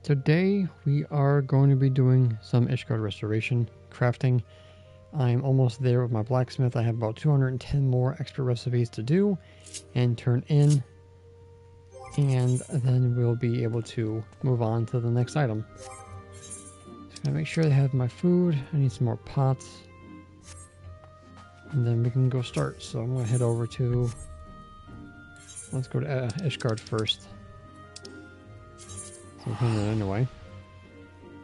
Today we are going to be doing some Ishgard restoration crafting. I'm almost there with my blacksmith. I have about 210 more extra recipes to do and turn in, and then we'll be able to move on to the next item. Just gonna make sure I have my food. I need some more pots, and then we can go start. So I'm gonna head over to, let's go to Ishgard first. So I'm doing that anyway.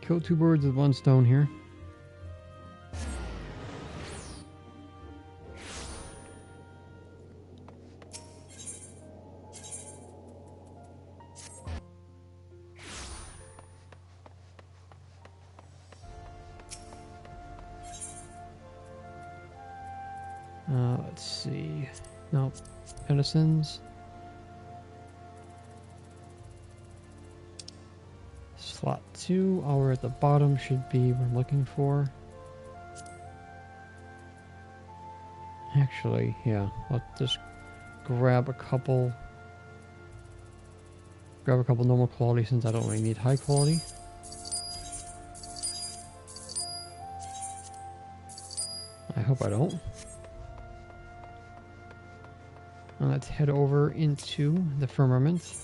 Kill two birds with one stone here. Let's see. Nope. Medicines. Slot 2, our at the bottom should be what I'm looking for. Actually, yeah, let's just grab a couple normal quality since I don't really need high quality. I hope I don't. Now let's head over into the firmament.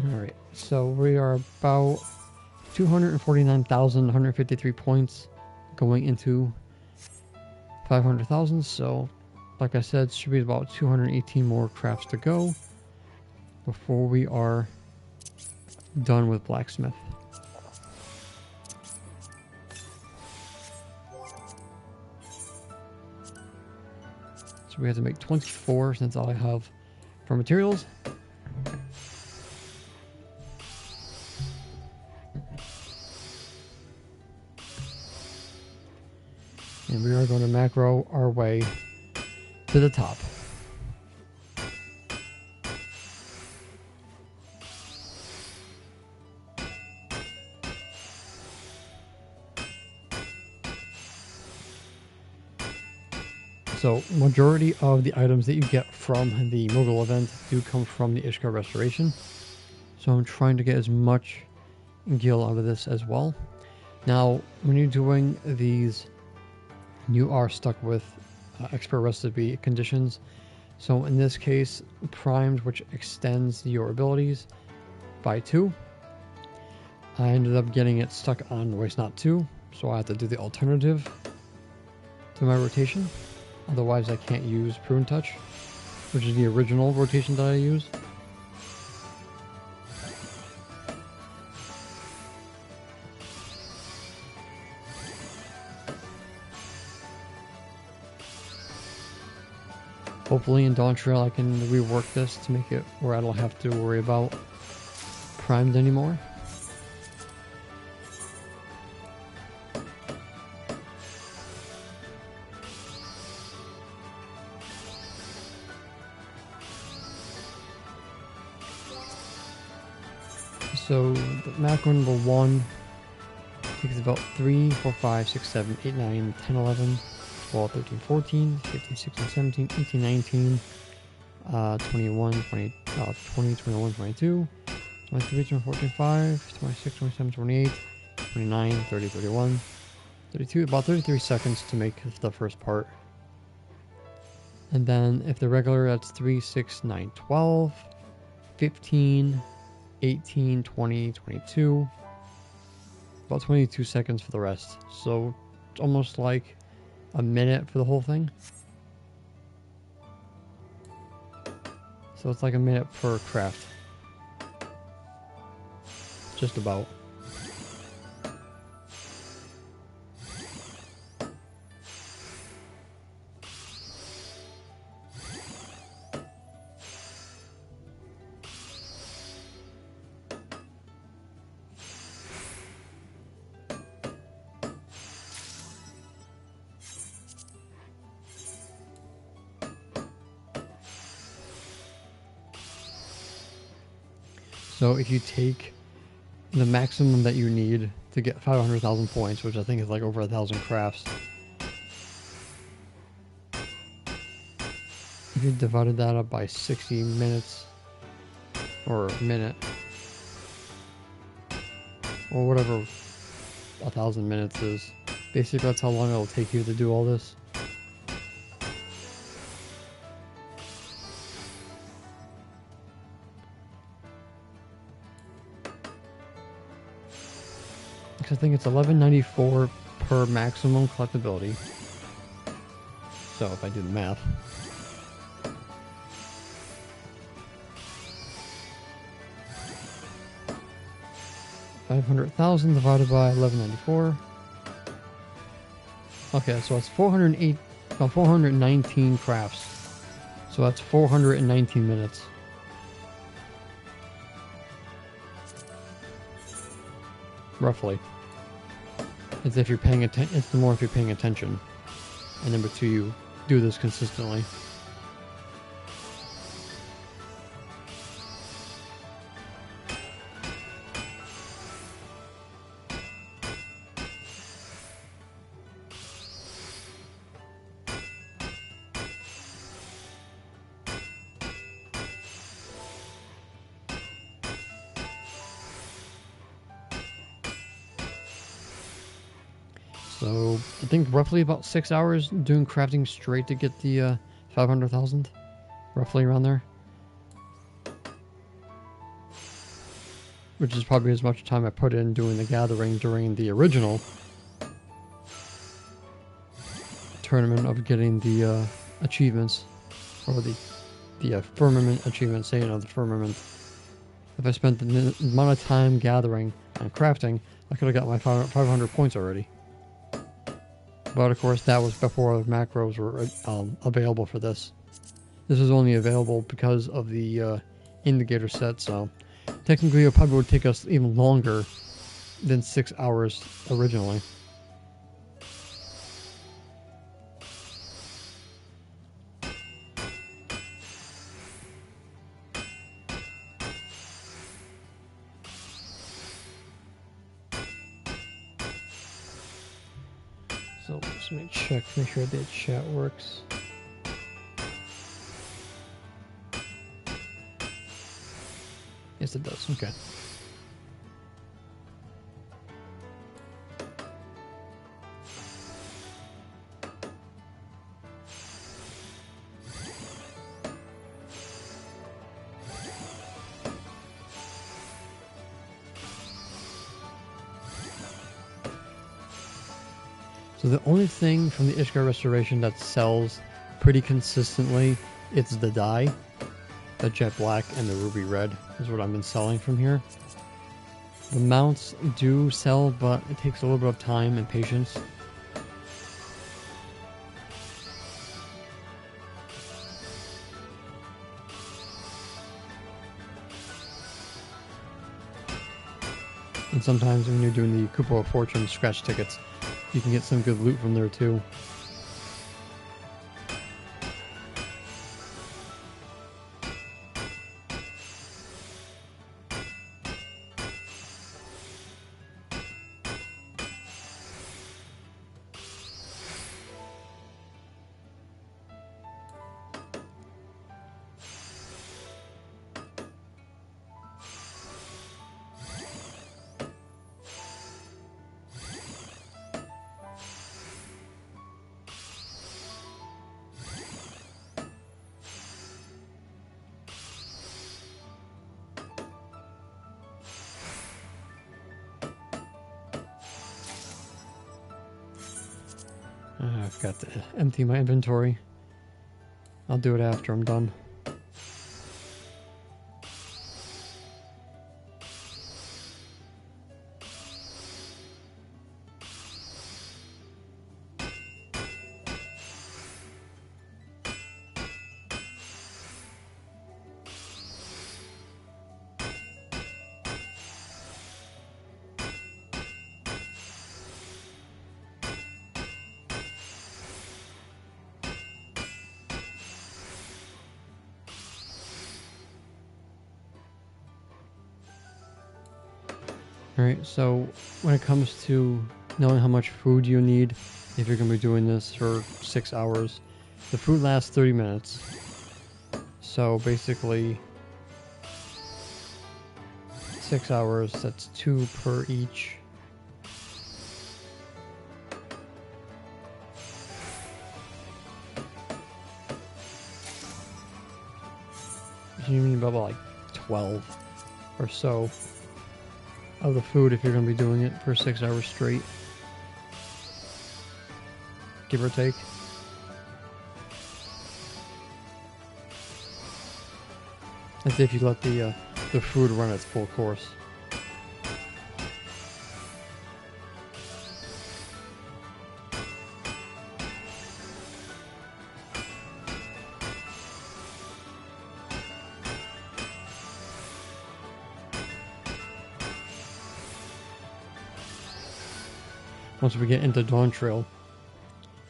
Alright, so we are about 249,153 points going into 500,000, so like I said, should be about 218 more crafts to go before we are done with blacksmith. So we have to make 24 since all I have for materials. And we are going to macro our way to the top. So, majority of the items that you get from the Mughal event do come from the Ishgard restoration. So I'm trying to get as much gil out of this as well. Now, when you're doing these, you are stuck with expert recipe conditions. So in this case, primed, which extends your abilities by 2. I ended up getting it stuck on waste not 2, so I had to do the alternative to my rotation. Otherwise I can't use prune touch, which is the original rotation that I use. Hopefully in Dawn Trail I can rework this to make it where I don't have to worry about primed anymore. So the macro number 1 takes about 3, 4, 5, 6, 7, 8, 9, 10, 11, 12, 13, 14, 15, 16, 17, 18, 19, 21, 20, 20, 21, 22, 23, 24, 25, 26, 27, 28, 29, 30, 31, 32, about 33 seconds to make the first part. And then if the regular, that's 3, 6, 9, 12, 15, 18, 20, 22, about 22 seconds for the rest. So it's almost like a minute for the whole thing. So it's like a minute per craft. Just about. So if you take the maximum that you need to get 500,000 points, which I think is like over 1,000 crafts. If you divided that up by 60 minutes, or a minute, or whatever 1,000 minutes is, basically that's how long it'll take you to do all this. Because I think it's 1194 per maximum collectability. So if I do the math. $500,000 divided by 1194. Okay, so it's 419 crafts. So that's 419 minutes. Roughly. It's if you're paying attention. It's the more if you're paying attention. And number two, you do this consistently. So I think roughly about 6 hours doing crafting straight to get the 500,000, roughly around there. Which is probably as much time I put in doing the gathering during the original tournament of getting the achievements, or the firmament achievement, saying of the firmament. If I spent the amount of time gathering and crafting, I could have got my 500 points already. But of course, that was before macros were available for this. This is only available because of the indicator set, so technically it probably would take us even longer than 6 hours originally. So let's make sure the chat works. Yes, it does. Okay. So the only thing from the Ishgard restoration that sells pretty consistently, it's the dye. The jet black and the ruby red is what I've been selling from here. The mounts do sell, but it takes a little bit of time and patience. And sometimes when you're doing the Kupo of Fortune scratch tickets, you can get some good loot from there too. I forgot to empty my inventory. I'll do it after I'm done. Alright, so when it comes to knowing how much food you need, if you're going to be doing this for 6 hours, the food lasts 30 minutes. So basically, 6 hours, that's 2 per each. You need about like 12 or so of the food if you're going to be doing it for 6 hours straight, give or take. That's if you let the food run its full course. Once we get into Dawn Trail,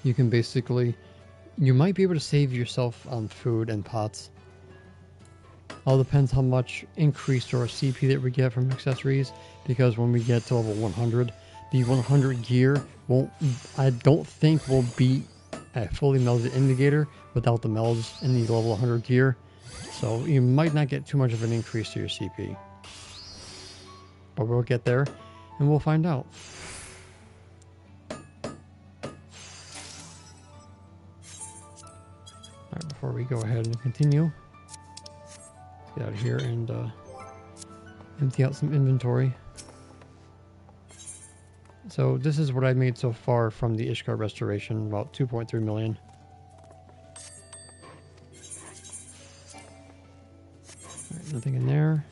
you can basically, you might be able to save yourself on food and pots. All depends how much increase or CP that we get from accessories, because when we get to level 100, the 100 gear won't, I don't think will beat a fully melded indicator without the melds in the level 100 gear. So you might not get too much of an increase to your CP. But we'll get there and we'll find out. Alright, before we go ahead and continue, let's get out of here and empty out some inventory. So this is what I made so far from the Ishgard restoration, about 2.3 million. Alright, nothing in there.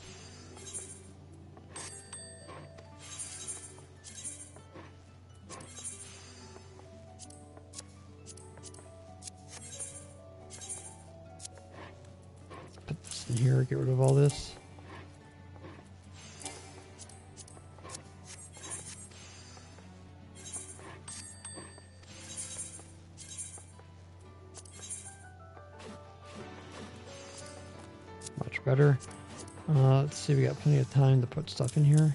Put this in here, get rid of all this. Much better. Let's see, we got plenty of time to put stuff in here.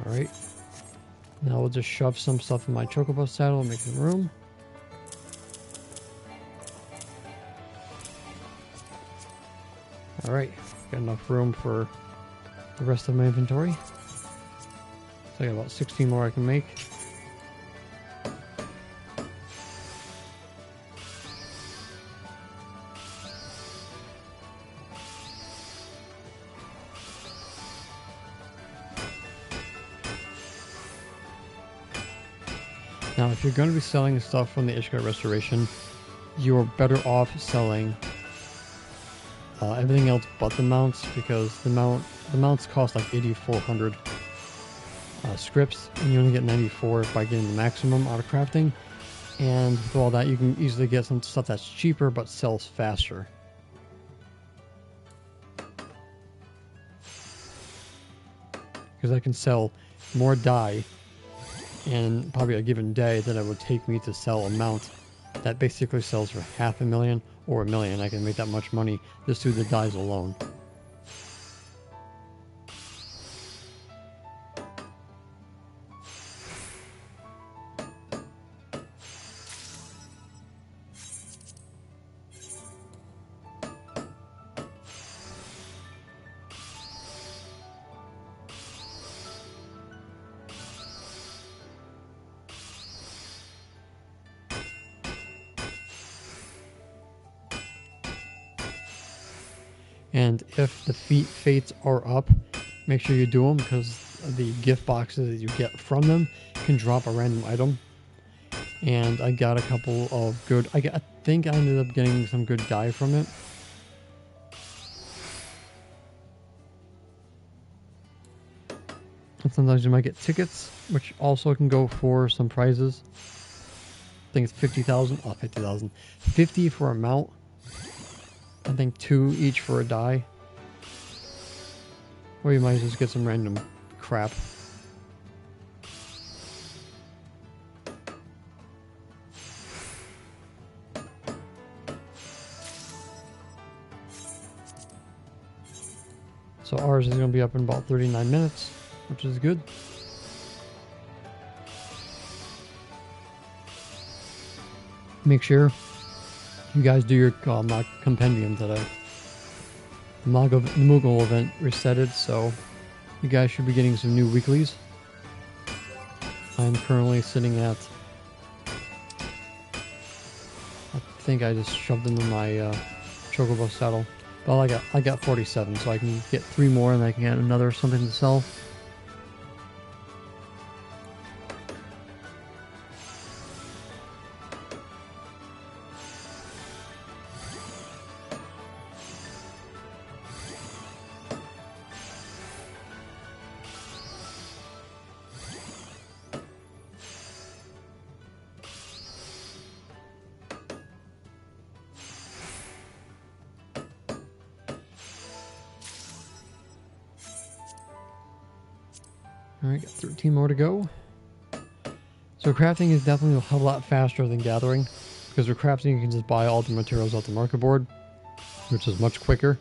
Alright. Now we'll just shove some stuff in my chocobo saddle and make some room. Alright, got enough room for the rest of my inventory. So I got about 16 more I can make. Now, if you're going to be selling stuff from the Ishgard restoration, you're better off selling everything else but the mounts, because the mounts cost like 8,400 scripts, and you only get 94 by getting the maximum out of crafting. And with all that, you can easily get some stuff that's cheaper but sells faster. Because I can sell more dye in probably a given day than it would take me to sell a mount that basically sells for 500,000 or 1 million. I can make that much money just through the dyes alone. And if the fates are up, make sure you do them, because the gift boxes that you get from them can drop a random item. And I got a couple of good, I think I ended up getting some good dye from it. And sometimes you might get tickets, which also can go for some prizes. I think it's 50,000, oh 50,000, 50 for a mount. I think 2 each for a die. Or you might just get some random crap. So ours is going to be up in about 39 minutes, which is good. Make sure you guys do your compendium today. The Moogle event resetted, so you guys should be getting some new weeklies. I'm currently sitting at, I think I just shoved into my Chocobo saddle. Well, I got 47, so I can get 3 more and I can get another something to sell. Alright, got 13 more to go. So crafting is definitely a hell of a lot faster than gathering, because with crafting you can just buy all the materials off the market board, which is much quicker.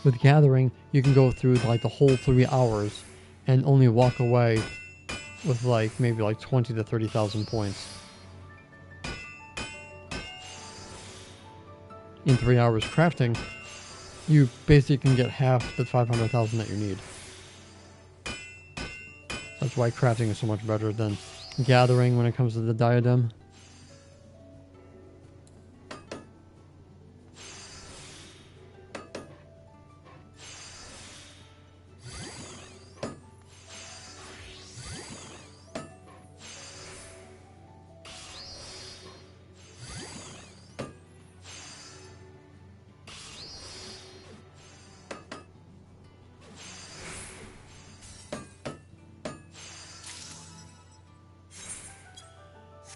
With gathering, you can go through like the whole 3 hours and only walk away with like maybe like 20 to 30,000 points. In 3 hours crafting, you basically can get half the 500,000 that you need. That's why crafting is so much better than gathering when it comes to the diadem.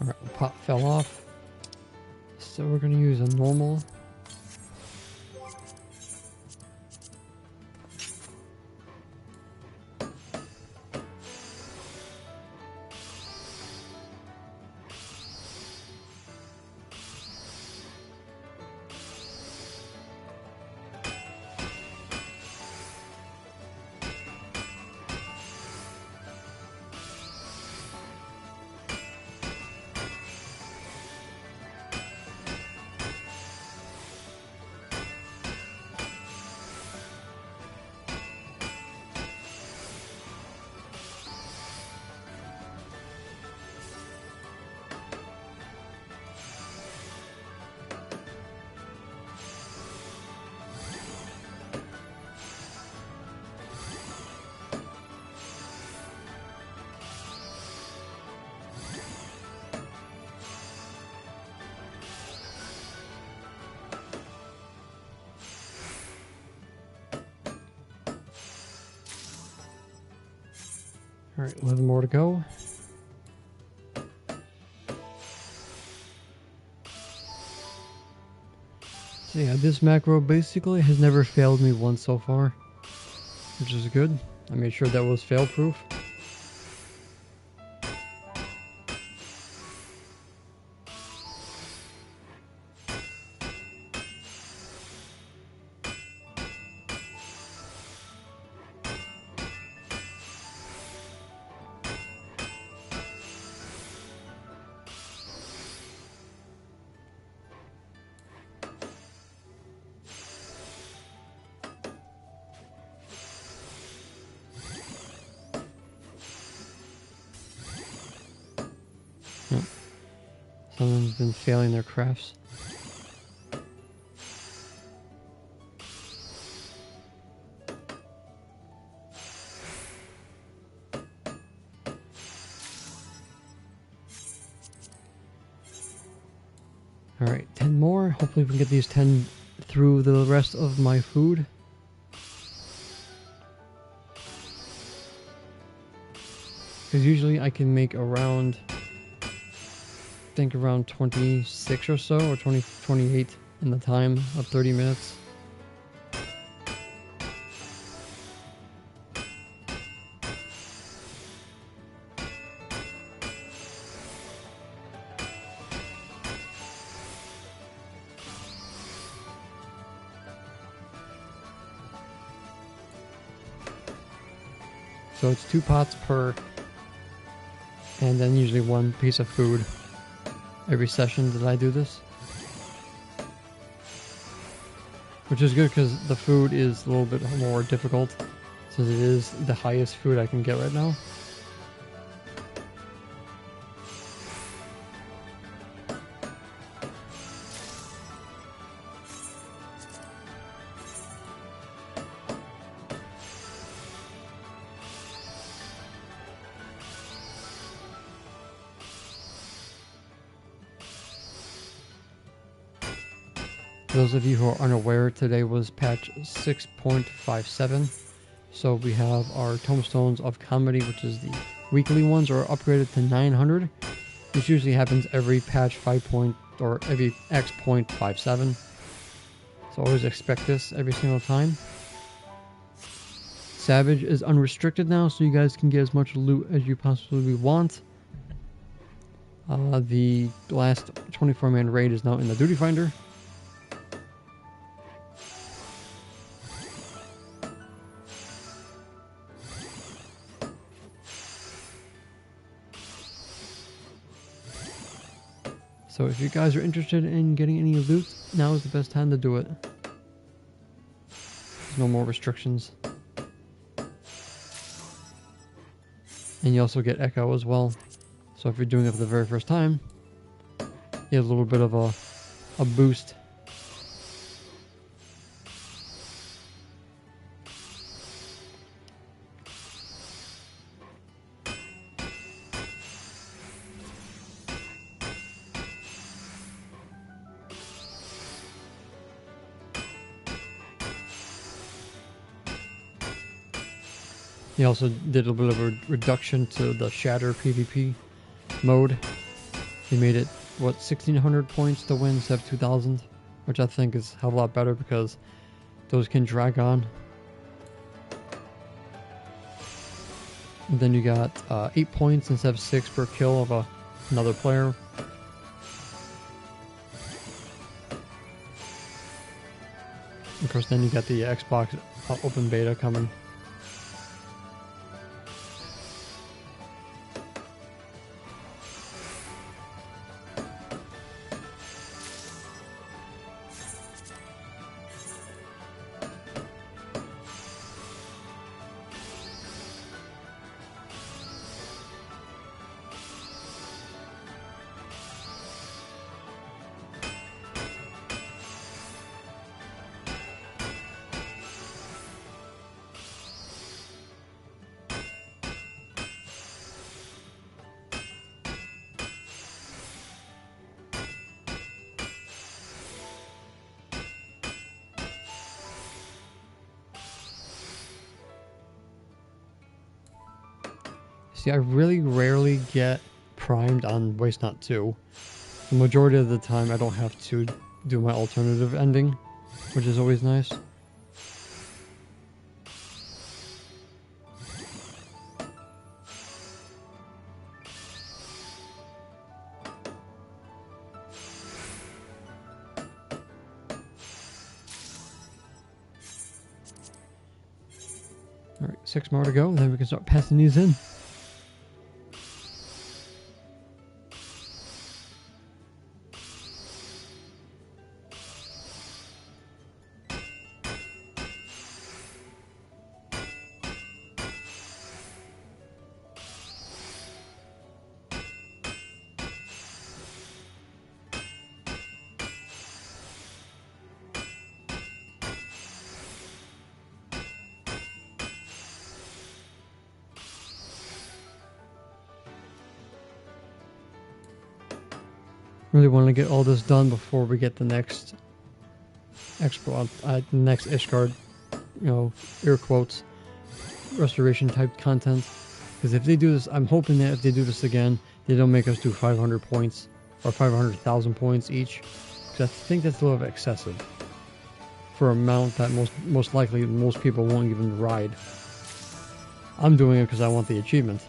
Alright, the pot fell off. So we're going to use a normal. Alright, 11 more to go. So yeah, this macro basically has never failed me once so far, which is good. I made sure that was fail-proof. Yep. Someone's been failing their crafts. Alright, 10 more. Hopefully we can get these 10 through the rest of my food. Because usually I can make around, I think around 26 or so, or 28 in the time of 30 minutes. So it's 2 pots per, and then usually 1 piece of food every session that I do this. Which is good because the food is a little bit more difficult, since it is the highest food I can get right now. For those of you who are unaware, today was patch 6.57. So we have our Tombstones of Comedy, which is the weekly ones, are upgraded to 900. This usually happens every patch 5 point, or every X.57. So always expect this every single time. Savage is unrestricted now, so you guys can get as much loot as you possibly want. The last 24-man raid is now in the Duty Finder. So if you guys are interested in getting any loot, now is the best time to do it. There's no more restrictions. And you also get Echo as well. So if you're doing it for the very first time, you have a little bit of a boost. He also did a bit of a reduction to the Shatter PvP mode. He made it, what, 1600 points to win instead of 2000, which I think is a hell of a lot better because those can drag on. And then you got 8 points instead of 6 per kill of another player. Of course, then you got the Xbox open beta coming. See, I really rarely get primed on Waste Not 2. The majority of the time I don't have to do my alternative ending, which is always nice. Alright, 6 more to go, and then we can start passing these in. Really want to get all this done before we get the next next Ishgard, air quotes, restoration type content. Because if they do this, I'm hoping that if they do this again, they don't make us do 500 points or 500,000 points each. Because I think that's a little bit excessive for an amount that most likely most people won't even ride. I'm doing it because I want the achievement.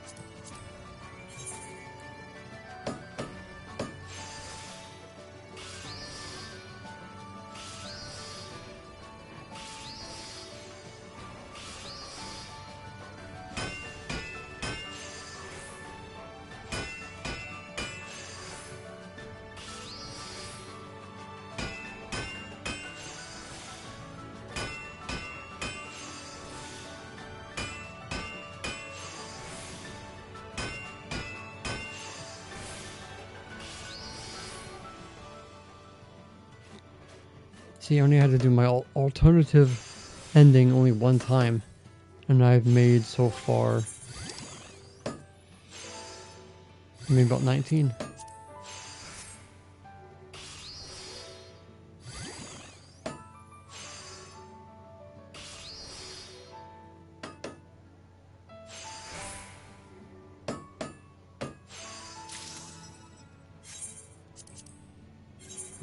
See, I only had to do my alternative ending only one time, and I've made so far maybe about 19.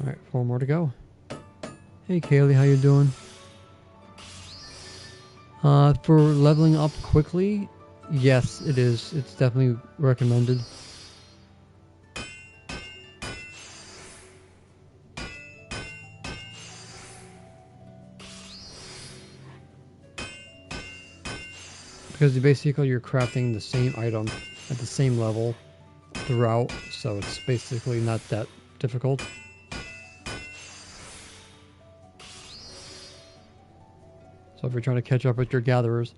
Alright, 4 more to go. Hey Kaylee, how you doing? For leveling up quickly, yes, it is. It's definitely recommended. Because you're crafting the same item at the same level throughout, so it's basically not that difficult. So if you're trying to catch up with your gatherers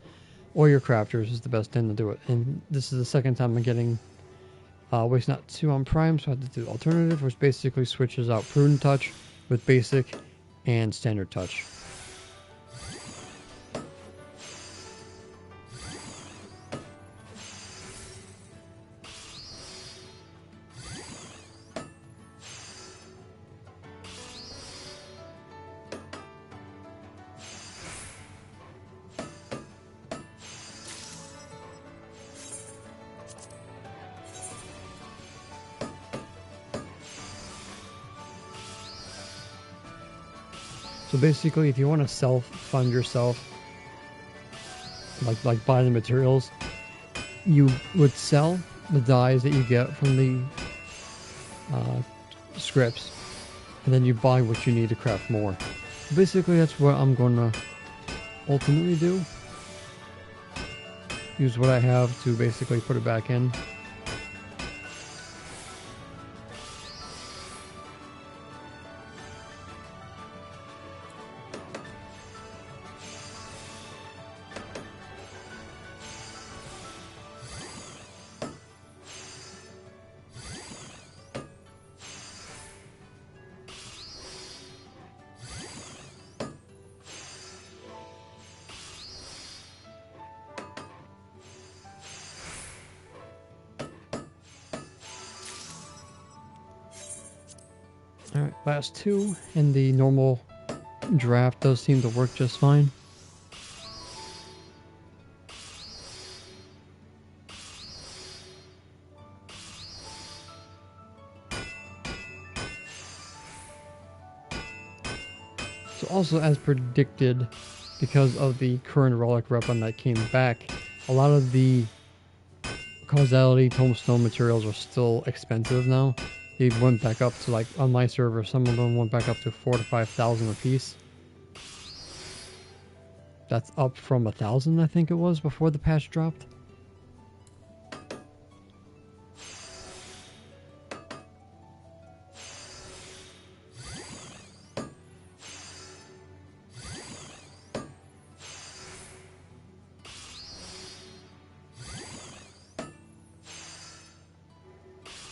or your crafters, is the best time to do it. And this is the second time I'm getting Waste Not 2 on Prime, so I had to do Alternative, which basically switches out Prudent Touch with Basic and Standard Touch. So basically, if you want to self-fund yourself, like buy the materials, you would sell the dyes that you get from the scripts, and then you buy what you need to craft more. Basically, that's what I'm going to ultimately do. Use what I have to basically put it back in. Alright, last 2, and the normal draft does seem to work just fine. So also, as predicted, because of the current relic weapon that came back, a lot of the causality tombstone materials are still expensive now. They went back up to, like, on my server, some of them went back up to 4,000 to 5,000 a piece. That's up from 1,000, I think it was, before the patch dropped.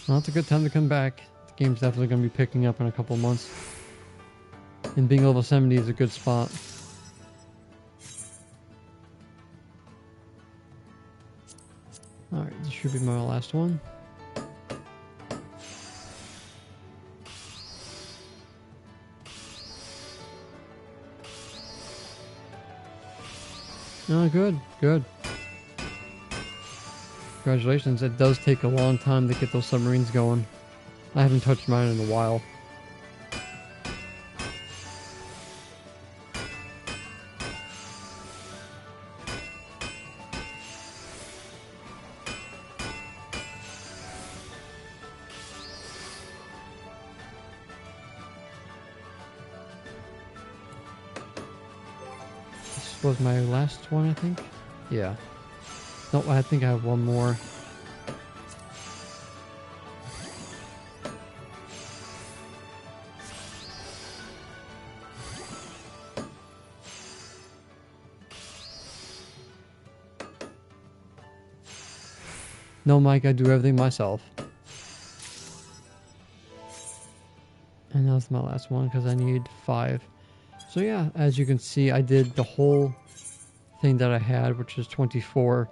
Well, it's a good time to come back. The game's definitely going to be picking up in a couple months. And being level 70 is a good spot. Alright, this should be my last one. Oh, good, good. Congratulations, it does take a long time to get those submarines going. I haven't touched mine in a while. This was my last one, I think? Yeah. No, I think I have one more. No, Mike, I do everything myself. And that's my last one because I need 5. So yeah, as you can see, I did the whole thing that I had, which is 24,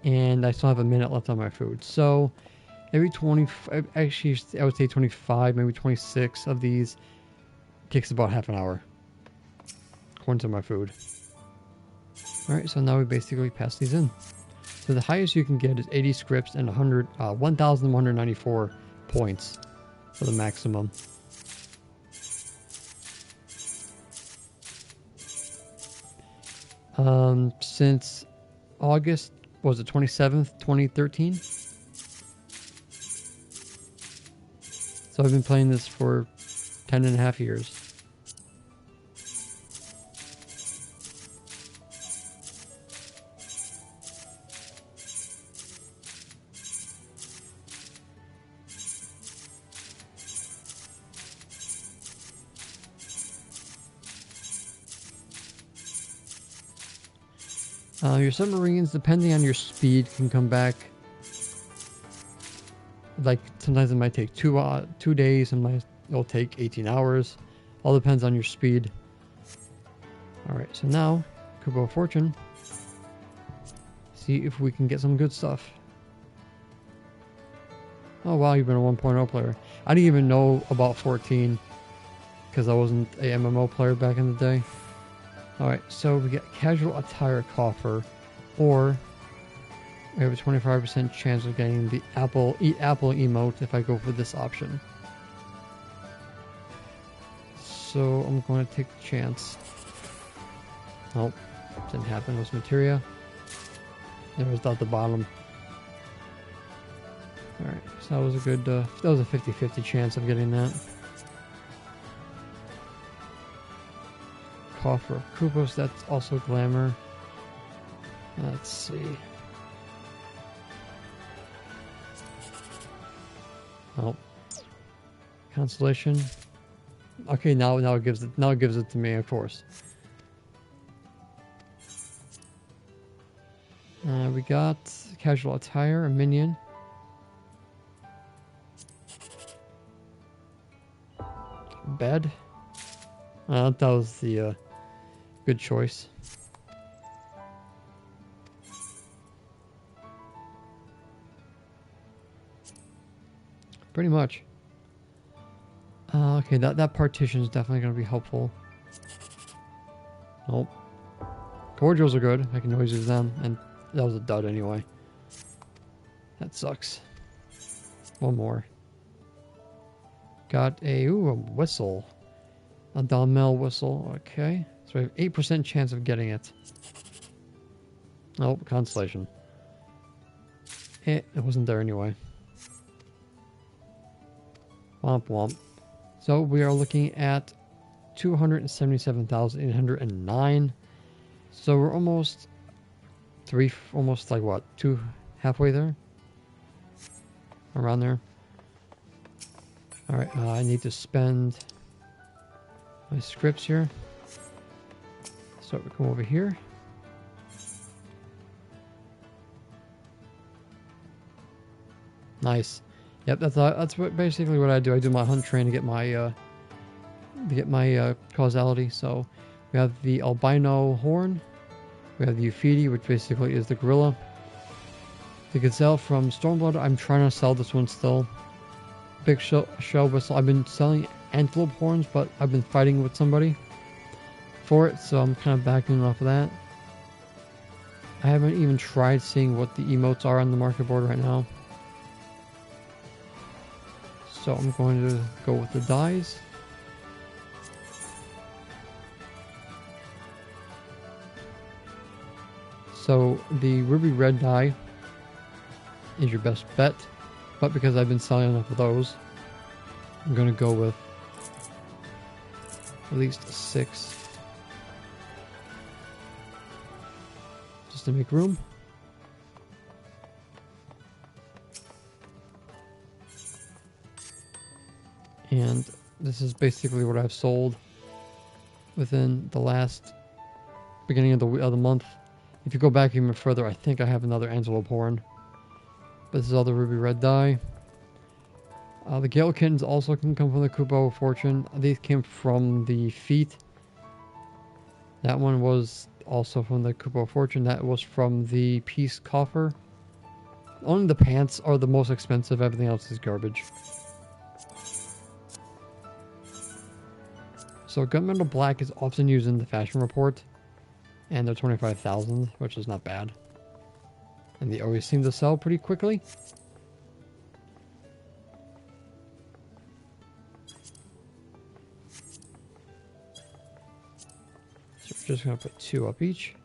and I still have a minute left on my food. So every 20, actually, I would say 25, maybe 26 of these takes about half an hour, according to my food. Alright, so now we basically pass these in. So the highest you can get is 80 scripts and 1,194 points for the maximum. Since August, was it 27th, 2013? So I've been playing this for 10 and a half years. Your submarines, depending on your speed, can come back. Like, sometimes it might take 2 days, sometimes it'll take 18 hours. All depends on your speed. Alright, so now, Kubo of Fortune. See if we can get some good stuff. Oh wow, you've been a 1.0 player. I didn't even know about 14, because I wasn't a MMO player back in the day. Alright, so we get Casual Attire Coffer, or we have a 25% chance of getting the Eat Apple emote if I go for this option. So I'm going to take the chance. Nope, didn't happen. It was materia. It was at the bottom. Alright, so that was a good, that was a 50-50 chance of getting that. Coffer of Kupos, that's also glamour. Let's see. Oh, consolation. Okay, now it gives it to me, of course. We got Casual Attire, a minion. Bed. That was the good choice. Pretty much. Okay, that partition is definitely going to be helpful. Nope. Cordials are good. I can always use them, and that was a dud anyway. That sucks. One more. Got a whistle. A Dalmel whistle. Okay. So we have 8% chance of getting it. Oh, constellation. It wasn't there anyway. Womp womp. So we are looking at 277,809. So we're almost like what? Halfway there? Around there. Alright, I need to spend my scripts here. So we come over here. Nice. Yep, that's basically what I do. I do my hunt train to get my causality. So we have the albino horn. We have the Euphidi, which basically is the gorilla. The gazelle from Stormblood. I'm trying to sell this one still. Big shell whistle. I've been selling antelope horns, but I've been fighting with somebody for it, so I'm kind of backing off of that. I haven't even tried seeing what the emotes are on the market board right now. So I'm going to go with the dyes. So the ruby red dye is your best bet, but because I've been selling enough of those, I'm going to go with at least 6 just to make room. And this is basically what I've sold within the last beginning of the month. If you go back even further, I think I have another antelope horn. But this is all the ruby red dye. The Gale Kittens also can come from the Kubo of Fortune. These came from the feet That one was also from the Cup of Fortune. That was from the Peace Coffer. Only the pants are the most expensive. Everything else is garbage. So Gunmetal Black is often used in the fashion report. And they're 25,000, which is not bad. And they always seem to sell pretty quickly. So we're just going to put 2 up each.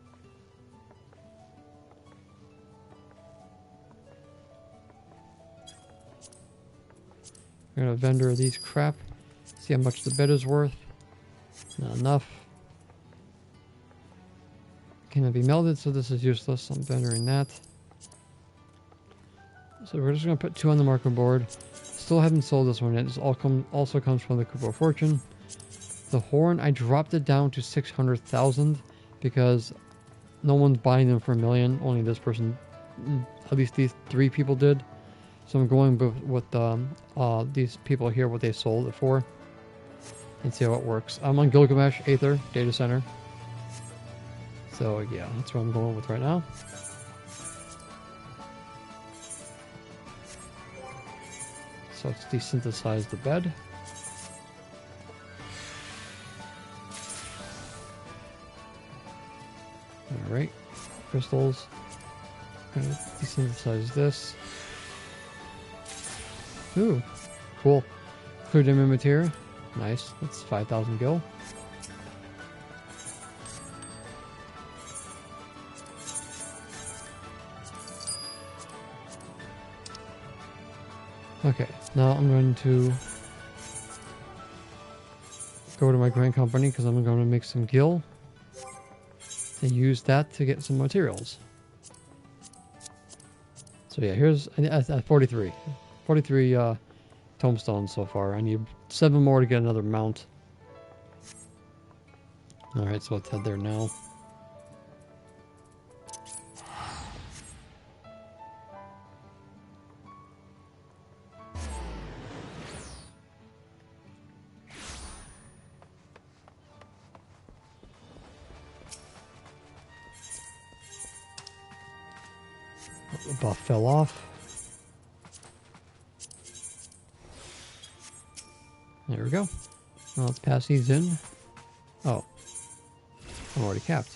We're going to vendor these crap. See how much the bed is worth. Not enough. Cannot be melted, so this is useless. I'm vendoring that. So we're just going to put 2 on the market board. Still haven't sold this one yet. This also comes from the Cup of Fortune. The horn, I dropped it down to 600,000 because no one's buying them for $1 million. Only this person, at least these 3 people did. So I'm going with these people here, what they sold it for, and see how it works. I'm on Gilgamesh Aether Data Center. So yeah, that's what I'm going with right now. So let's desynthesize the bed. Alright, crystals. Gonna desynthesize this. Ooh, cool. Clear diamond material. Nice. That's 5,000 gil. Okay, now I'm going to go to my grand company because I'm going to make some gil and use that to get some materials. So yeah, here's 43 tomestones so far. I need 7 more to get another mount. Alright, so let's head there now. The buff fell off. There we go. Now let's pass these in. Oh. I'm already capped.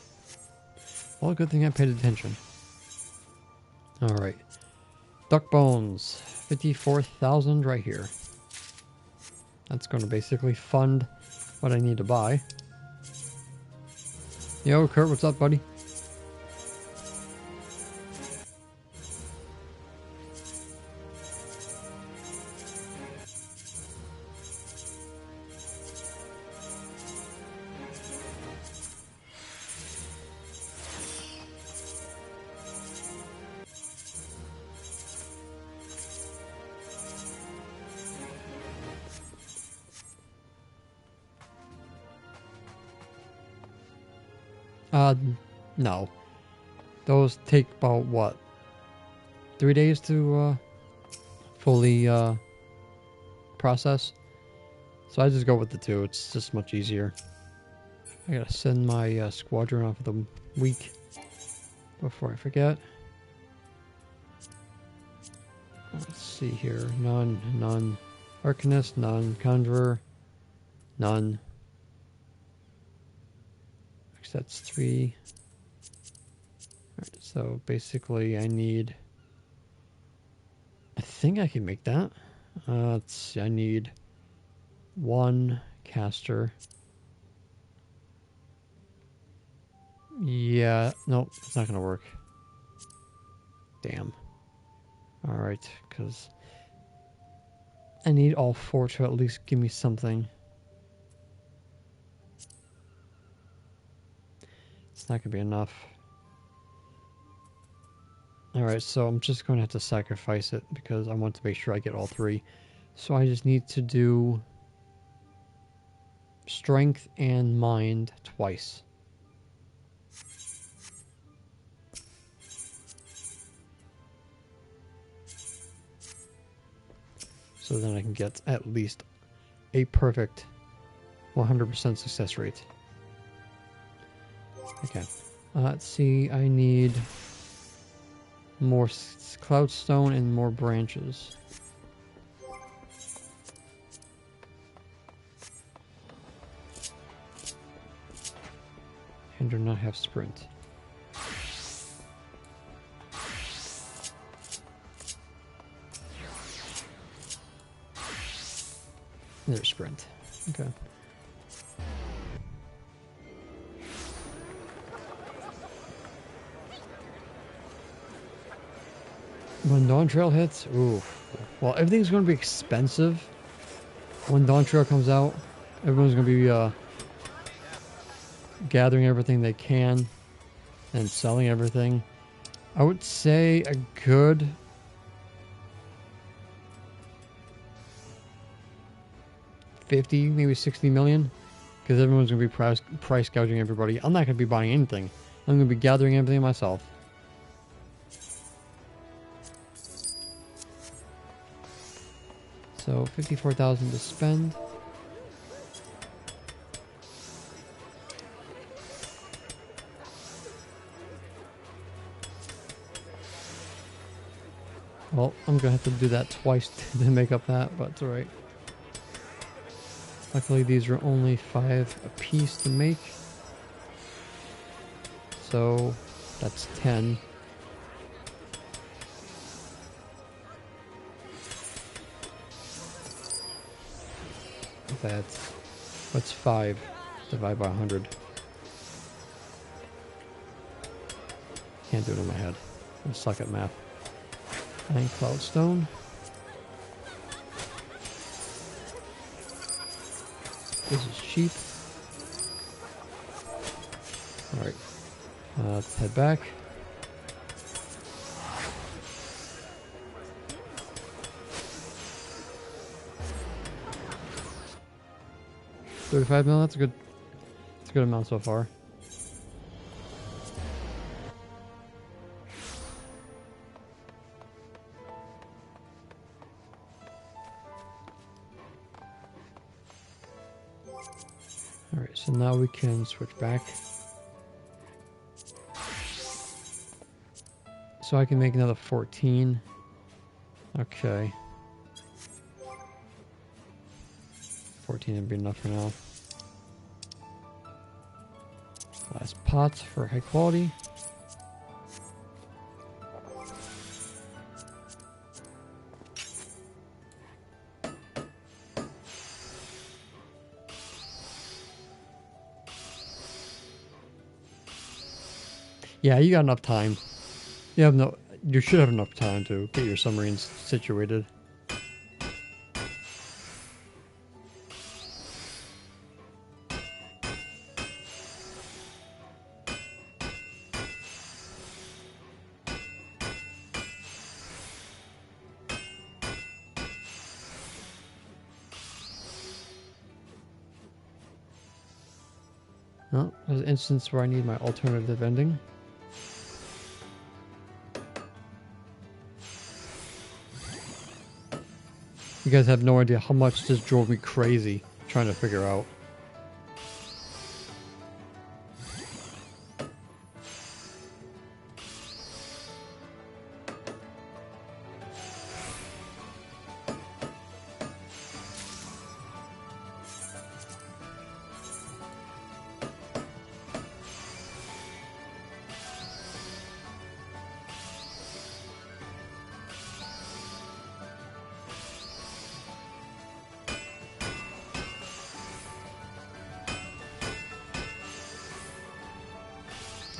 Well, good thing I paid attention. Alright. Duck bones. 54,000 right here. That's going to basically fund what I need to buy. Yo, Kurt, what's up, buddy? No. Those take about, what, 3 days to fully process? So I just go with the 2. It's just much easier. I gotta send my squadron off for the week before I forget. Let's see here. None. Arcanist, none. Conjurer, none. That's 3. Alright, so basically I need... I think I can make that. Let's see, I need 1 caster. Yeah, nope, it's not gonna work. Damn. Alright, because I need all 4 to at least give me something. It's not gonna be enough. Alright, so I'm just going to have to sacrifice it because I want to make sure I get all 3. So I just need to do strength and mind twice. So then I can get at least a perfect 100% success rate. Okay. Let's see. I need more cloudstone and more branches. And do not have sprint. There's sprint. Okay. When Dawn Trail hits, ooh. Well, everything's going to be expensive when Dawn Trail comes out. Everyone's going to be gathering everything they can and selling everything. I would say a good 50, maybe 60 million, because everyone's going to be price gouging everybody. I'm not going to be buying anything. I'm going to be gathering everything myself. So 54,000 to spend. Well, I'm going to have to do that twice to make up that, but it's alright. Luckily, these are only 5 a piece to make. So, that's 10. What's 5 divided by 100? Can't do it in my head. I suck at math. 9 cloudstone. This is cheap. Alright. Let's head back. $35 million, that's a good amount so far. Alright, so now we can switch back. So I can make another 14. Okay. 14 would be enough for now. Last pots for high quality. Yeah, you got enough time. You should have enough time to get your submarines situated. Oh, there's an instance where I need my alternative ending. You guys have no idea how much this drove me crazy trying to figure out.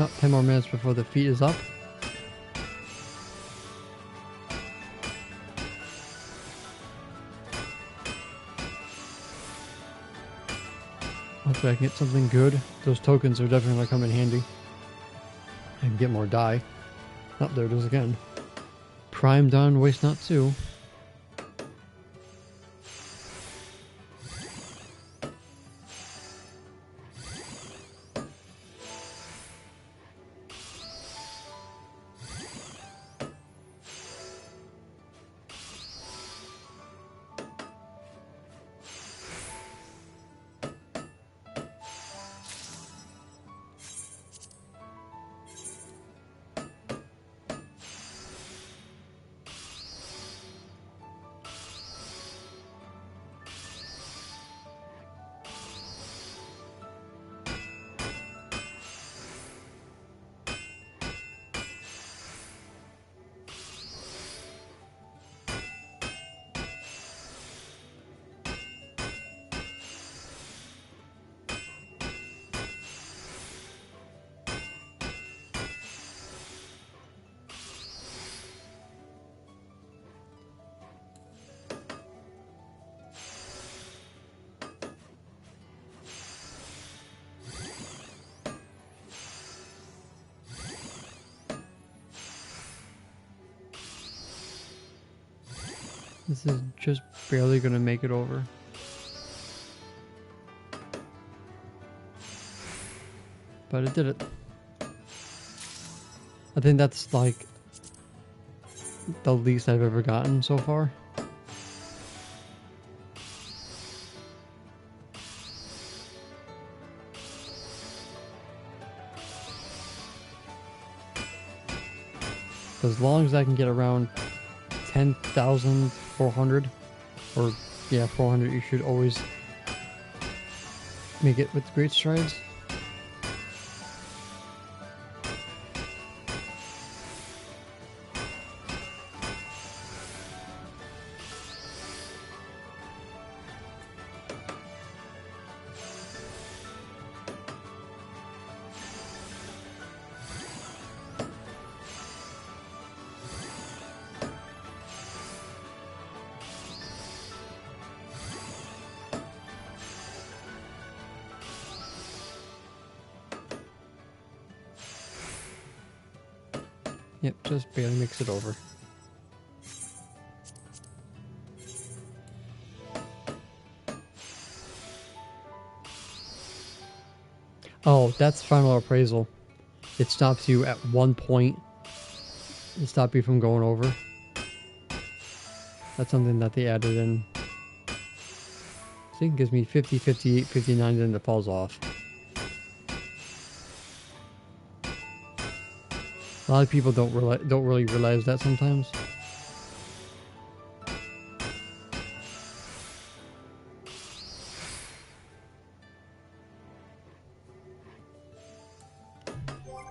Oh, 10 more minutes before the feed is up. Hopefully I can get something good. Those tokens are definitely going to come in handy. And get more dye. Oh, there it is again. Prime done, waste not 2. This is just barely gonna make it over. But it did it. I think that's like the least I've ever gotten so far. As long as I can get around 10,400, or yeah, 400, you should always make it with great strides. Yep, just barely makes it over. Oh, that's final appraisal. It stops you at one point. It stops you from going over. That's something that they added in. I think it gives me 50, 58, 59, then it falls off. A lot of people don't really realize that sometimes.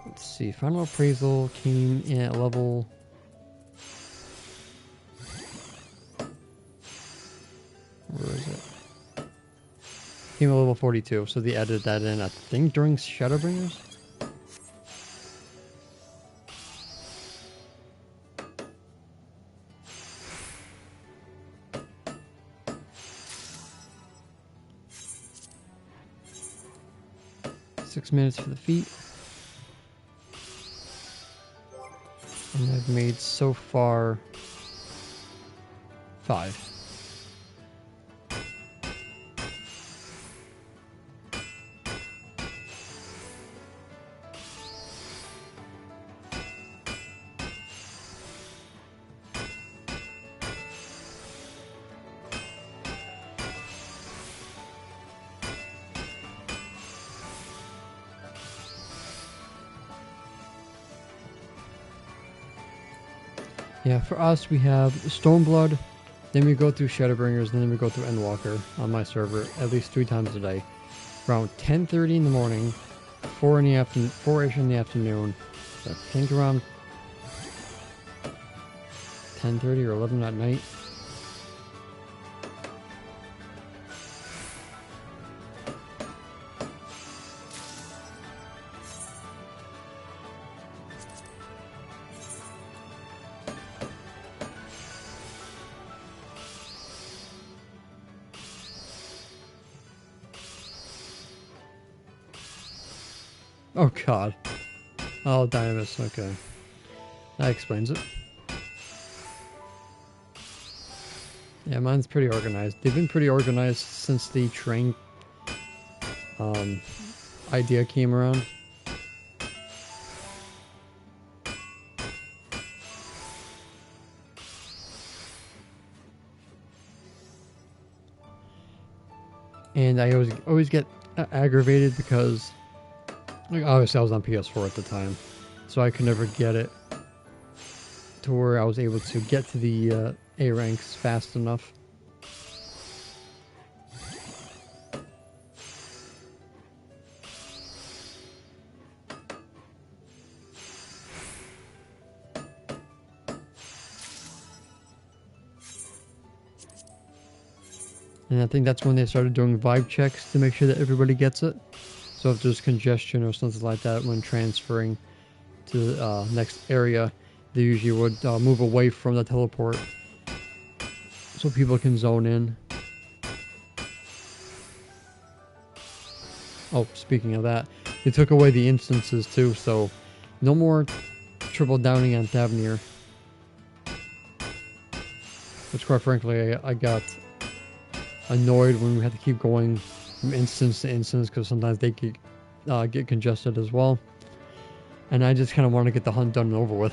Let's see. Final appraisal came in at level. Where is it? Came at level 42, so they added that in, I think, during Shadowbringers. Minutes for the feet, and I've made so far 5. Yeah, for us, we have Stormblood, then we go through Shadowbringers, and then we go through Endwalker on my server at least 3 times a day. Around 10:30 in the morning, 4-ish in the afternoon, so I think around 10:30 or 11 at night. Oh god. Oh, Dynamis, okay. That explains it. Yeah, mine's pretty organized. They've been pretty organized since the train idea came around. And I always get aggravated because, like, obviously I was on PS4 at the time, so I could never get it to where I was able to get to the A ranks fast enough. And I think that's when they started doing vibe checks to make sure that everybody gets it. So if there's congestion or something like that when transferring to the next area, they usually would move away from the teleport so people can zone in. Oh, speaking of that, they took away the instances too, so no more triple downing on Thavnir. which quite frankly I got annoyed when we had to keep going from instance to instance because sometimes they get congested as well. And I just kind of want to get the hunt done and over with.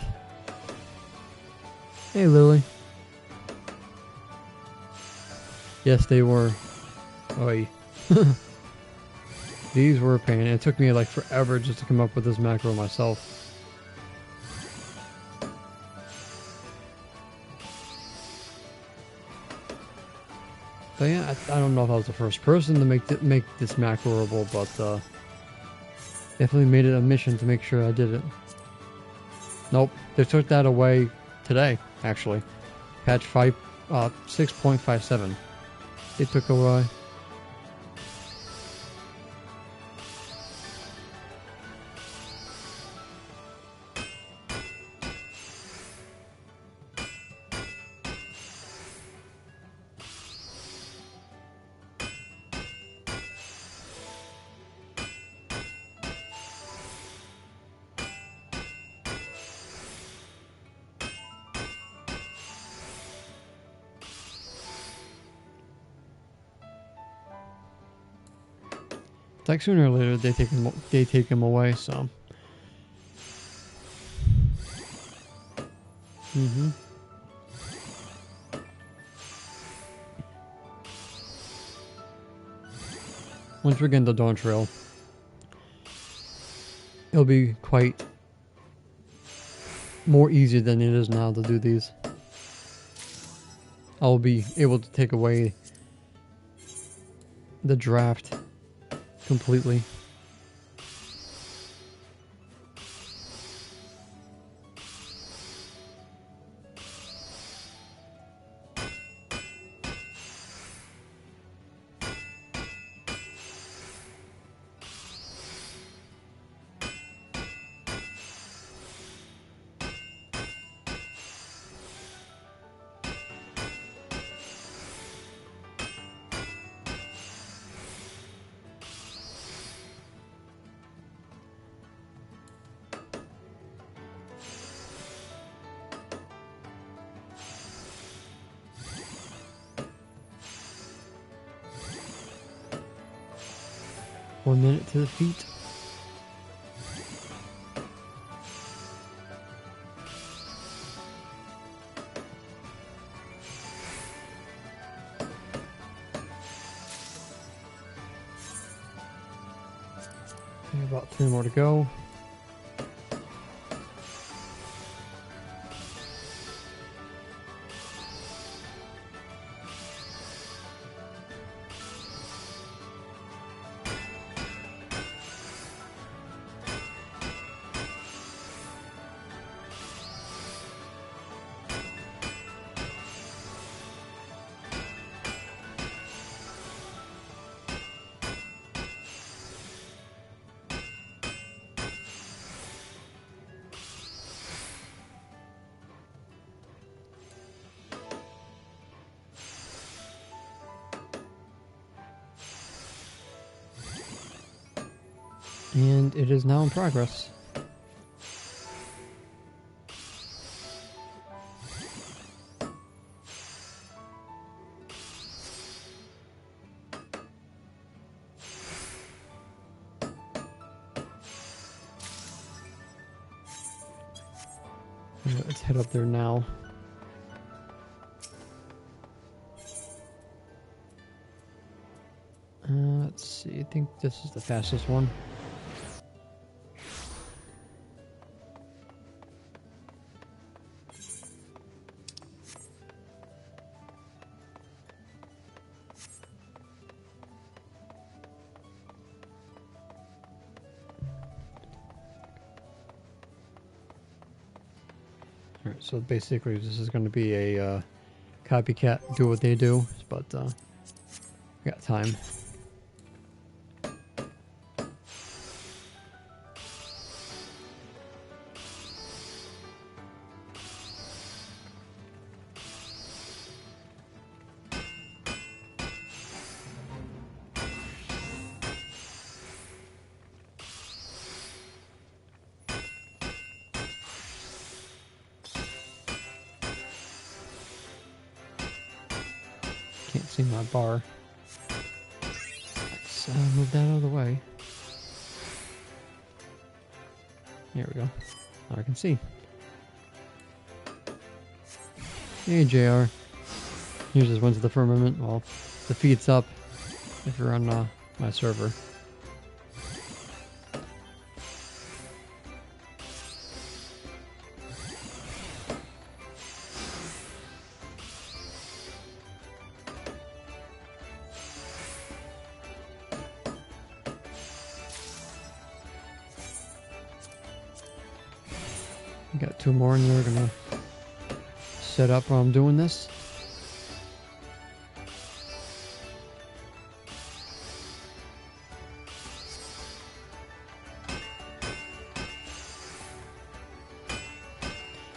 Hey, Lily. Yes, they were. Oy. These were a pain. It took me like forever just to come up with this macro myself. But yeah, I don't know if I was the first person to make this macroable, but definitely made it a mission to make sure I did it. Nope, they took that away today, actually. Patch 6.57. They took away. Like sooner or later they take him away, so. Once we get in the Dawn Trail, it'll be quite more easy than it is now to do these. I'll be able to take away the draft completely. One minute to the feet. About 3 more to go. And it is now in progress. Let's head up there now. Let's see, I think this is the fastest one. Alright, so basically this is going to be a copycat, do what they do, but we got time. can't see my bar. Let's move that out of the way. There we go. Now I can see. Hey, JR. Here's just went to the firmament. Well, the feed's up if you're on my server. Got 2 more, and we're gonna set up while I'm doing this.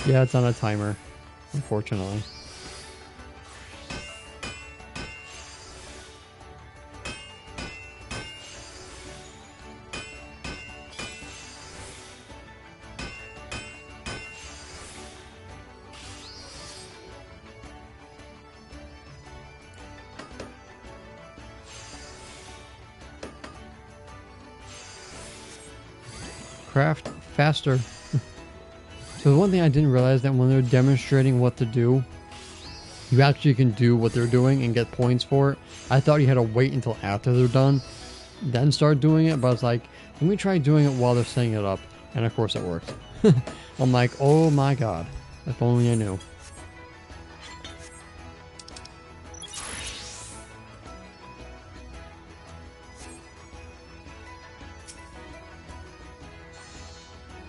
Yeah, it's on a timer, unfortunately. Craft faster. So the one thing I didn't realize that when they're demonstrating what to do, you actually can do what they're doing and get points for it. I thought you had to wait until after they're done, then start doing it, but I was like, let me try doing it while they're setting it up. And of course it worked. I'm like, oh my god, if only I knew.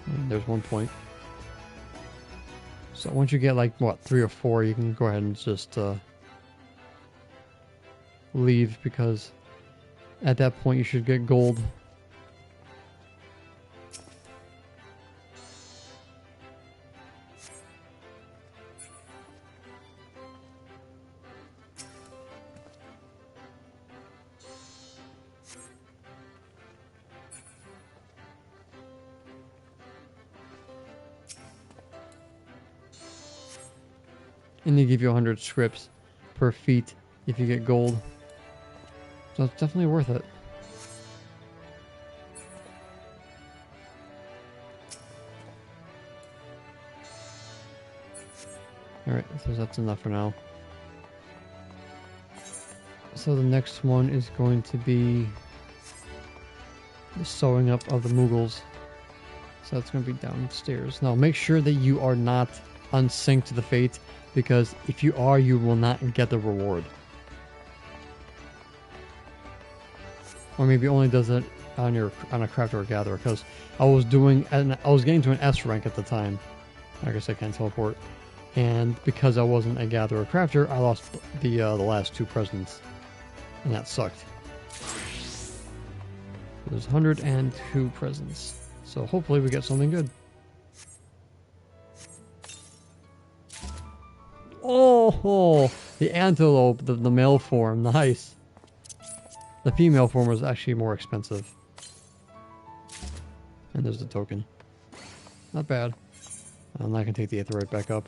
And there's 1 point. So once you get like, what, 3 or 4, you can go ahead and just leave, because at that point you should get gold. And they give you 100 scripts per feet if you get gold. So it's definitely worth it. Alright, so that's enough for now. So the next one is going to be the sewing up of the Mughals. So that's going to be downstairs. Now make sure that you are not unsynced to the fate, because if you are, you will not get the reward. Or maybe only does it on a crafter or gatherer, because I was getting to an S rank at the time. I guess I can't teleport, and because I wasn't a gatherer or crafter, I lost the last 2 presents, and that sucked. There's 102 presents, so hopefully we get something good. Oh, the antelope, the male form, nice. The female form was actually more expensive. And there's the token. Not bad. And I can take the aetherite back up.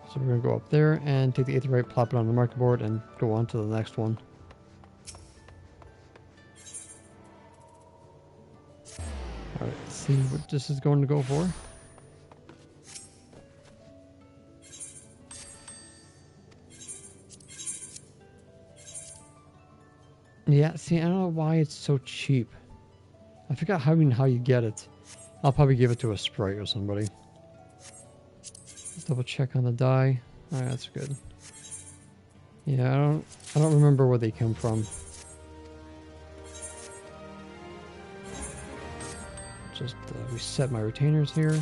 So we're going to go up there and take the aetherite, plop it on the market board, and go on to the next one. Alright, let's see what this is going to go for. Yeah, see, I don't know why it's so cheap. I forgot how you get it. I'll probably give it to a sprite or somebody. Let's double check on the die. Alright, that's good. Yeah, I don't remember where they come from. Just reset my retainers here.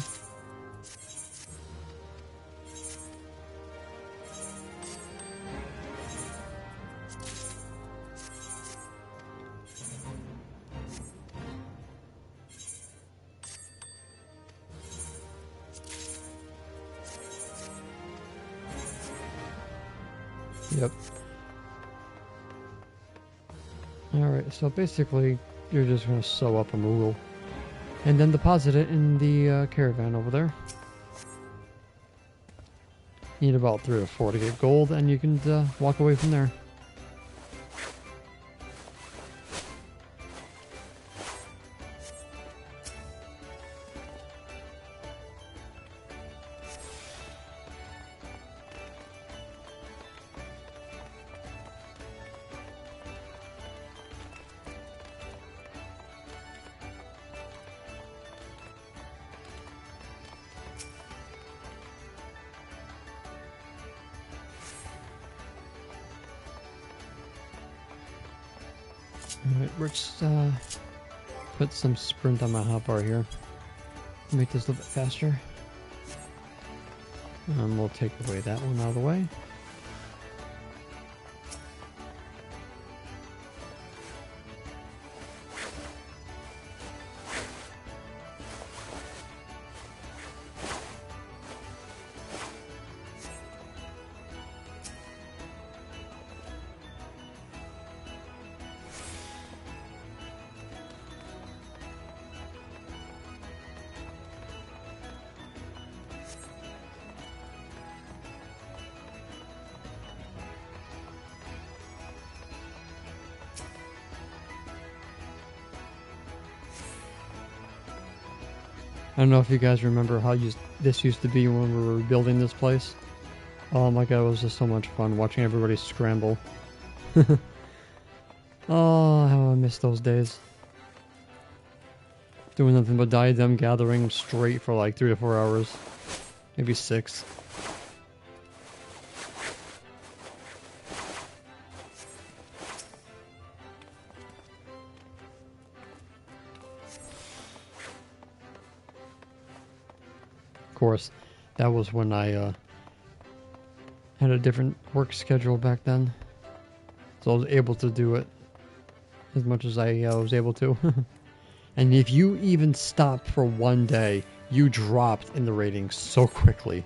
Yep. Alright, so basically you're just going to sew up a Moogle and then deposit it in the caravan over there. Need about 3 or 4 to get gold, and you can walk away from there. Alright, let's put some sprint on my hotbar here. Make this a little bit faster. And we'll take away that one out of the way. I don't know if you guys remember how this used to be when we were building this place. Oh my god, it was just so much fun watching everybody scramble. Oh, how I miss those days. Doing nothing but diadem gathering straight for like 3 to 4 hours. Maybe 6. Of course, that was when I had a different work schedule back then. So I was able to do it as much as I was able to. And if you even stopped for one day, you dropped in the ratings so quickly.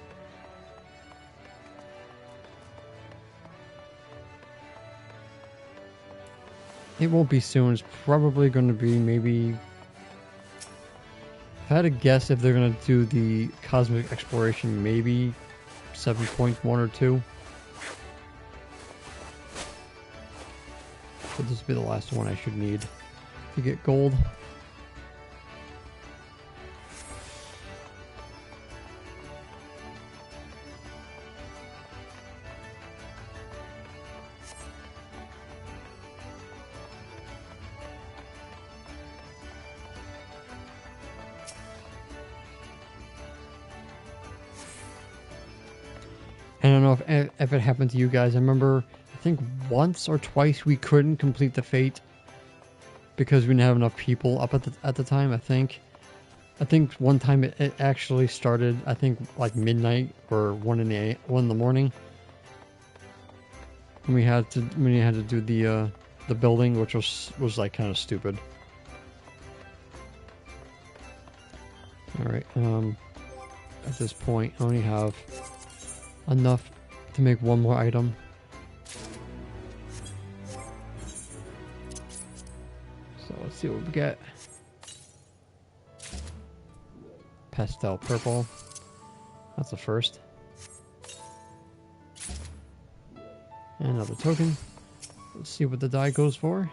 It won't be soon. It's probably going to be maybe... If I had to guess if they're going to do the cosmic exploration, maybe 7.1 or 2. So this will be the last one I should need to get gold. I don't know if it happened to you guys. I remember, I think once or twice we couldn't complete the fate because we didn't have enough people up at the time. I think one time it actually started. I think like midnight or 1 in the morning. And we had to do the building, which was like kind of stupid. All right. At this point, I only have enough to make one more item. So let's see what we get. Pastel purple. That's the first. And another token. Let's see what the die goes for.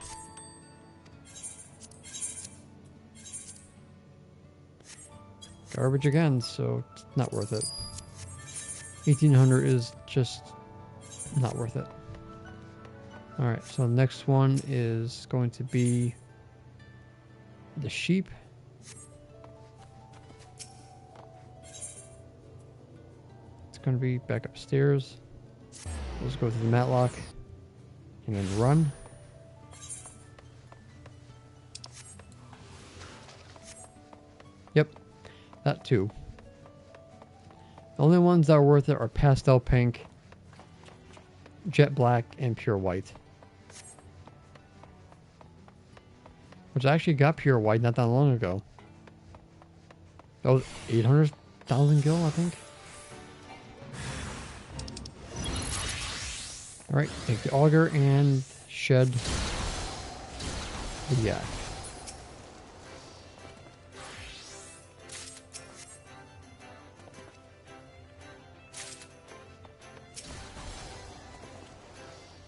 Garbage again, so it's not worth it. 1800 is just not worth it. Alright, so next one is going to be the sheep. It's going to be back upstairs. Let's go to the matlock and then run. Yep, that too. The only ones that are worth it are pastel pink, jet black, and pure white. Which I actually got pure white not that long ago. That was 800,000 gil, I think. Alright, take the auger and shed the yak.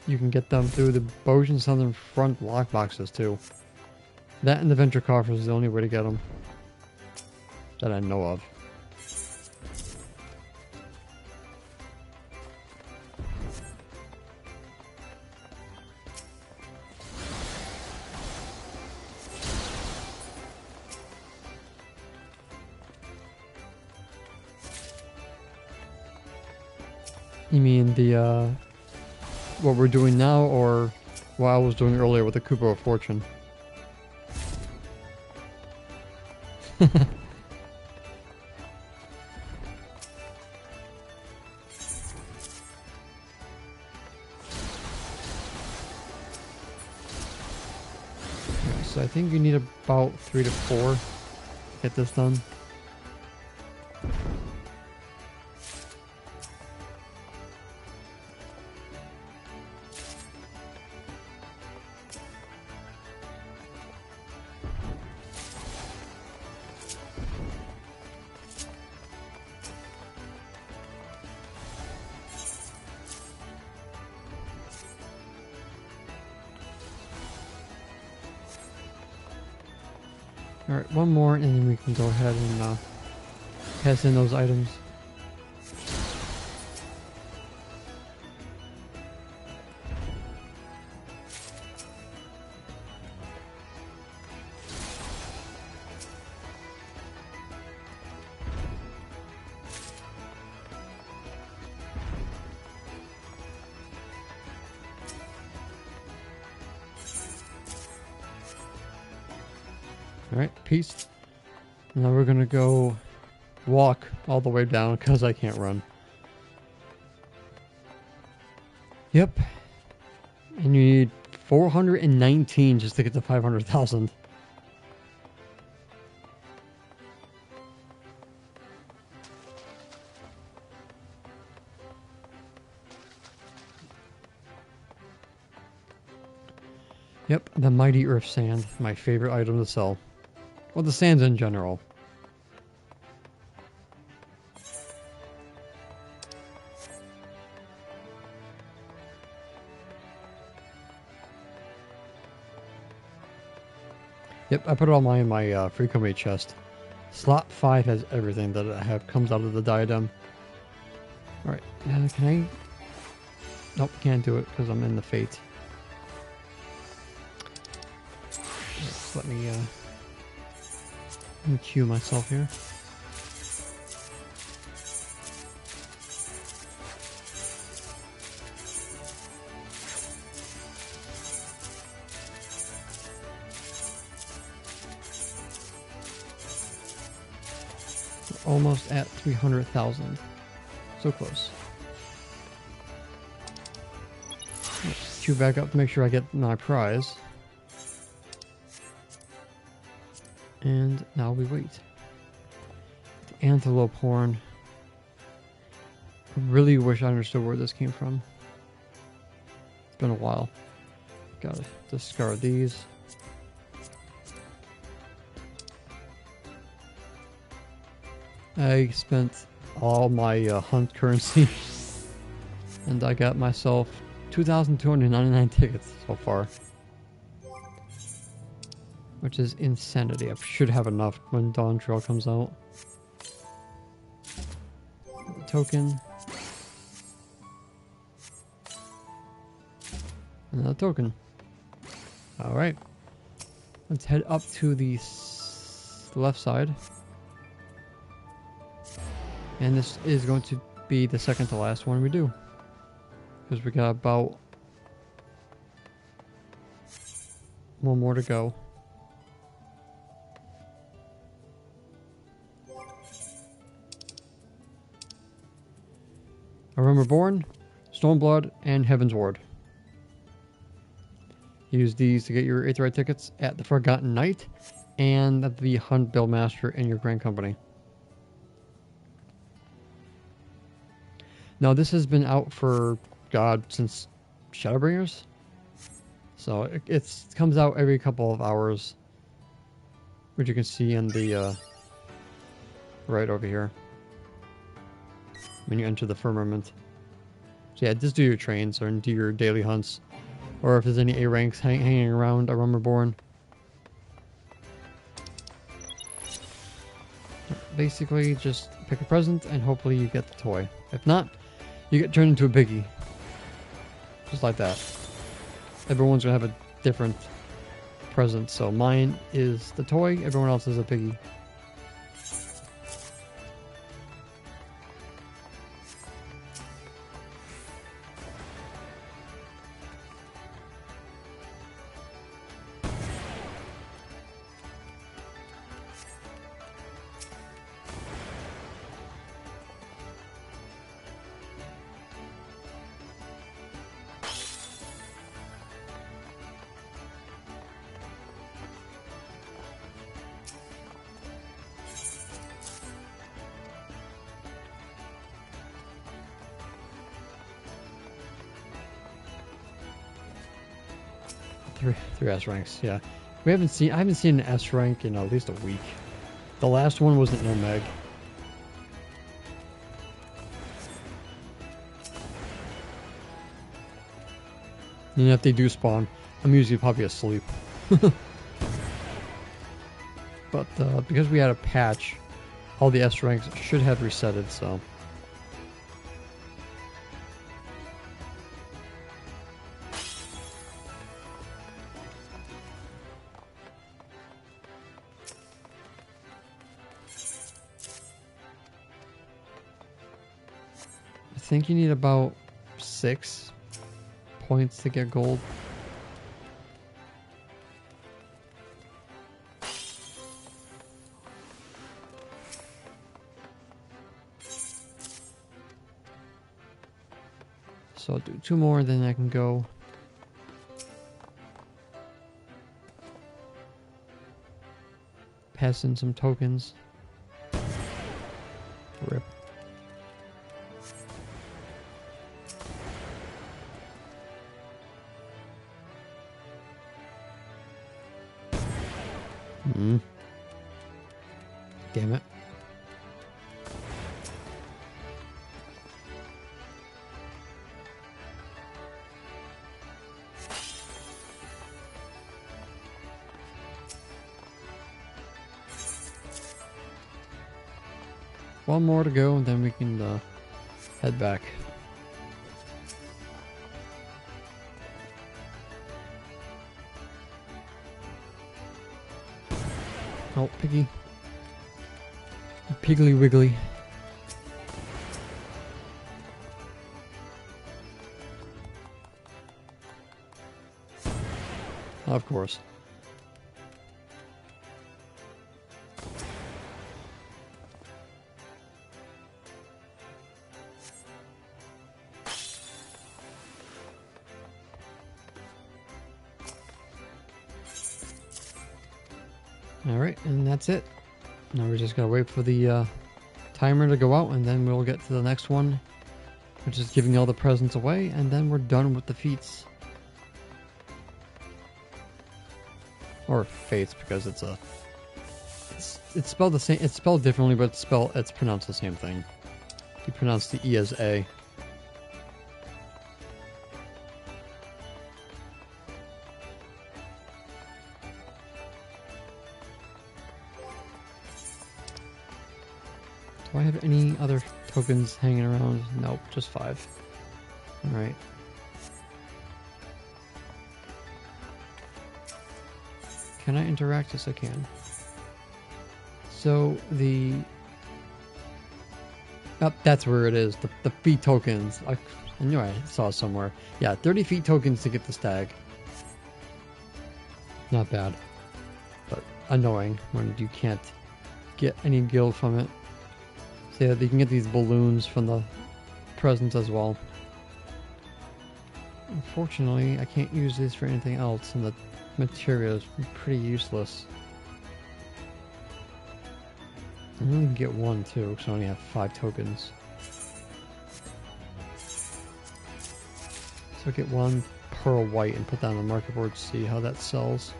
You can get them through the Bojan Southern Front lockboxes too. That and the venture coffers is the only way to get them that I know of. You mean the, what we're doing now, or what I was doing earlier with the Cooper of Fortune? So I think you need about 3 to 4 to get this done. Alright, one more and then we can go ahead and pass in those items. Alright, peace. Now we're gonna go walk all the way down because I can't run. Yep. And you need 419 just to get to 500,000. Yep, the mighty earth sand, my favorite item to sell. Well, the sands in general. Yep, I put it all in my free company chest. Slot 5 has everything that I have comes out of the diadem. Alright, can I... Nope, can't do it because I'm in the fate. Let me queue myself here. We're almost at 300,000. So close. Let's queue back up to make sure I get my prize. And now we wait. The antelope horn. I really wish I understood where this came from. It's been a while. Gotta discard these. I spent all my hunt currency and I got myself 2,299 tickets so far. Which is insanity. I should have enough when Dawn Trail comes out. Token. Another token. Alright. Let's head up to the left side. And this is going to be the second to last one we do. Because we got about one more to go. A Realm Reborn, Stormblood, and Heaven's Ward. Use these to get your Aetheryte tickets at the Forgotten Knight and the Hunt Buildmaster in your Grand Company. Now this has been out for, God, since Shadowbringers. So it comes out every couple of hours, which you can see in the right over here when you enter the firmament. So yeah, just do your trains or do your daily hunts. Or if there's any A ranks hanging around a Rummerborn. Basically, just pick a present and hopefully you get the toy. If not, you get turned into a piggy. Just like that. Everyone's gonna have a different present. So mine is the toy, everyone else is a piggy. Three S ranks, yeah. I haven't seen an S rank in at least a week. The last one was an Omeg. And if they do spawn, I'm usually probably asleep. But because we had a patch, all the S ranks should have resetted, so. I think you need about 6 points to get gold. So I'll do 2 more, then I can go. Pass in some tokens. Rip. Damn it. One more to go, and then we can head back. Oh, piggy. Piggly wiggly. Of course. Alright, and that's it. Now we just gotta wait for the timer to go out, and then we'll get to the next one, which is giving all the presents away, and then we're done with the feats. Or fates, because it's spelled the same. It's spelled differently, but it's pronounced the same thing. You pronounce the E as A. Do I have any other tokens hanging around? Nope, just 5. Alright. Can I interact? Yes, I can. So the... Oh, that's where it is. The feat tokens. I knew I saw it somewhere. Yeah, 30 feat tokens to get the stag. Not bad. But annoying when you can't get any guild from it. So yeah, you can get these balloons from the presents as well. Unfortunately, I can't use these for anything else, and the material is pretty useless. I only can get 1 too, because I only have 5 tokens. So I'll get 1 pearl white and put that on the market board to see how that sells.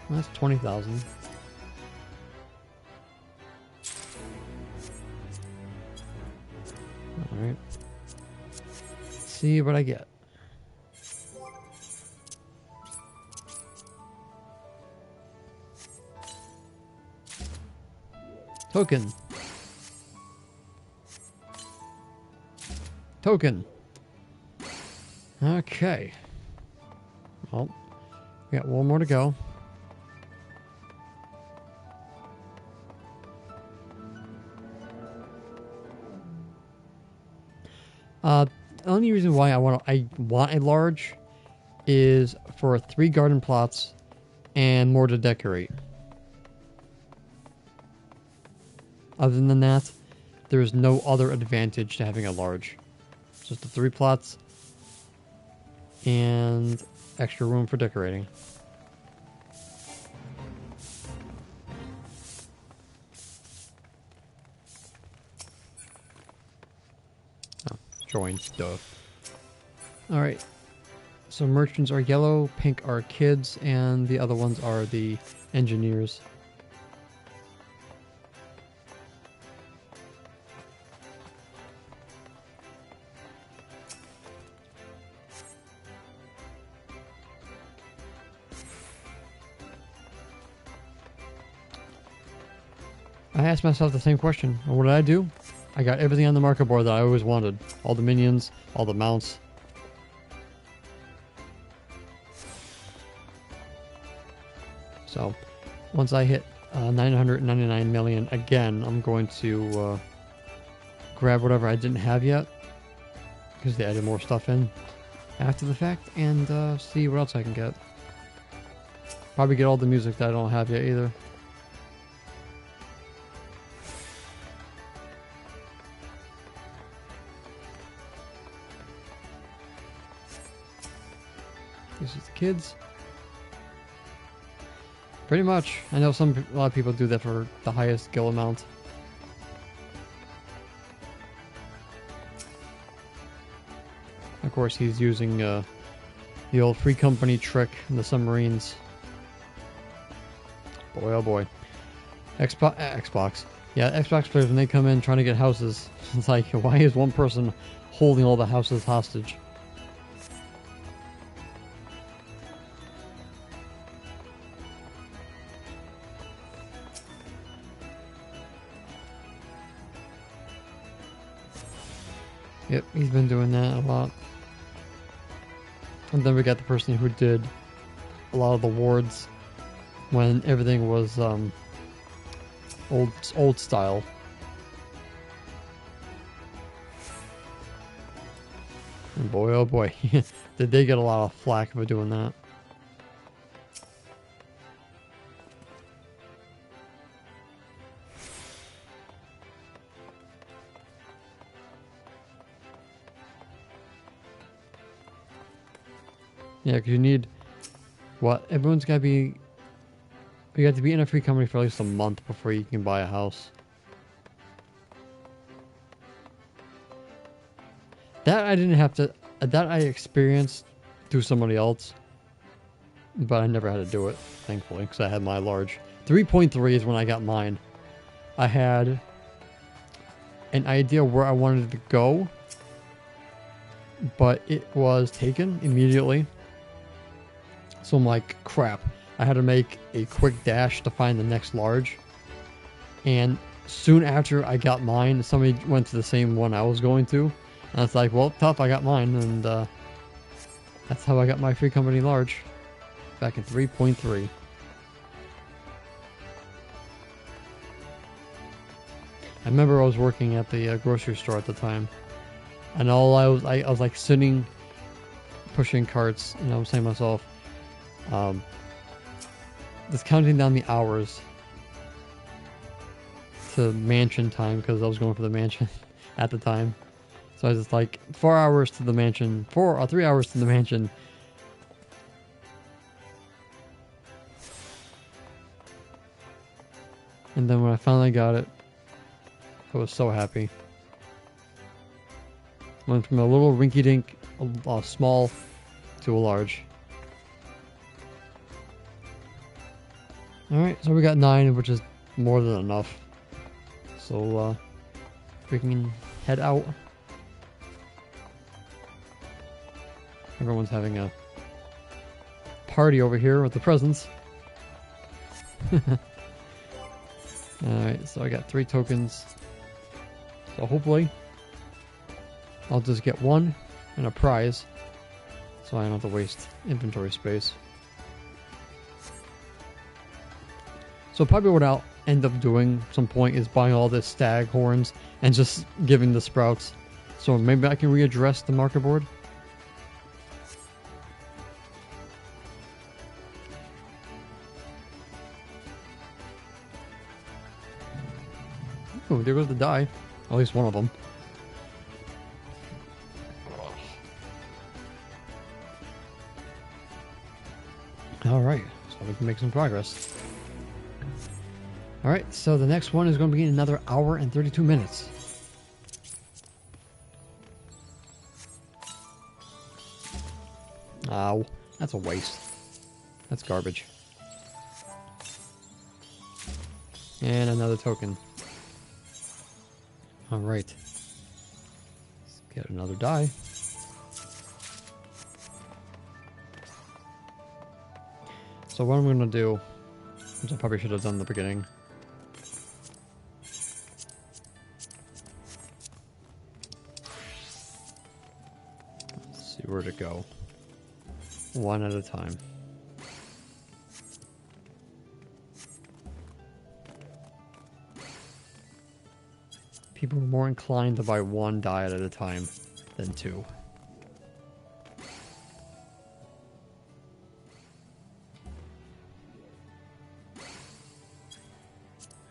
Well, that's 20,000. see what I get. Token. Token. Okay. Well, we got one more to go. The only reason why I want a large is for 3 garden plots and more to decorate. Other than that, there is no other advantage to having a large. Just the 3 plots and extra room for decorating. Oh, join, duh. Alright, so merchants are yellow, pink are kids, and the other ones are the engineers. I asked myself the same question. And what did I do? I got everything on the market board that I always wanted. All the minions, all the mounts. So, once I hit 999 million again, I'm going to grab whatever I didn't have yet, because they added more stuff in after the fact, and see what else I can get. Probably get all the music that I don't have yet either. This is the kids. Pretty much. I know a lot of people do that for the highest skill amount. Of course, he's using the old free company trick in the submarines. Boy, oh boy. Xbox. Yeah, Xbox players, when they come in trying to get houses, it's like, why is one person holding all the houses hostage? Yep, he's been doing that a lot. And then we got the person who did a lot of the wards when everything was old style. And boy, oh boy, did they get a lot of flack for doing that. Yeah, because you need, what, everyone's got to be, you got to be in a free company for at least a month before you can buy a house. That I didn't have to, that I experienced through somebody else, but I never had to do it, thankfully, because I had my large. 3.3 is when I got mine. I had an idea where I wanted to go, but it was taken immediately. So I'm like, crap. I had to make a quick dash to find the next large. And soon after I got mine, somebody went to the same one I was going to. And it's like, well, tough, I got mine. And that's how I got my free company large. Back in 3.3. I remember I was working at the grocery store at the time. And all I was like sitting, pushing carts, and I was saying to myself, just counting down the hours to mansion time, because I was going for the mansion at the time. So I was just like 4 hours to the mansion, 3 hours to the mansion. And then when I finally got it, I was so happy. Went from a little rinky-dink, small, to a large. Alright, so we got 9, which is more than enough. So, we can head out. Everyone's having a party over here with the presents. Alright, so I got 3 tokens. So hopefully I'll just get 1 and a prize, so I don't have to waste inventory space. So probably what I'll end up doing at some point is buying all the stag horns and just giving the sprouts. So maybe I can readdress the marker board. Oh, there goes the die. At least one of them. Alright, so we can make some progress. Alright, so the next one is going to be another hour and 32 minutes. Ow, that's a waste. That's garbage. And another token. Alright. Let's get another die. So what I'm going to do, which I probably should have done in the beginning. Let's see where to go. One at a time. People are more inclined to buy 1 die at a time than 2.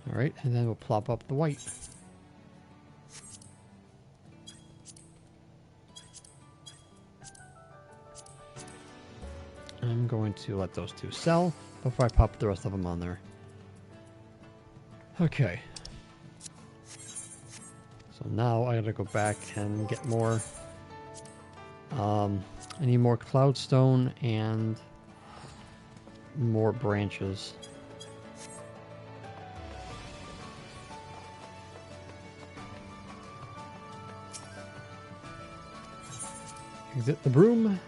Alright, and then we'll plop up the white. I'm going to let those 2 sell before I pop the rest of them on there. Okay. So now I gotta go back and get more. I need more cloudstone and more branches. Exit the broom.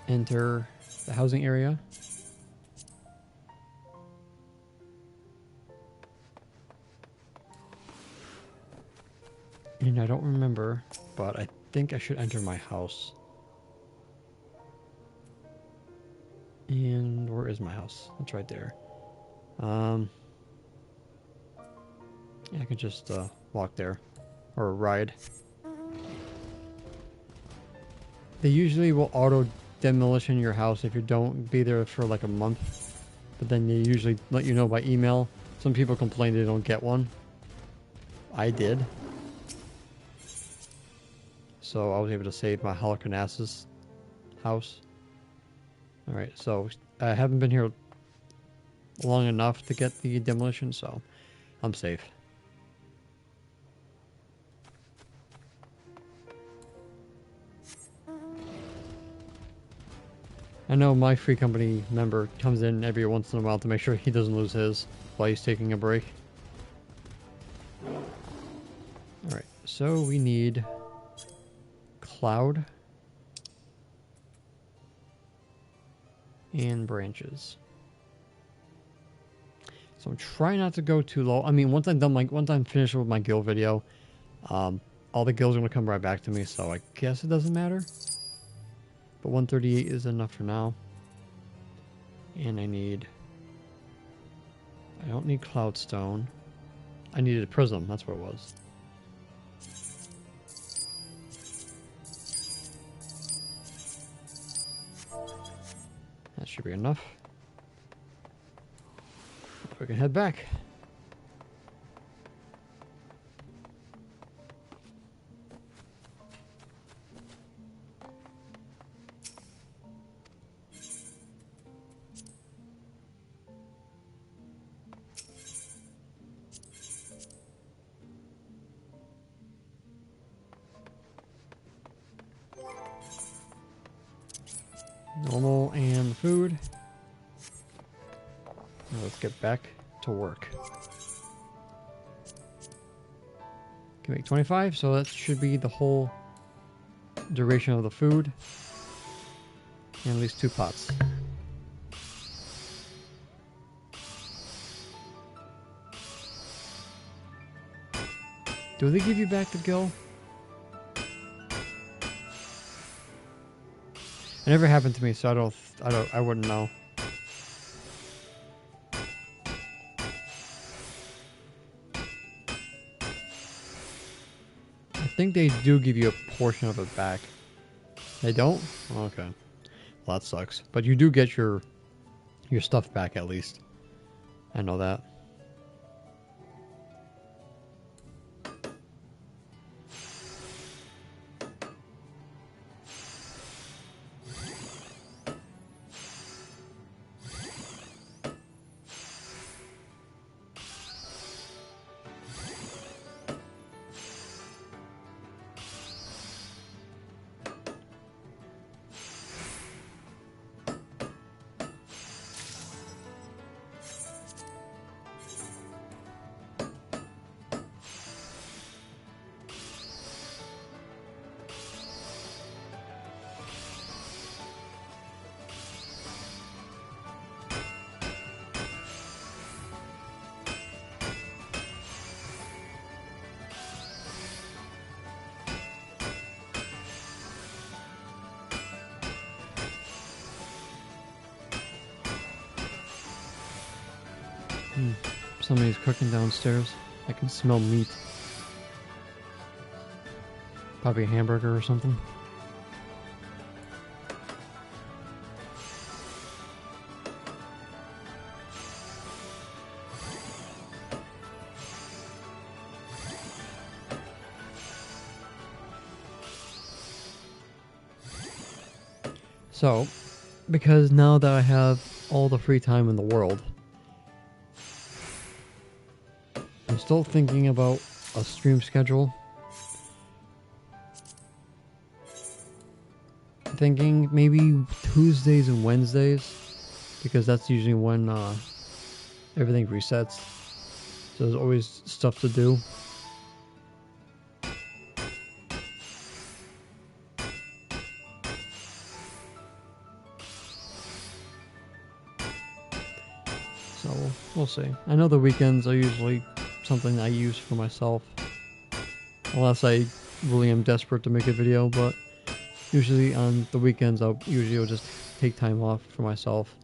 Enter the housing area. And I don't remember, but I think I should enter my house. And where is my house? It's right there. Yeah, I could just walk there. Or ride. They usually will auto demolition your house if you don't be there for like a month. But then they usually let you know by email. Some people complain they don't get one. I did. So I was able to save my Halicarnassus house. Alright, so I haven't been here long enough to get the demolition, so I'm safe. I know my free company member comes in every once in a while to make sure he doesn't lose his while he's taking a break. Alright, so we need cloud and branches. So I'm trying not to go too low. I mean, once I'm finished with my guild video, all the guilds are going to come right back to me, so I guess it doesn't matter. But 138 is enough for now. And I don't need cloudstone. I needed a prism, that's what it was. That should be enough. We can head back. Normal and food. Now let's get back to work. Can make 25, so that should be the whole duration of the food. And at least 2 pots. Do they give you back the gil? It never happened to me, so I wouldn't know. I think they do give you a portion of it back. They don't? Okay. Well, that sucks. But you do get your stuff back at least. I know that. Somebody's cooking downstairs. I can smell meat. Probably a hamburger or something. So, because now that I have all the free time in the world, I'm still thinking about a stream schedule. Thinking maybe Tuesdays and Wednesdays, because that's usually when everything resets. So there's always stuff to do. So we'll see. I know the weekends are usually something I use for myself, unless I really am desperate to make a video, but usually on the weekends I'll just take time off for myself.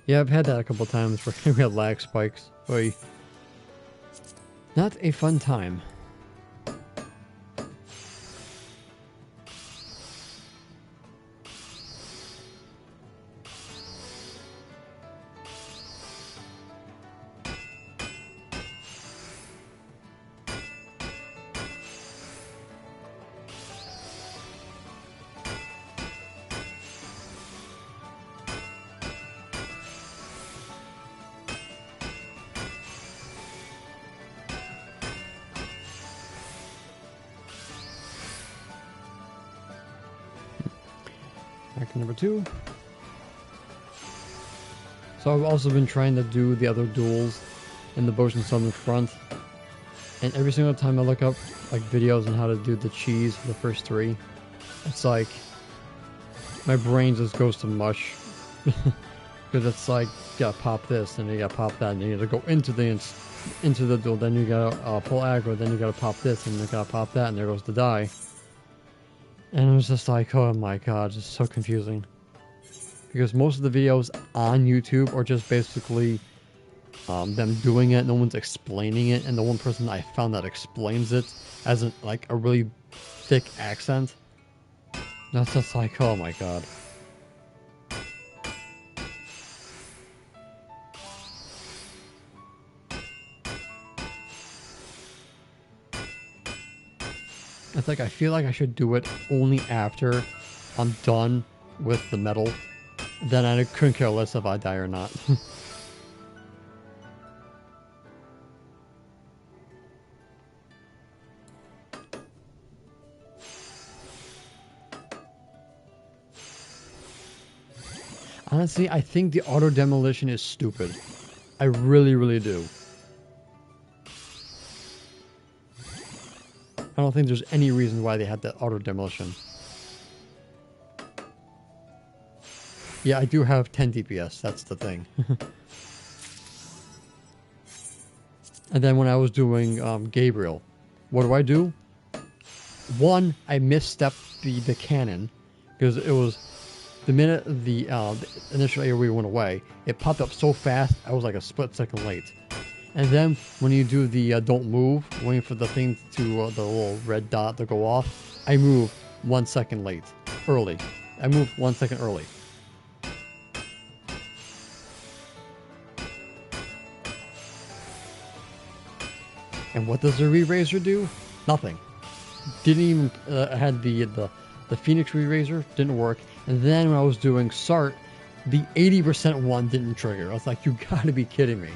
Yeah, I've had that a couple times where we had lag spikes. Oy. Not a fun time. Back to number 2. So I've also been trying to do the other duels in the Bosch and Southern Front, and every single time I look up like videos on how to do the cheese for the first 3, it's like my brain just goes to mush. Because it's like, you gotta pop this, and you gotta pop that, and you gotta go into the duel, then you gotta pull aggro, then you gotta pop this, and you gotta pop that, and there goes the die. And it was just like, oh my god, it's so confusing. Because most of the videos on YouTube are just basically them doing it, no one's explaining it, and the one person I found that explains it has like a really thick accent. That's just like, oh my god. It's like, I feel like I should do it only after I'm done with the medal Then I couldn't care less if I die or not. Honestly, I think the auto demolition is stupid. I really, really do. I don't think there's any reason why they had that auto demolition. Yeah, I do have 10 DPS. That's the thing. And then when I was doing Gabriel, what do? One, I misstepped the cannon because it was the minute the initial AoE went away, it popped up so fast I was like a split second late. And then when you do the don't move, waiting for the thing to the little red dot to go off, I move 1 second early. I moved 1 second early. And what does the Re-Raiser do? Nothing. Didn't even had the Phoenix Re-Raiser, didn't work. And then when I was doing Sart, the 80% one didn't trigger. I was like, you gotta be kidding me.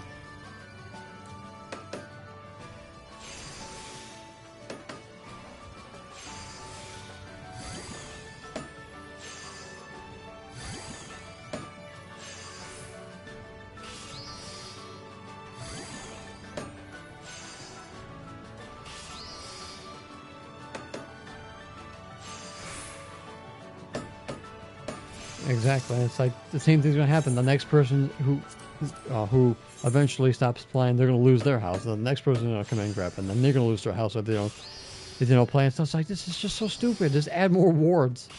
Exactly. It's like the same thing's gonna happen. The next person who eventually stops playing, they're gonna lose their house. And the next person's gonna come in and grab it, and then they're gonna lose their house if they don't play. And stuff. It's like, this is just so stupid. Just add more wards,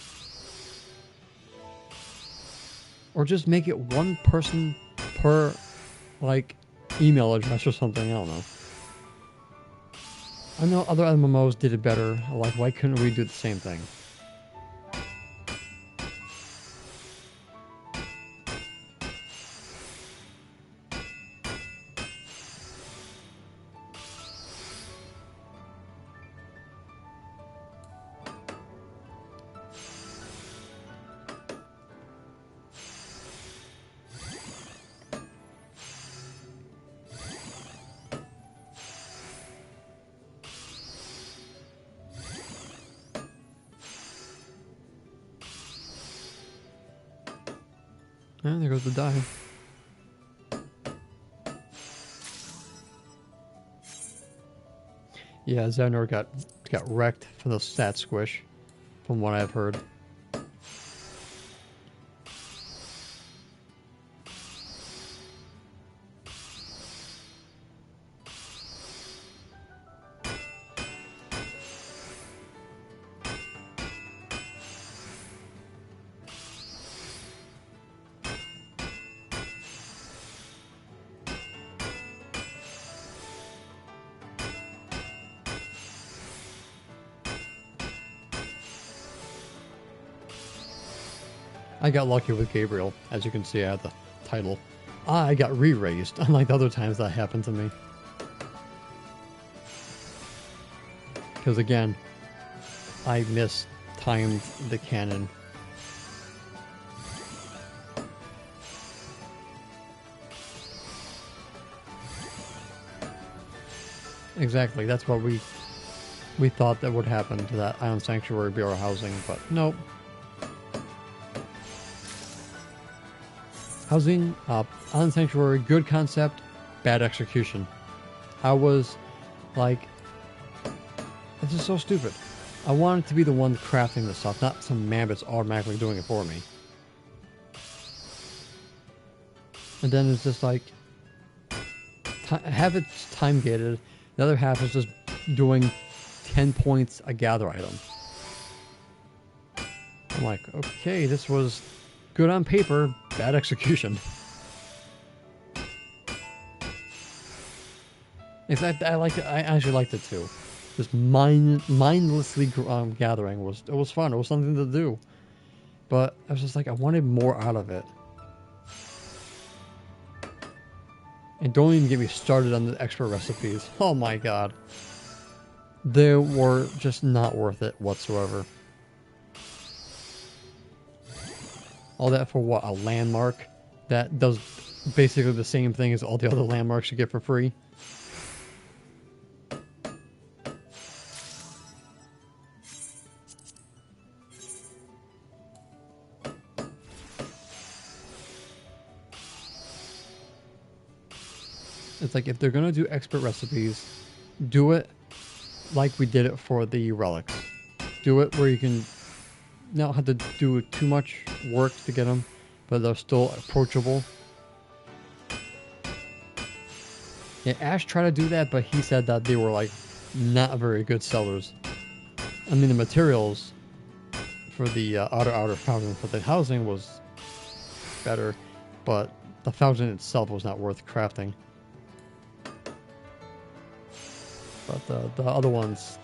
or just make it one person per like email address or something. I don't know. I know other MMOs did it better. Like, why couldn't we do the same thing? And there goes the die. Yeah, Xanor got wrecked from the stat squish, from what I've heard. I got lucky with Gabriel. As you can see, I had the title. I got re-raised, unlike the other times that happened to me. Because again, I mistimed the cannon. Exactly, that's what we thought that would happen to that Island Sanctuary Bureau housing, but nope. Housing, Island Sanctuary, good concept, bad execution. I was like, this is so stupid. I wanted to be the one crafting this stuff, not some man that's automatically doing it for me. And then it's just like, have it time gated. The other half is just doing 10 points a gather item. I'm like, okay, this was good on paper, bad execution. In fact, I liked it. I actually liked it too. Just mindlessly gathering was fun. It was something to do. But I was just like, I wanted more out of it. And don't even get me started on the extra recipes. Oh my god. They were just not worth it whatsoever. All that for what? A landmark that does basically the same thing as all the other landmarks you get for free. It's like if they're gonna do expert recipes, do it like we did it for the relics. Do it where you can not have to do too much work to get them, but they're still approachable. Yeah, Ash tried to do that, but he said that they were like not very good sellers. I mean, the materials for the outer fountain for the housing was better, but the fountain itself was not worth crafting. But the other ones,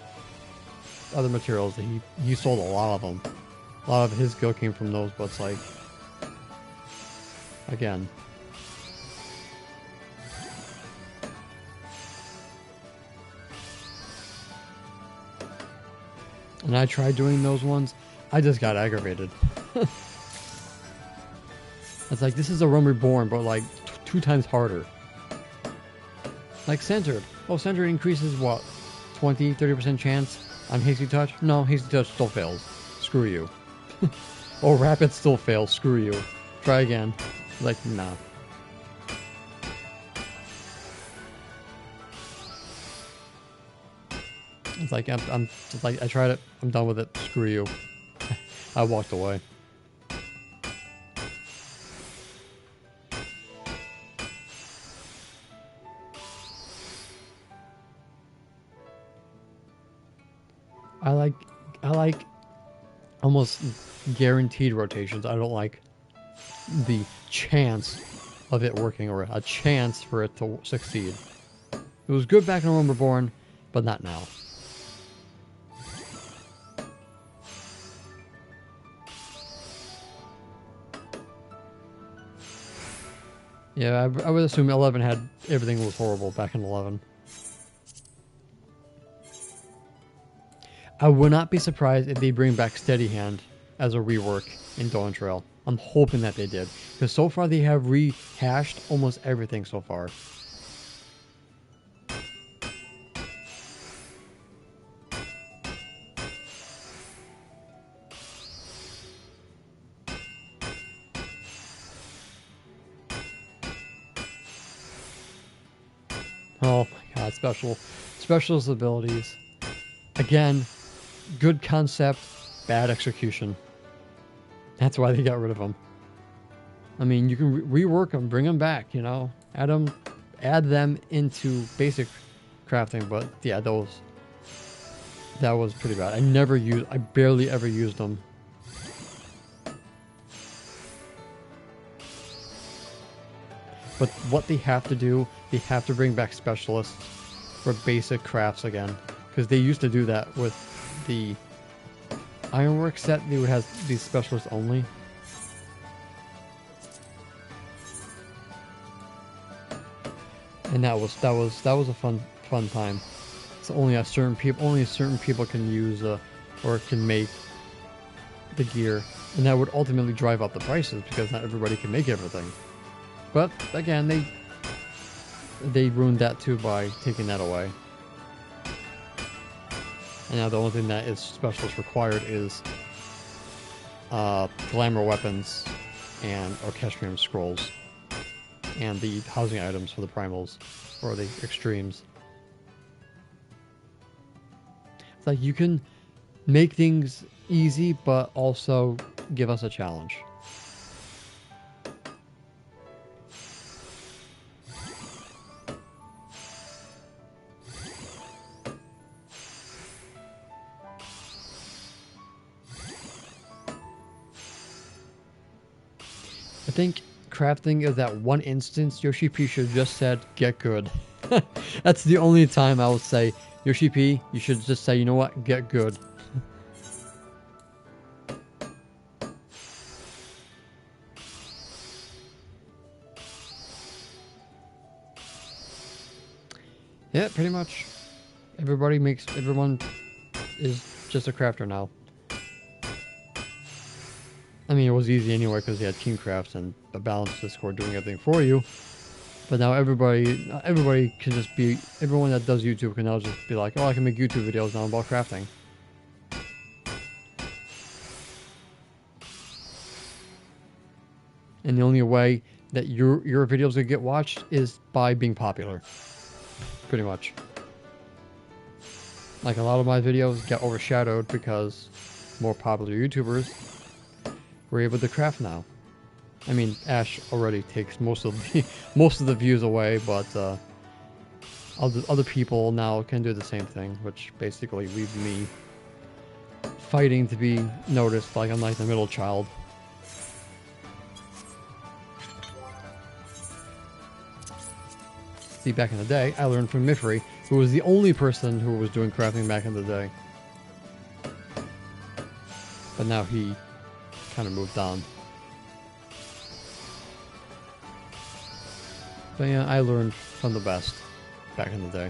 other materials, he sold a lot of them. A lot of his gil came from those, but it's like, again. And I tried doing those ones, I just got aggravated. It's like, this is a Realm Reborn, but like 2 times harder. Like Centered. Oh, Centered increases what? 20-30% chance on Hasty Touch? No, Hasty Touch still fails. Screw you. Oh, Rapid still fails. Screw you. Try again. Like, nah. It's like, I'm just like, I tried it. I'm done with it. Screw you. I walked away. I like almost guaranteed rotations. I don't like the chance of it working or a chance for it to succeed. It was good back in Realm Reborn, but not now. Yeah, I would assume 11 had everything was horrible back in 11. I would not be surprised if they bring back Steady Hand as a rework in Dawn Trail. I'm hoping that they did, because so far they have rehashed almost everything so far. Oh my god, specialist abilities. Again, good concept, bad execution. That's why they got rid of them. I mean, you can rework them, bring them back, you know, add them into basic crafting. But yeah, that was pretty bad. I barely ever used them. But what they have to do, they have to bring back specialists for basic crafts again, because they used to do that with the Ironwork set. They would have these specialists only. And that was a fun time. So only certain people can use or can make the gear, and that would ultimately drive up the prices because not everybody can make everything. But again, they ruined that too by taking that away. And now the only thing that is specialist required is glamour weapons and orchestrium scrolls and the housing items for the primals or the extremes. It's like you can make things easy, but also give us a challenge. I think crafting is that one instance Yoshi P should have just said, get good. That's the only time I would say, Yoshi P, you should just say, you know what, get good. Yeah, pretty much. Everyone is just a crafter now. I mean, it was easy anyway because you had Team Crafts and the balanced Discord doing everything for you. But now everybody can just be, everyone that does YouTube can now just be like, oh, I can make YouTube videos now about crafting. And the only way that your videos will get watched is by being popular. Pretty much. Like a lot of my videos get overshadowed because more popular YouTubers were able to craft now. I mean, Ash already takes most of the views away, but other people now can do the same thing, which basically leaves me fighting to be noticed, like I'm like the middle child. See, back in the day, I learned from Mifri, who was the only person who was doing crafting back in the day. But now he kind of moved on. But yeah, I learned from the best back in the day.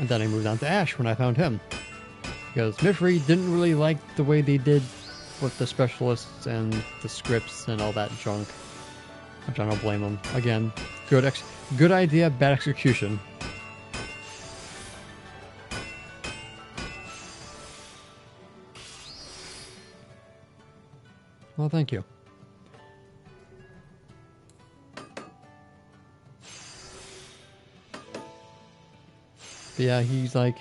And then I moved on to Ash when I found him. Because Mifri didn't really like the way they did with the specialists and the scripts and all that junk. Which I don't blame him. Again, good idea, bad execution. Well, thank you. But yeah, he's like,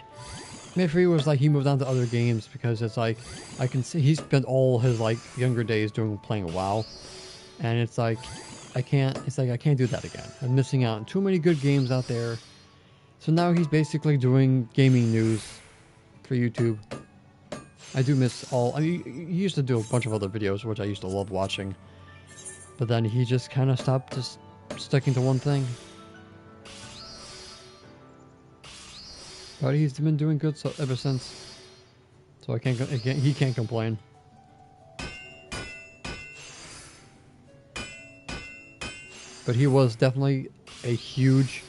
Mifri was like, he moved on to other games because it's like, I can see he spent all his like younger days playing WoW, and it's like, I can't do that again. I'm missing out on too many good games out there. So now he's basically doing gaming news for YouTube. I do miss all, I mean, he used to do a bunch of other videos, which I used to love watching. But then he just kind of stopped just sticking to one thing. But he's been doing good ever since. So he can't complain. But he was definitely a huge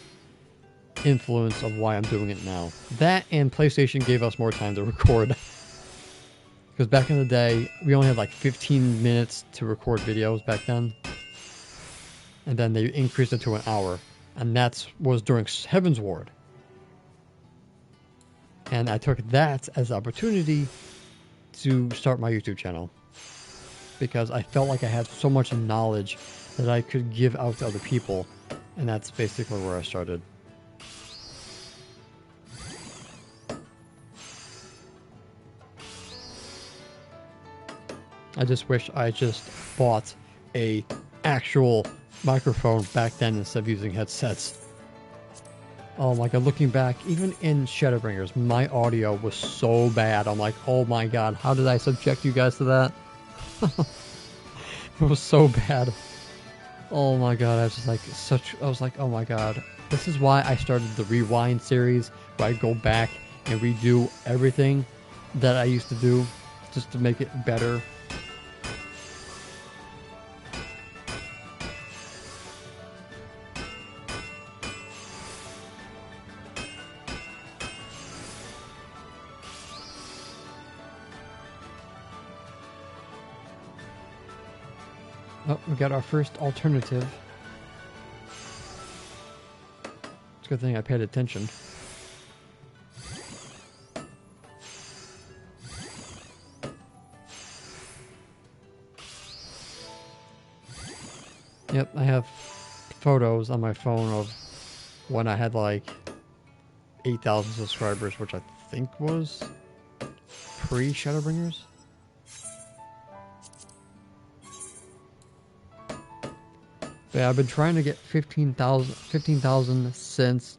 influence of why I'm doing it now. That and PlayStation gave us more time to record. Because back in the day, we only had like 15 minutes to record videos back then. And then they increased it to an hour. And that was during Heaven's Ward. And I took that as an opportunity to start my YouTube channel. Because I felt like I had so much knowledge that I could give out to other people. And that's basically where I started. I just wish I just bought a actual microphone back then instead of using headsets. Oh my god, looking back, even in Shadowbringers, my audio was so bad. I'm like, oh my god, how did I subject you guys to that? It was so bad. Oh my god, I was just like, I was like, oh my god. This is why I started the Rewind series, where I go back and redo everything that I used to do, just to make it better. Oh, we got our first alternative. It's a good thing I paid attention. Yep, I have photos on my phone of when I had like 8,000 subscribers, which I think was pre-Shadowbringers. But yeah, I've been trying to get 15,000 since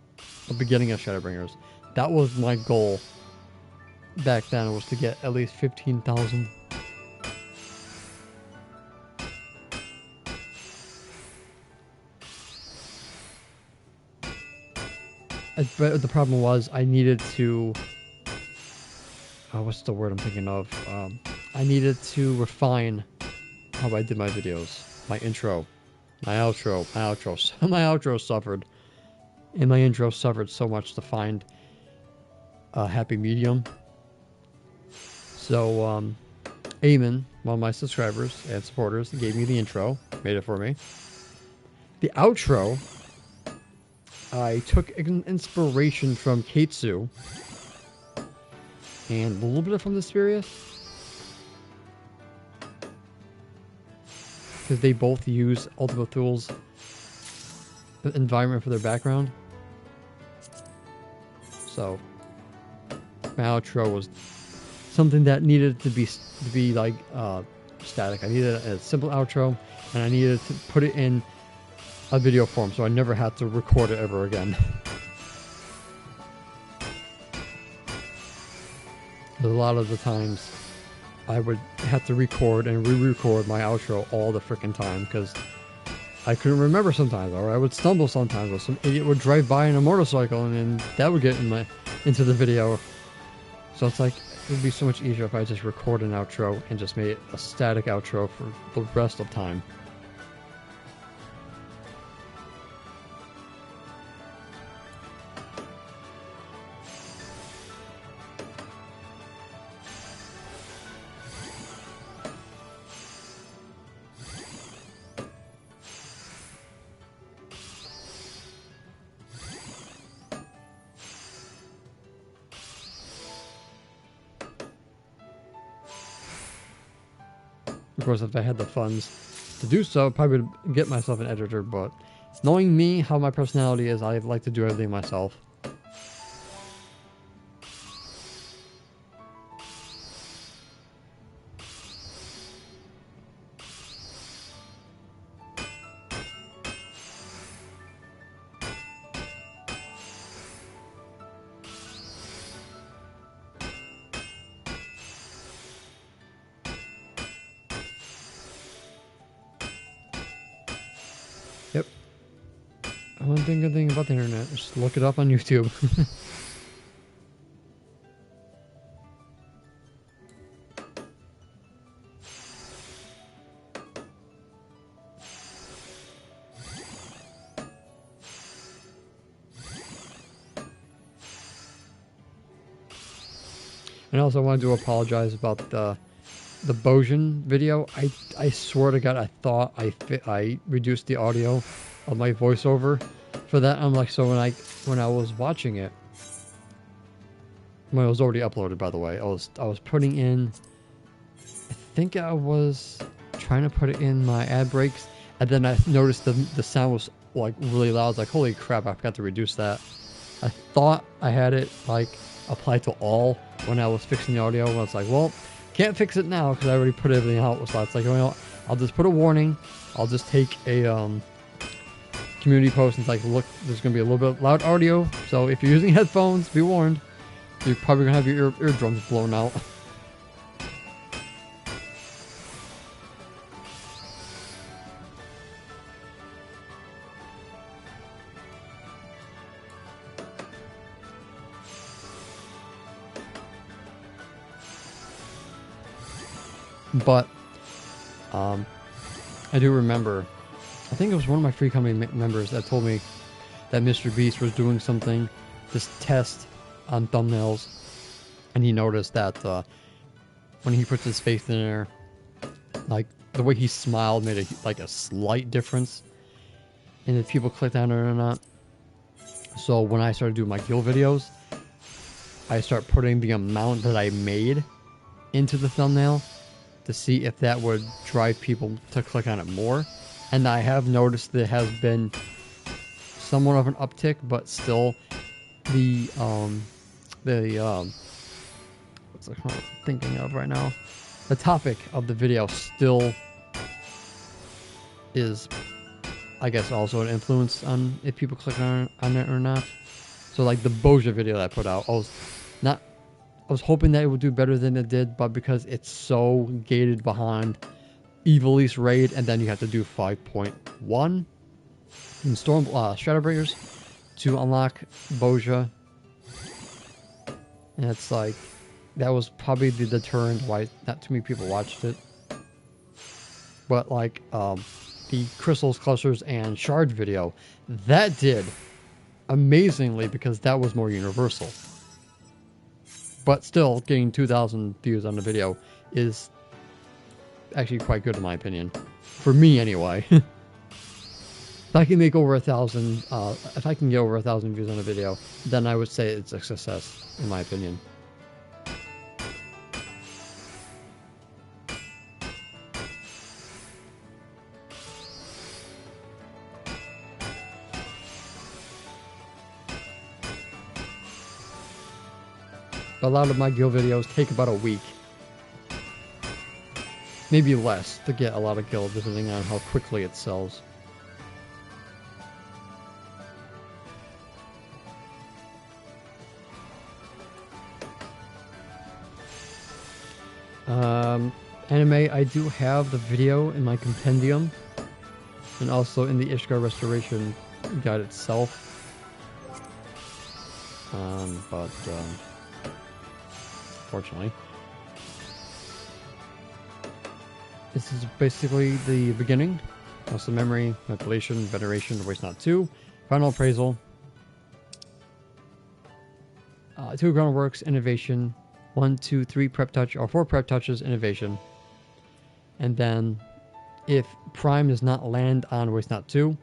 the beginning of Shadowbringers. That was my goal back then, was to get at least 15,000. But the problem was I needed to... what's the word I'm thinking of? I needed to refine how I did my videos. My intro. My outro suffered. And my intro suffered so much to find a happy medium. So, Eamon, one of my subscribers and supporters, gave me the intro, made it for me. The outro, I took inspiration from Katsu and a little bit from the Spirius, because they both use Ultima Thule's environment for their background. So my outro was something that needed to be like static. I needed a simple outro, and I needed to put it in a video form, so I never had to record it ever again. A lot of the times I would have to record and re-record my outro all the freaking time because I couldn't remember sometimes, or I would stumble sometimes, or some idiot would drive by in a motorcycle, and then that would get into the video. So it's like, it would be so much easier if I just record an outro and just made it a static outro for the rest of time. Of course, if I had the funds to do so, I'd probably would get myself an editor, but knowing me, how my personality is, I like to do everything myself. Yep. One good thing about the internet, just look it up on YouTube. And also I wanted to apologize about the Bojan video. I swear to God, I thought I reduced the audio of my voiceover for that. I'm like, so when I was watching it, when it was already uploaded, by the way, I was putting in, I think I was trying to put it in my ad breaks, and then I noticed the sound was like really loud. I was like, holy crap, I forgot to reduce that. I thought I had it like applied to all when I was fixing the audio, and I was like, well, can't fix it now because I already put everything out. So it's like, you know, I'll just put a warning. I'll just take a community post and it's like, look, there's going to be a little bit loud audio. So if you're using headphones, be warned. You're probably going to have your eardrums blown out. But I do remember, I think it was one of my free company members that told me that Mr. Beast was doing something, this test on thumbnails, and he noticed that when he puts his face in there, like the way he smiled made a slight difference in if people clicked on it or not. So when I started doing my guild videos, I start putting the amount that I made into the thumbnail to see if that would drive people to click on it more. And I have noticed there has been somewhat of an uptick, but still the what's I'm thinking of right now, the topic of the video still is, I guess, also an influence on if people click on it or not. So like the Boja video that I put out, I was hoping that it would do better than it did, but because it's so gated behind Evilise Raid, and then you have to do 5.1 in Storm Shadowbringers to unlock Boja, and it's like, that was probably the deterrent why not too many people watched it. But like the Crystals, Clusters, and Shards video, that did amazingly because that was more universal. But still, getting 2,000 views on the video is actually quite good in my opinion. For me, anyway. If I can make over 1,000, if I can get over 1,000 views on a video, then I would say it's a success, in my opinion. A lot of my guild videos take about a week. Maybe less to get a lot of guild, depending on how quickly it sells. Anime, I do have the video in my compendium, and also in the Ishgard restoration guide itself. Unfortunately, this is basically the beginning. Also memory, manipulation, veneration, waste not 2, final appraisal, 2 groundworks, innovation, 1, 2, 3 prep touch, or 4 prep touches, innovation. And then, if Prime does not land on Waste Not 2,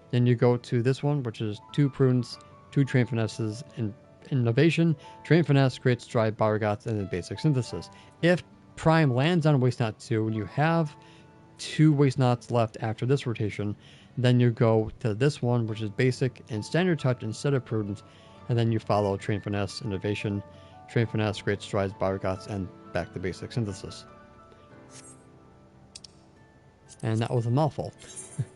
then you go to this one, which is 2 prunes, 2 train finesses, and innovation, train finesse, create stride, Baragots, and then basic synthesis. If Prime lands on Waste Not 2, and you have 2 Waste Nots left after this rotation, then you go to this one, which is basic and standard touch instead of prudence, and then you follow train finesse, innovation, train finesse, great strides, Baragots, and back to basic synthesis. And that was a mouthful.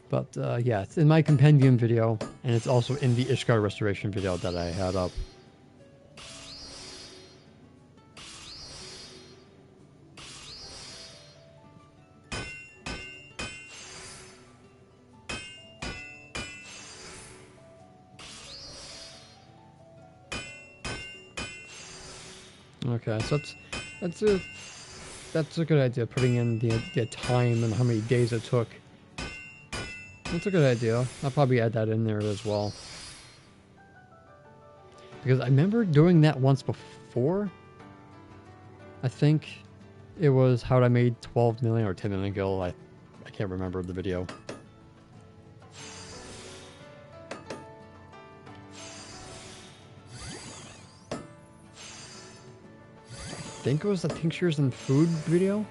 But yeah, it's in my compendium video, and it's also in the Ishgard restoration video that I had up. Okay, so that's a good idea, putting in the time and how many days it took. That's a good idea. I'll probably add that in there as well. Because I remember doing that once before. I think it was how I made 12 million or 10 million gil. I can't remember the video. I think it was the tinctures and food video.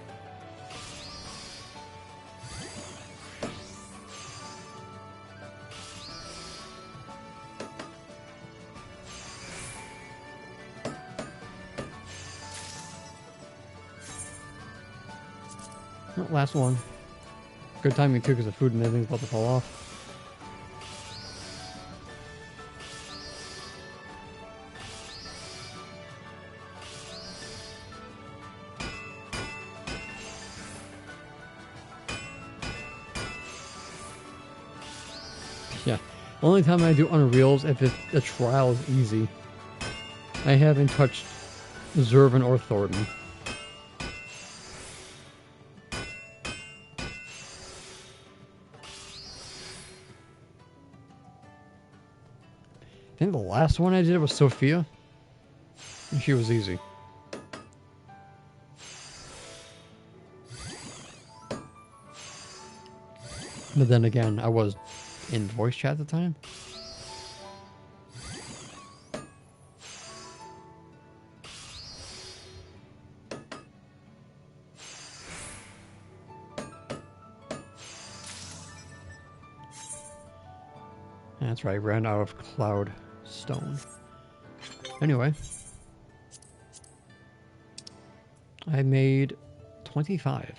Oh, last one. Good timing too, because the food and everything's about to fall off. Yeah, only time I do Unreals if the trial is easy. I haven't touched Zervin or Thornton. I think the last one I did was Sophia, and she was easy. But then again, I was in voice chat at the time. That's right, ran out of cloud stone. Anyway, I made 25.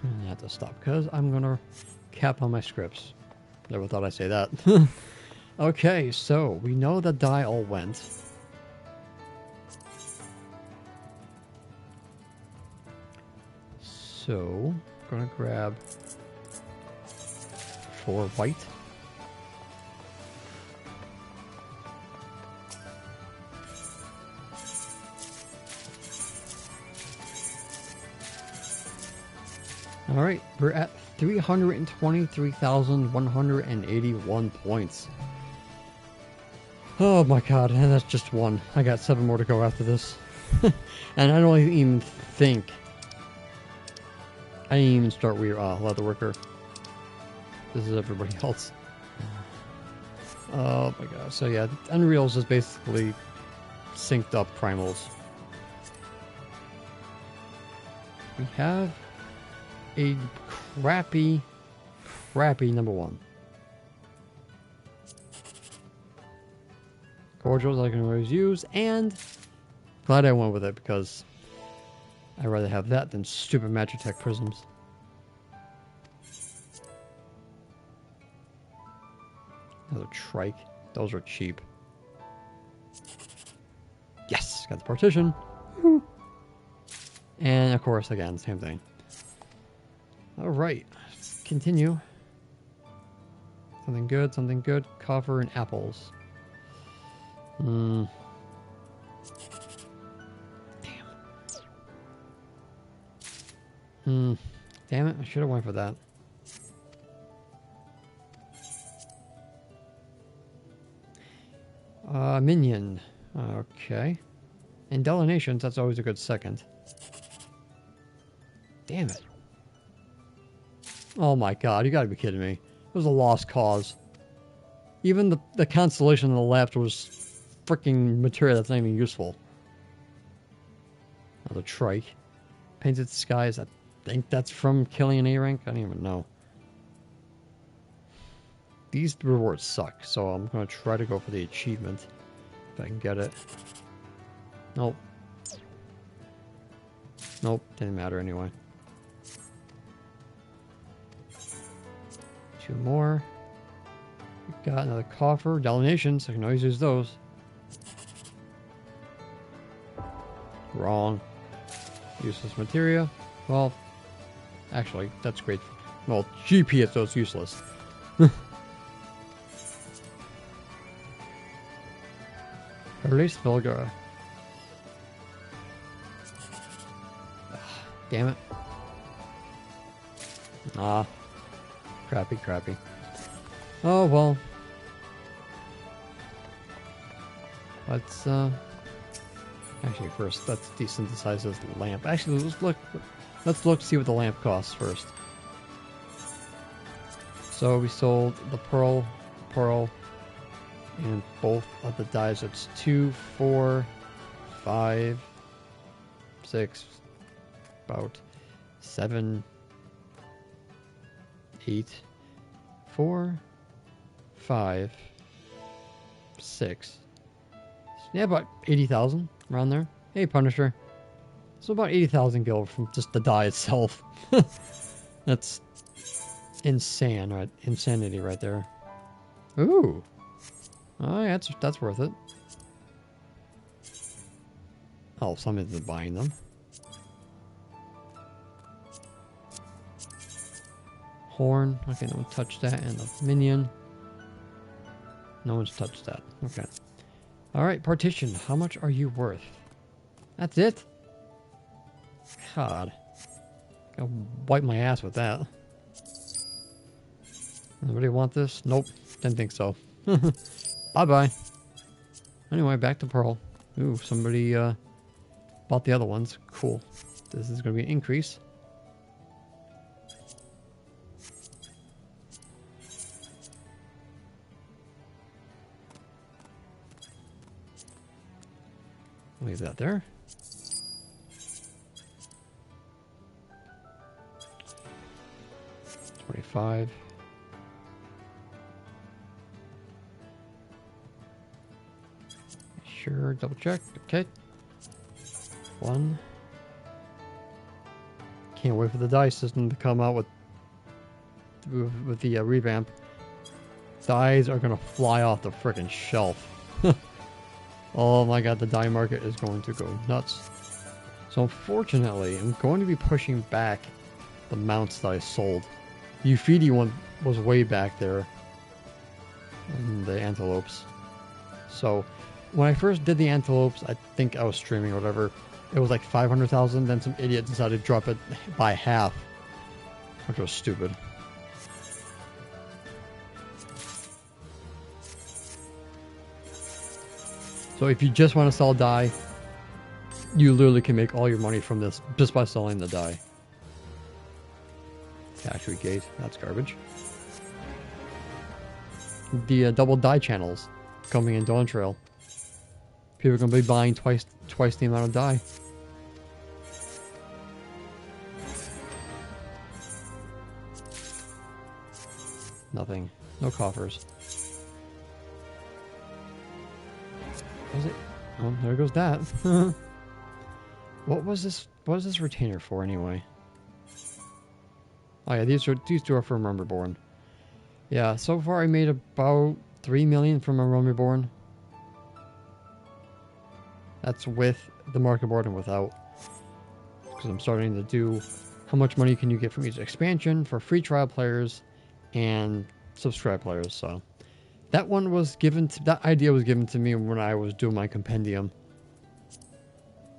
I have to stop because I'm gonna cap on my scripts. Never thought I'd say that. Okay, so we know the die all went. So, gonna grab 4 white. Alright, we're at 323,181 points. Oh my god, and that's just one. I got 7 more to go after this. And I don't even think... I didn't even start Leatherworker. This is everybody else. Oh my god, so yeah, Unreal's is basically synced up primals. We have a crappy number 1. Cordials I can always use, and glad I went with it because I'd rather have that than stupid Magitech prisms. Another trike. Those are cheap. Yes! Got the partition. Woo. And of course, again, same thing. Alright. Continue. Something good, something good. Copper and apples. Damn. Damn it, I should have went for that. Minion. Okay. And Delinations, that's always a good second. Damn it. Oh my god, you gotta be kidding me. It was a lost cause. Even the constellation on the left was freaking material that's not even useful. Another trike. Painted Skies, I think that's from killing an A rank? I don't even know. These rewards suck, so I'm gonna try to go for the achievement. If I can get it. Nope. Nope, didn't matter anyway. 2 more. We got another coffer. Delinations, I can always use those. Wrong. Useless materia. Well, actually, that's great. Well, GP, so it's useless. Release Vilga. Damn it. Ah. Crappy. Oh, well. Let's, actually, first, let's desynthesize this lamp. Actually, let's look, see what the lamp costs first. So, we sold the pearl, and both of the dyes. It's 2, 4, 5, 6, about 7, 8, 4, 5, 6. Yeah, about 80,000 around there. Hey, Punisher. So about 80,000 gil from just the dye itself. That's insane, right? Insanity right there. Ooh. Oh, yeah, that's worth it. Oh, somebody's buying them. Horn. Okay, no one touched that. And the minion. No one's touched that. Okay. Alright, partition. How much are you worth? That's it? God. I'll wipe my ass with that. Anybody want this? Nope. Didn't think so. Bye-bye. Anyway, back to Pearl. Ooh, somebody bought the other ones. Cool. This is going to be an increase. Leave that there. $25. Sure, double check. Okay. 1. Can't wait for the dice system to come out with the revamp. Dies are gonna fly off the frickin' shelf. Oh my god, the die market is going to go nuts. So unfortunately, I'm going to be pushing back the mounts that I sold. The Euphidi one was way back there. And the antelopes. So when I first did the antelopes, I think I was streaming or whatever. It was like 500,000. Then some idiot decided to drop it by half, which was stupid. So if you just want to sell dye, you literally can make all your money from this just by selling the dye. Factory gate, that's garbage. The double dye channels coming in Dawn Trail. People are going to be buying twice the amount of dye. Nothing. No coffers. Was it? Oh, there goes that. What was this? What was this retainer for anyway? Oh yeah, these two are from Rumberborn. Yeah, so far I made about 3 million from a Rumberborn. That's with the market board and without. Because I'm starting to do how much money can you get from each expansion for free trial players and subscribe players. So that one was given to, that idea was given to me when I was doing my compendium.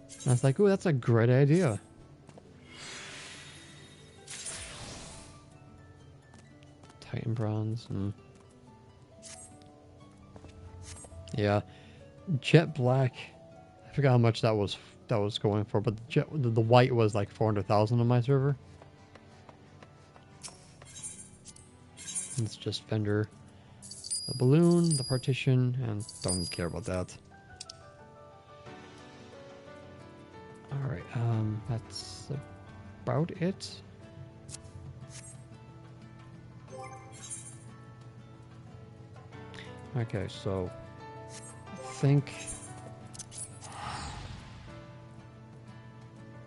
And I was like, "Ooh, that's a great idea." Titan bronze. Yeah, jet black. I forgot how much that was going for, but the white was like 400,000 on my server. It's just Fender, the balloon, the partition, and don't care about that. All right, that's about it. Okay, so I think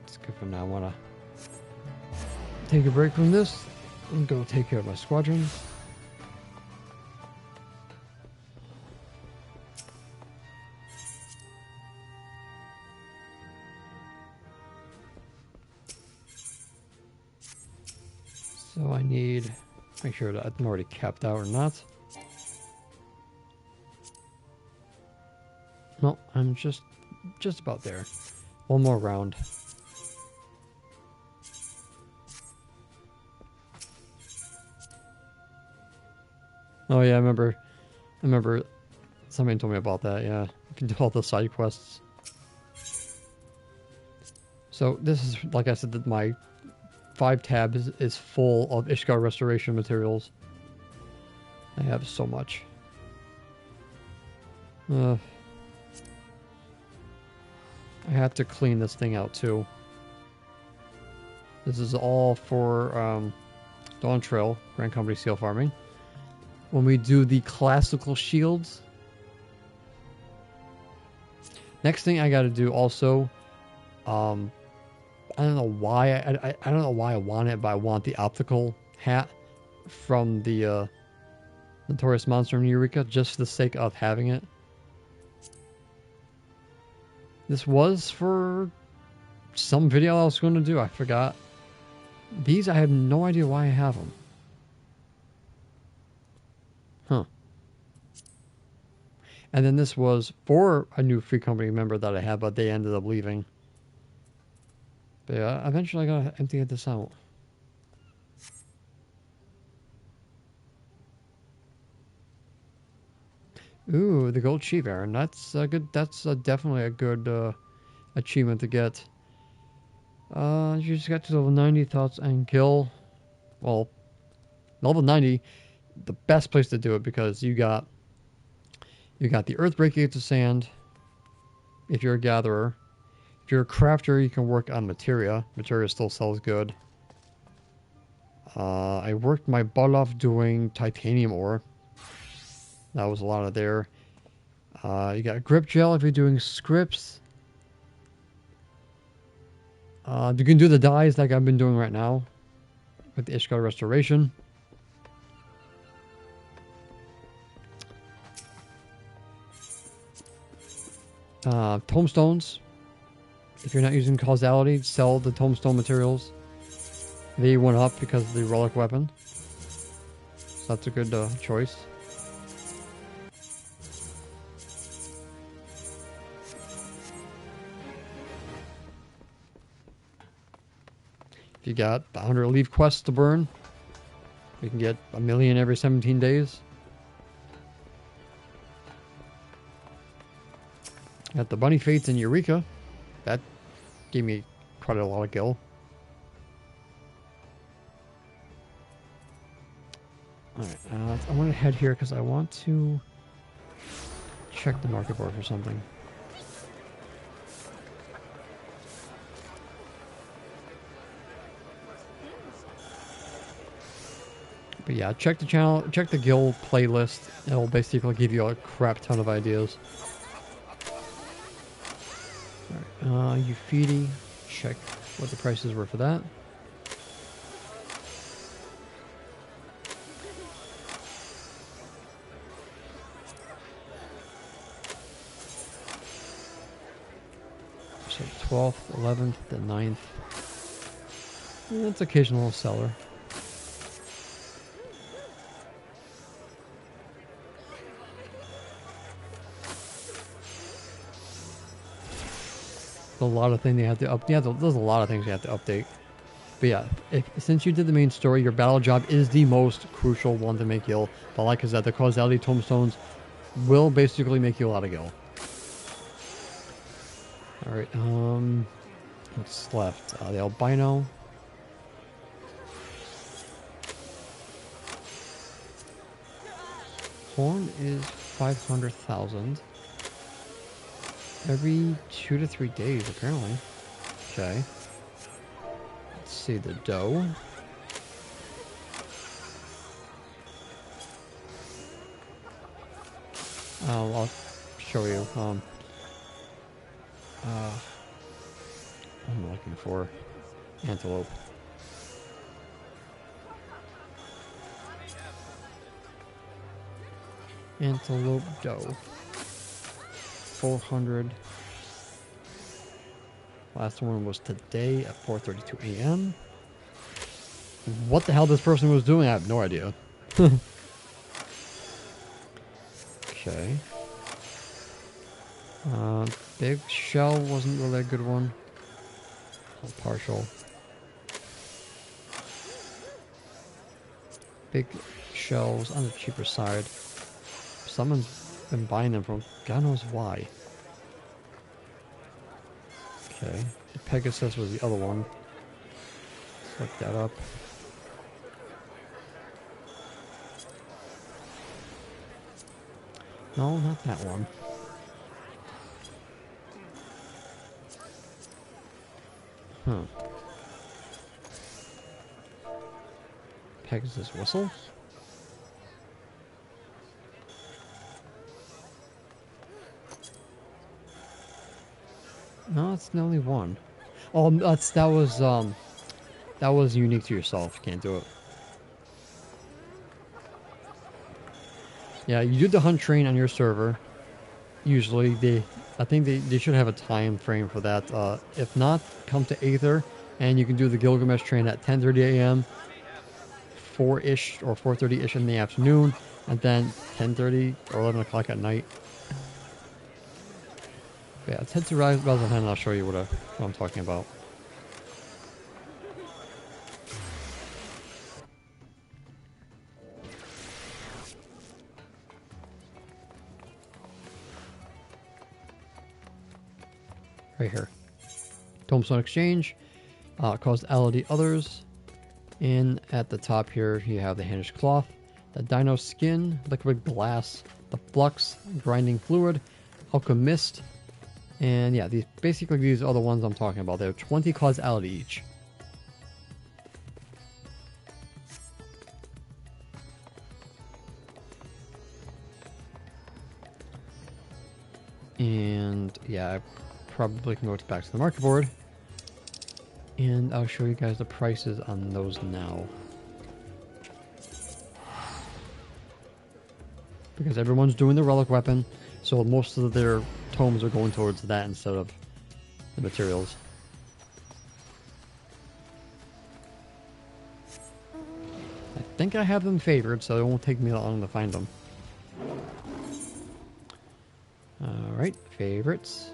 it's good for now. I want to take a break from this and go take care of my squadron. So I need make sure that I'm already capped out or not. No, I'm just about there. One more round. Oh yeah, I remember somebody told me about that. Yeah, you can do all the side quests. So this is, like I said, that my 5 tab is full of Ishgard restoration materials. I have so much. I have to clean this thing out too. This is all for Dawn Trail, Grand Company Seal Farming. When we do the classical shields. Next thing I got to do also, I don't know why I don't know why I want it, but I want the optical hat from the Notorious Monster in Eureka, just for the sake of having it. This was for some video I was going to do. I forgot. These, I have no idea why I have them. Huh. And then this was for a new free company member that I had, but they ended up leaving. But yeah, eventually I gotta empty this out. Ooh, the gold sheep Baron. That's a good. That's definitely a good achievement to get. You just got to level 90 thoughts and kill. Well, level 90, the best place to do it because you got the Earthbreak Gates of Sand. If you're a gatherer, if you're a crafter, you can work on materia. Materia still sells good. I worked my butt off doing titanium ore. That was a lot of there. You got grip gel if you're doing scripts. You can do the dyes like I've been doing right now with the Ishgard restoration. Tomestones. If you're not using causality, sell the tomestone materials. They went up because of the relic weapon. So that's a good choice. If you got 100 leaf quests to burn, you can get 1 million every 17 days. Got the bunny fates in Eureka. That gave me quite a lot of gil. Alright, I want to head here because I want to check the market board for something. But yeah, check the channel, check the guild playlist. It'll basically give you a crap ton of ideas. Alright, Ufidi, check what the prices were for that. So 12th, 11th, the 9th. It's occasional seller. A lot of things they have to update. Yeah, there's a lot of things you have to update. But yeah, since you did the main story, your battle job is the most crucial one to make gil. But like I said, the causality tombstones will basically make you a lot of gil. Alright, what's left? The albino. Horn is 500,000. Every 2 to 3 days, apparently. Okay. Let's see the dough. I'll show you. What am I looking for? Antelope. Antelope dough. 400. Last one was today at 4:32 a.m. What the hell this person was doing, I have no idea. Okay. Big shell wasn't really a good one. Partial. Big shells on the cheaper side. Someone's been buying them from God knows why. Okay. The Pegasus was the other one. Let's look that up. No, not that one. Huh. Pegasus whistle? No, it's the only one. Oh, that was unique to yourself. Can't do it. Yeah, you do the hunt train on your server. Usually, I think they should have a time frame for that. If not, come to Aether, and you can do the Gilgamesh train at 10:30 a.m., 4-ish or 4:30-ish in the afternoon, and then 10:30 or 11 o'clock at night. But yeah, let's head to Rise of Hand and I'll show you what I'm talking about. Right here. Tombstone Exchange, Causality Others, and at the top here you have the Hanish Cloth, the Dino Skin, Liquid Glass, the Flux, Grinding Fluid, Alchemist, and yeah, these are the ones I'm talking about. They're 20 causality each. And yeah, I probably can go back to the market board. And I'll show you guys the prices on those now. Because everyone's doing the relic weapon, so most of their tomes are going towards that instead of the materials. think I have them favored, so it won't take me that long to find them. Alright, favorites.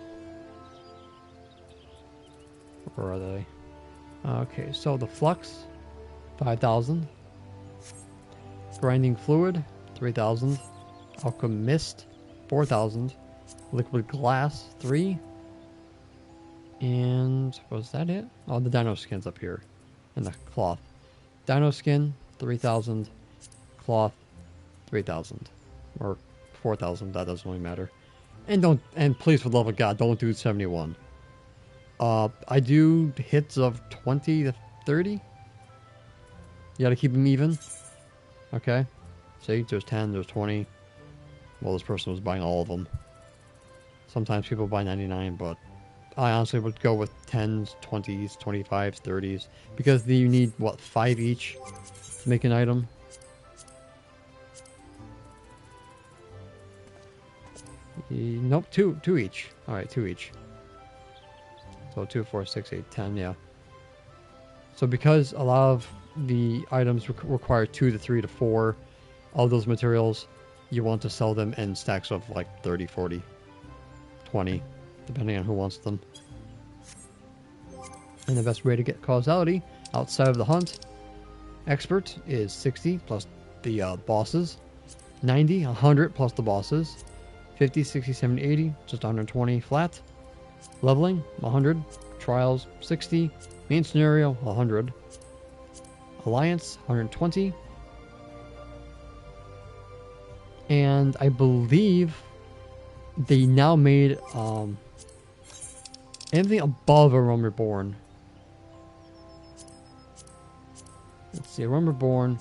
Where are they? Okay, so the Flux, 5,000. Grinding Fluid, 3,000. Alchemist, 4,000. Liquid Glass, 3. And was that it? Oh, the Dino Skin's up here. And the Cloth. Dino Skin, 3,000. Cloth, 3,000. Or 4,000, that doesn't really matter. And please, for the love of God, don't do 71. I do hits of 20 to 30. You gotta keep them even. Okay. See, there's 10, there's 20. Well, this person was buying all of them. Sometimes people buy 99, but I honestly would go with 10s, 20s, 25s, 30s. Because you need, what, 5 each to make an item? Nope, two each. Alright, 2 each. So 2, 4, 6, 8, 10, yeah. So because a lot of the items require 2 to 3 to 4 of those materials, you want to sell them in stacks of like 30, 40, 20, depending on who wants them. And the best way to get causality outside of the hunt expert is 60 plus the bosses, 90, 100 plus the bosses, 50, 60, 70, 80, just 120 flat. Leveling, 100. Trials, 60. Main scenario, 100. Alliance, 120. And I believe they now made anything above a Realm Reborn. Let's see, a Realm Reborn,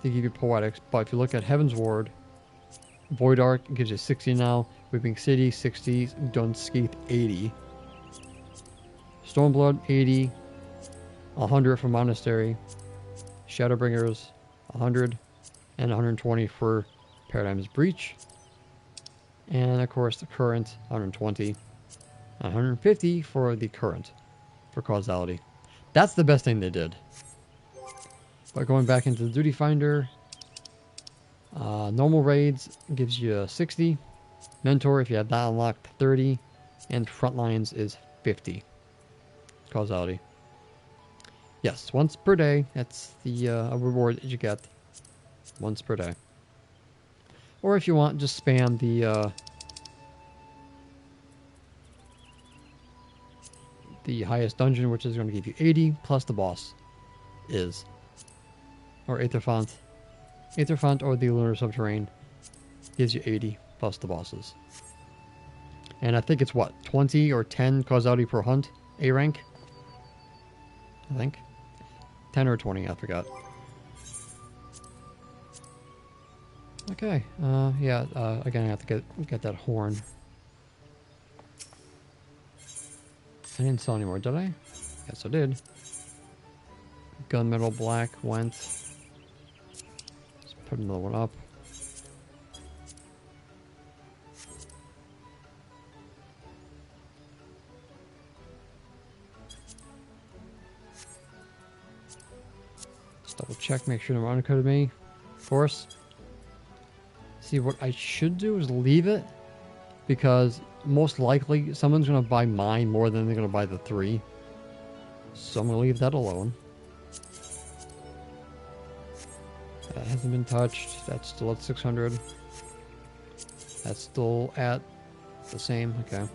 they give you Poetics, but if you look at Heaven's Ward, Void Ark gives you 60 now. Weeping City, 60. Dunskeith, 80. Stormblood, 80. 100 for Monastery. Shadowbringers, 100. And 120 for Paradigm's Breach. And of course the Current, 120. 150 for the Current, for Causality. That's the best thing they did. But going back into the Duty Finder, normal raids gives you 60. Mentor, if you have that unlocked, 30. And Frontlines is 50. Causality. Yes, once per day. That's the reward that you get. Once per day. Or if you want, just spam the highest dungeon, which is going to give you 80, plus the boss is. Or Aetherfont. Aetherfont or the Lunar Subterrane gives you 80 plus the bosses. And I think it's what, 20 or 10 causality per hunt, A rank? I think. 10 or 20, I forgot. Okay, yeah, again I have to get that horn. I didn't sell anymore, did I? Yes, I did. Gunmetal Black went. Let's put another one up. Just double check, make sure no one undercoded me. Force. See, what I should do is leave it, because most likely someone's going to buy mine more than they're going to buy the 3. So I'm going to leave that alone. That hasn't been touched. That's still at 600. That's still at the same. Okay.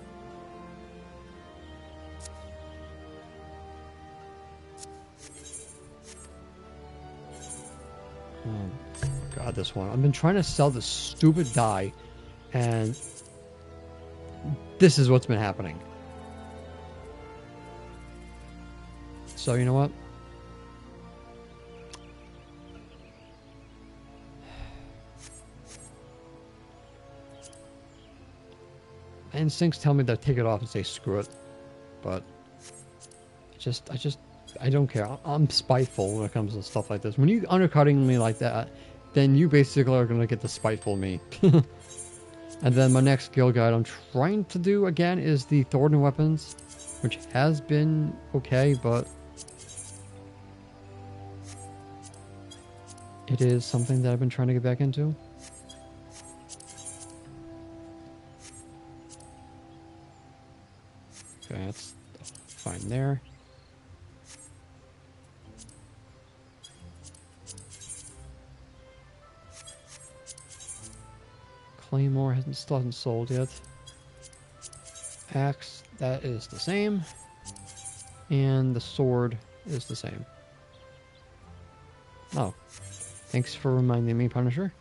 Oh god, this one. I've been trying to sell this stupid die, and this is what's been happening. So you know what? Instincts tell me to take it off and say screw it, but I don't care. I'm spiteful when it comes to stuff like this. When you undercutting me like that, then you basically are gonna get the spiteful me. And then my next skill guide I'm trying to do again is the Thornton weapons, which has been okay, but It is something that I've been trying to get back into. Okay, that's fine there. Claymore still hasn't sold yet. Axe, that is the same. And the sword is the same. Oh. Thanks for reminding me, Punisher.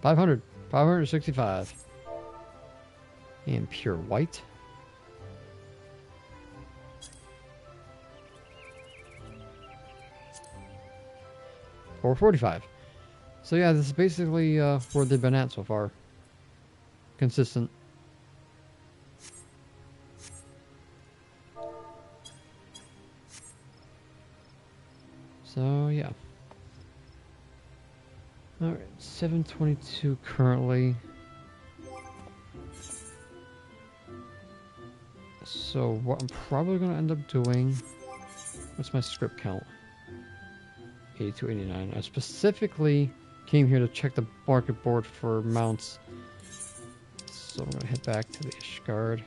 $565. And pure white. $445. So yeah, this is basically where they've been at so far. Consistent. So yeah. Alright, 722 currently. So what I'm probably going to end up doing... What's my script count? 82, 89. I specifically came here to check the market board for mounts. So I'm going to head back to the Ishgard.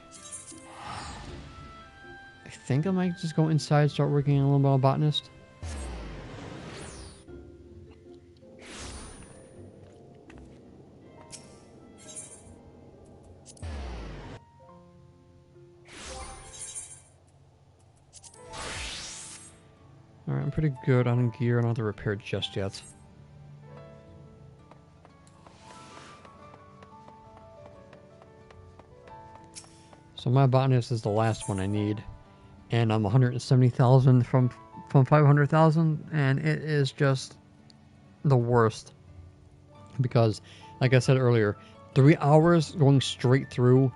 I think I might just go inside, start working on a little bit of botanist. Alright, I'm pretty good on gear. I don't have to repair just yet. So my botanist is the last one I need. And I'm 170,000 from 500,000. And it is just the worst. Because, like I said earlier, 3 hours going straight through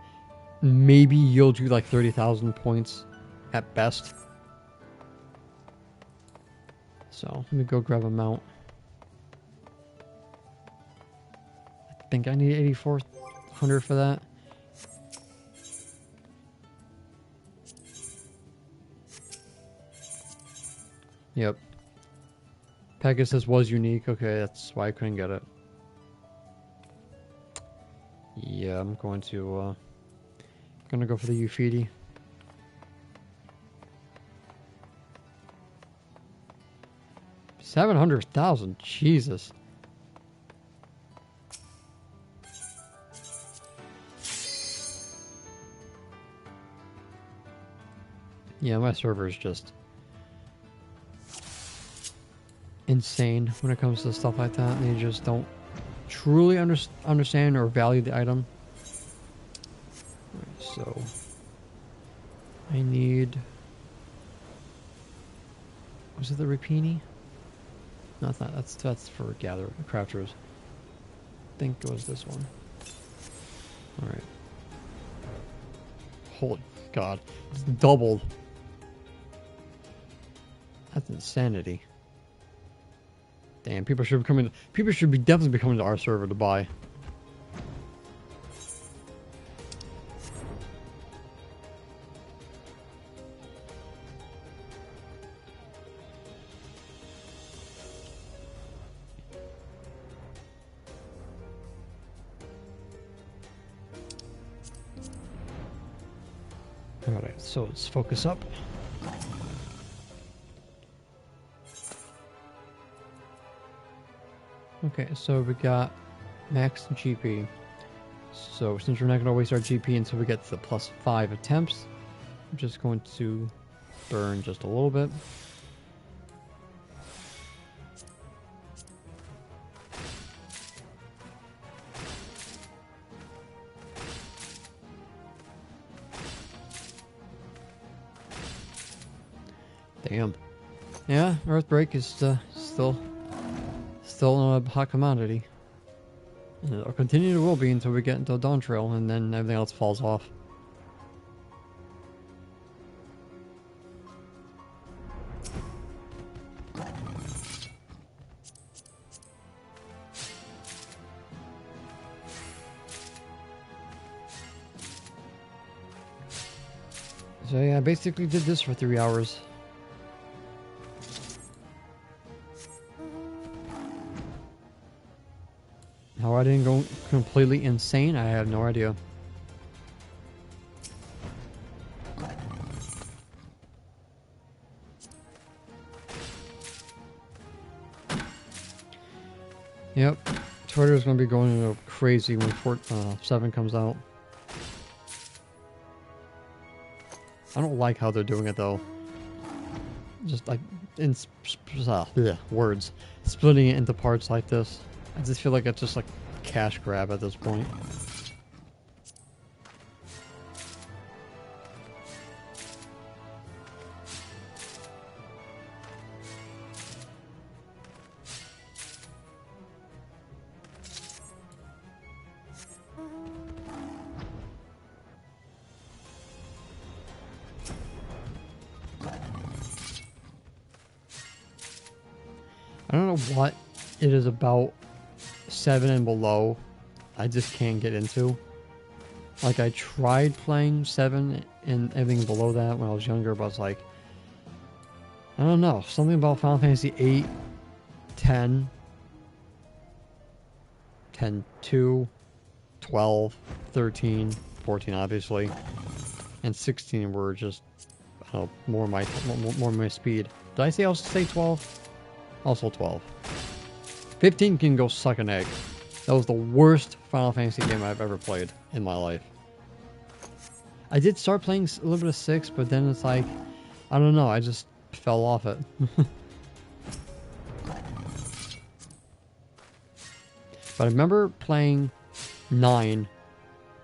maybe yield you like 30,000 points at best. So, let me go grab a mount. I think I need 8,400 for that. Yep. Pegasus was unique. Okay, that's why I couldn't get it. Yeah, I'm going to gonna go for the Ufidi. $700,000, Jesus. Yeah, my server is just insane when it comes to stuff like that. They just don't truly understand or value the item. Right, so I need... Was it the Rapini? No, it's not. That's for crafters. I think it was this one. Alright. Holy God. It's doubled. That's insanity. Damn, people should be definitely be coming to our server to buy. Alright, so let's focus up. Okay, so we got max GP. So since we're not going to waste our GP until we get to the +5 attempts, I'm just going to burn just a little bit. Damn. Yeah, Earthbreak is still a hot commodity. And it'll continue to will be until we get into Dawn Trail, and then everything else falls off. So yeah, I basically did this for 3 hours. How I didn't go completely insane, I have no idea. Yep, Twitter's gonna be going crazy when 7 comes out. I don't like how they're doing it though. Just like in words, splitting it into parts like this. I just feel like it's just like a cash grab at this point. I don't know what it is about 7 and below I just can't get into. Like, I tried playing 7 and everything below that when I was younger, but I was like, I don't know, something about Final Fantasy 8, 10, 10-2, 12, 13, 14 obviously, and 16 were just, I don't know, more my speed. Did I say 12? Also 12. 15 can go suck an egg. That was the worst Final Fantasy game I've ever played in my life. I did start playing a little bit of 6, but then it's like, I don't know, I just fell off it. But I remember playing 9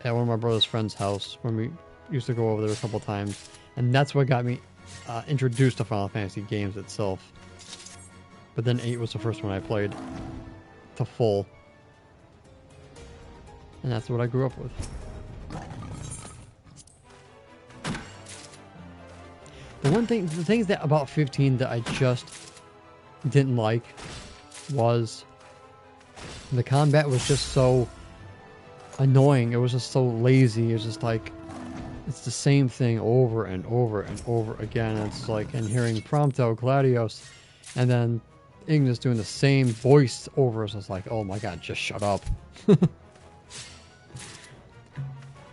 at one of my brother's friend's house when we used to go over there a couple times, and that's what got me introduced to Final Fantasy games itself. But then 8 was the first one I played to full. And that's what I grew up with. The things that about 15 that I just didn't like was the combat was just so annoying. It was just so lazy. It was just like, it's the same thing over and over and over again. It's like, and hearing Prompto, Gladios, and then Ignis doing the same voice over. So it's like, oh my god, just shut up. And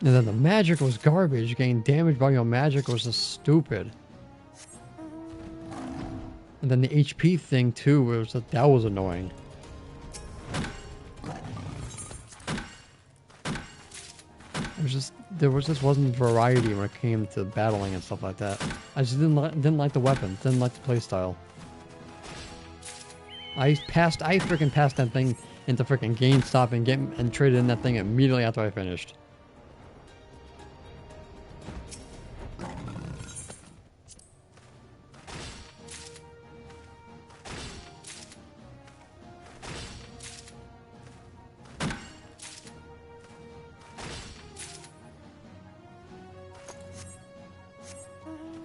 then the magic was garbage. Getting damaged by your magic was just stupid. And then the HP thing too, it was that was annoying. It was just wasn't variety when it came to battling and stuff like that. I just didn't like the weapons, didn't like the playstyle. I freaking passed that thing into freaking GameStop and traded in that thing immediately after I finished.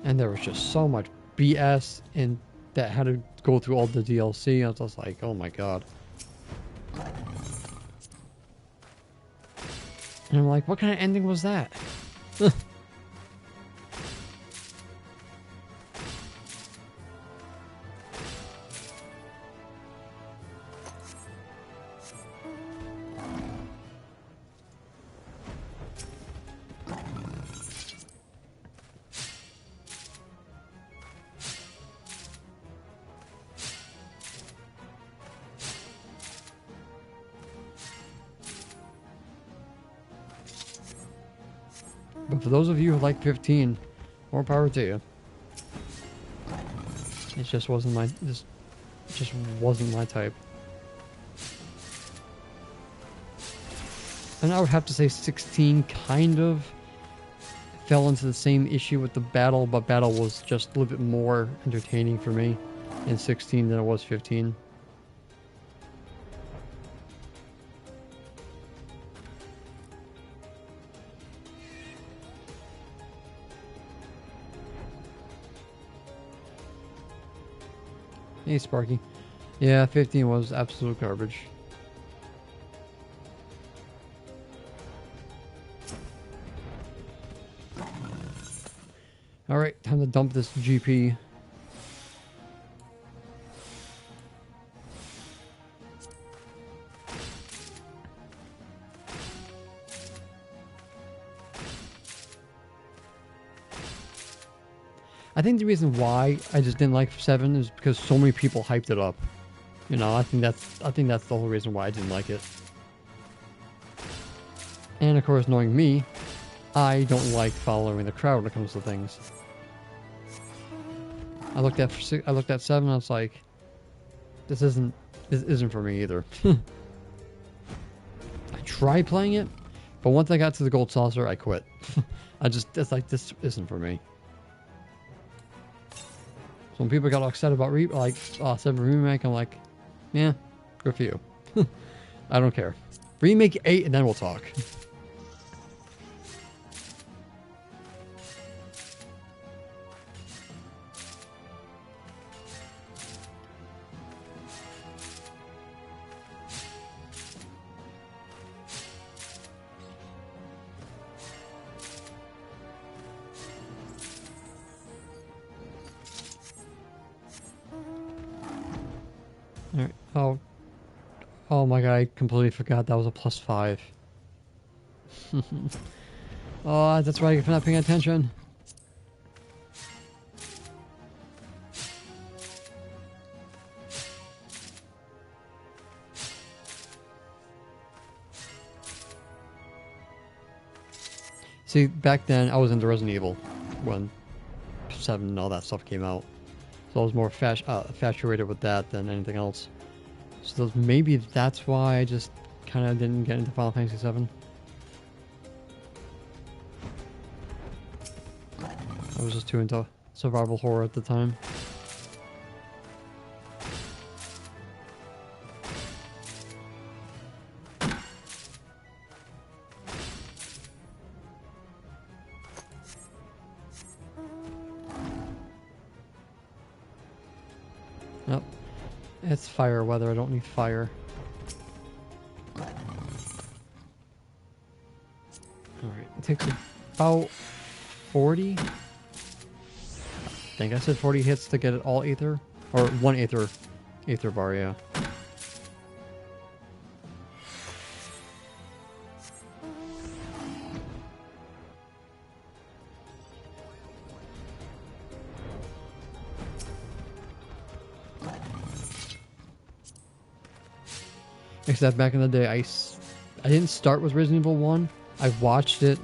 And there was just so much BS in that had to go through all the DLC. I was just like, oh my god. And I'm like, what kind of ending was that? But for those of you who like 15, more power to you. It just wasn't my just wasn't my type. And I would have to say 16 kind of fell into the same issue with the battle, but battle was just a little bit more entertaining for me in 16 than it was 15. Hey, Sparky. Yeah, 15 was absolute garbage. Alright, time to dump this GP. I think the reason why I just didn't like 7 is because so many people hyped it up. You know, I think that's the whole reason why I didn't like it. And of course, knowing me, I don't like following the crowd when it comes to things. I looked at 7 and I was like, this isn't for me either. I tried playing it, but once I got to the gold saucer, I quit. It's like, this isn't for me. So when people got upset about 7 remake, I'm like, yeah, good for you. I don't care. Remake 8 and then we'll talk. Alright, oh my god, I completely forgot that was a +5. Oh, that's why I'm not paying attention. See, back then I was into Resident Evil when 7 and all that stuff came out. So I was more infatuated with that than anything else. So maybe that's why I just kind of didn't get into Final Fantasy 7. I was just too into survival horror at the time. Nope. It's fire weather, I don't need fire. Alright, it takes about 40? I think I said 40 hits to get it all Aether? Or 1 Aether bar, yeah. Except back in the day, I didn't start with Resident Evil 1. I watched it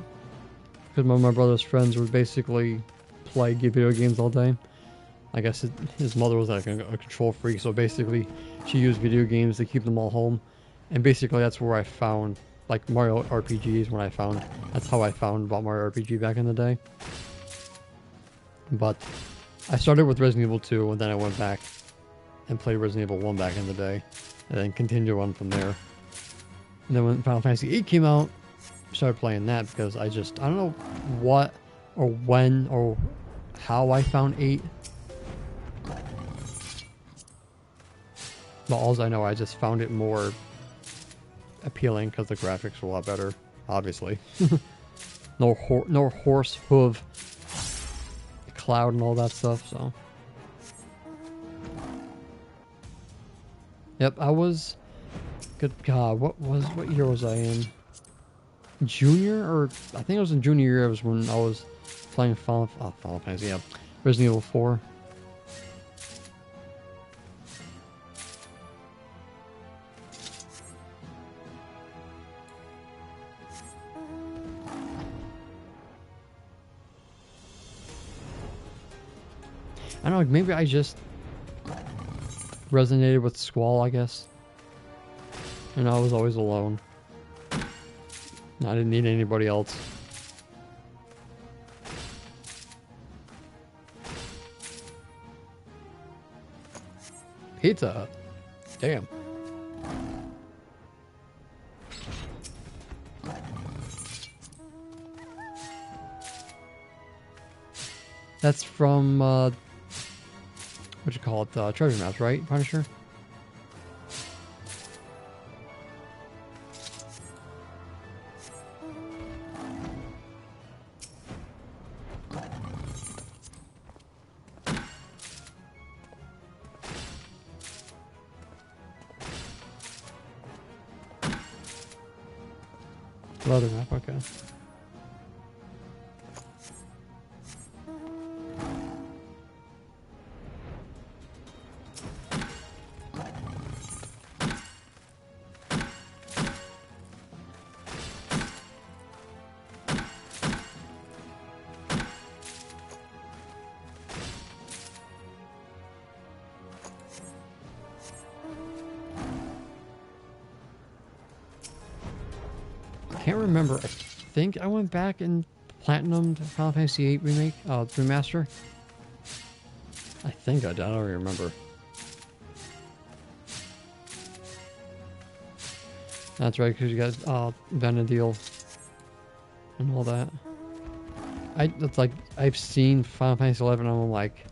because my brother's friends would basically play video games all day. I guess his mother was like a control freak, so basically she used video games to keep them all home. And basically that's where I found, like, Mario RPGs that's how I found about Mario RPG back in the day. But I started with Resident Evil 2 and then I went back and played Resident Evil 1 back in the day. And then continue on from there. And then when Final Fantasy 8 came out, I started playing that because I don't know what or when or how I found 8. But all I know, I just found it more appealing because the graphics were a lot better, obviously. no horse hoof cloud and all that stuff, so. Yep, I was... Good God, what year was I in? Junior? Or... I think it was in junior year was when I was playing Final Fantasy, yeah. Resident Evil 4. I don't know, maybe I just resonated with Squall, I guess. And I was always alone. I didn't need anybody else. Pizza Hut. Damn. That's from, what you call it, Treasure Maps, right, Punisher? Leather map, okay. Can't remember. I think I went back and platinumed Final Fantasy VIII remake, remaster. I think I did. I don't really remember. That's right, because you got Vanadil and all that. It's like I've seen Final Fantasy XI and I'm like,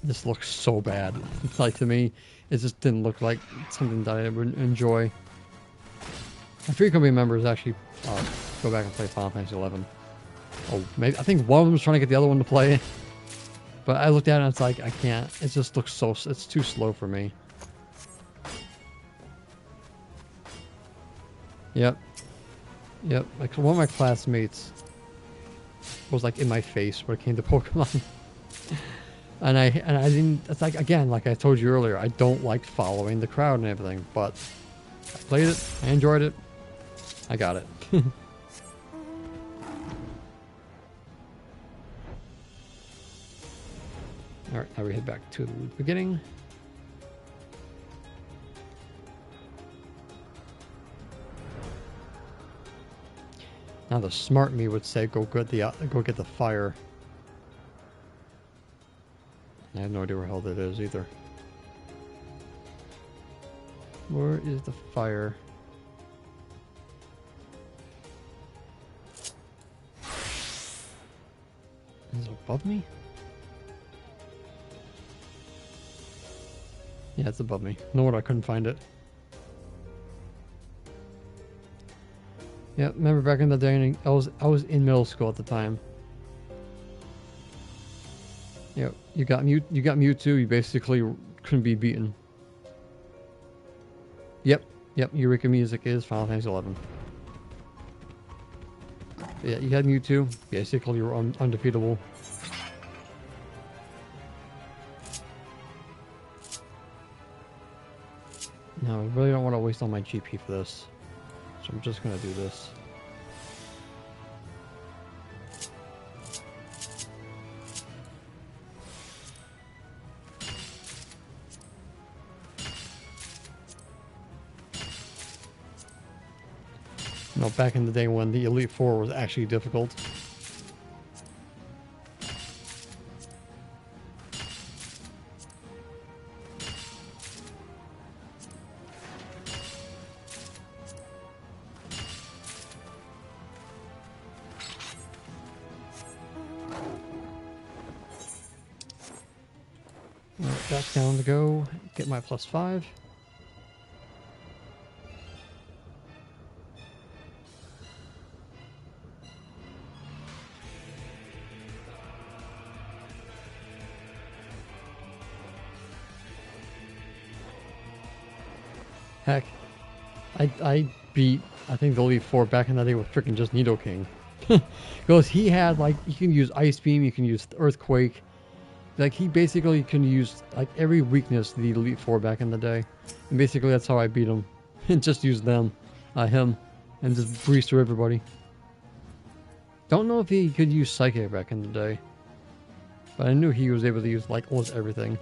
this looks so bad. Like to me, it just didn't look like something that I would enjoy. My frequently members actually go back and play Final Fantasy XI. Oh, maybe I think one of them was trying to get the other one to play, but I looked at it and it's like I can't. It just looks so. It's too slow for me. Yep. Like one of my classmates was like in my face when it came to Pokemon, and I didn't. It's like again, like I told you earlier, I don't like following the crowd and everything, but I played it. I enjoyed it. I got it. Alright, now we head back to the beginning. Now the smart me would say go get the fire. I have no idea where the hell that is either. Where is the fire? Is it above me? Yeah, it's above me. No wonder I couldn't find it. Yeah, remember back in the day, I was in middle school at the time. Yeah, you got Mewtwo, you basically couldn't be beaten. Yep, Eureka music is Final Fantasy XI. Yeah, you had Mewtwo, basically you were undefeatable. No, I really don't want to waste all my GP for this. So I'm just going to do this. You know, back in the day when the Elite Four was actually difficult. Back down to go, get my +5. Heck, I beat, I think the Elite Four back in the day with freaking just Nidoking. Because he had, like, you can use Ice Beam, you can use Earthquake. Like, he basically can use, like, every weakness the Elite Four back in the day. And basically that's how I beat him. And just use him, and just breeze through everybody. Don't know if he could use Psychic back in the day. But I knew he was able to use, like, almost everything.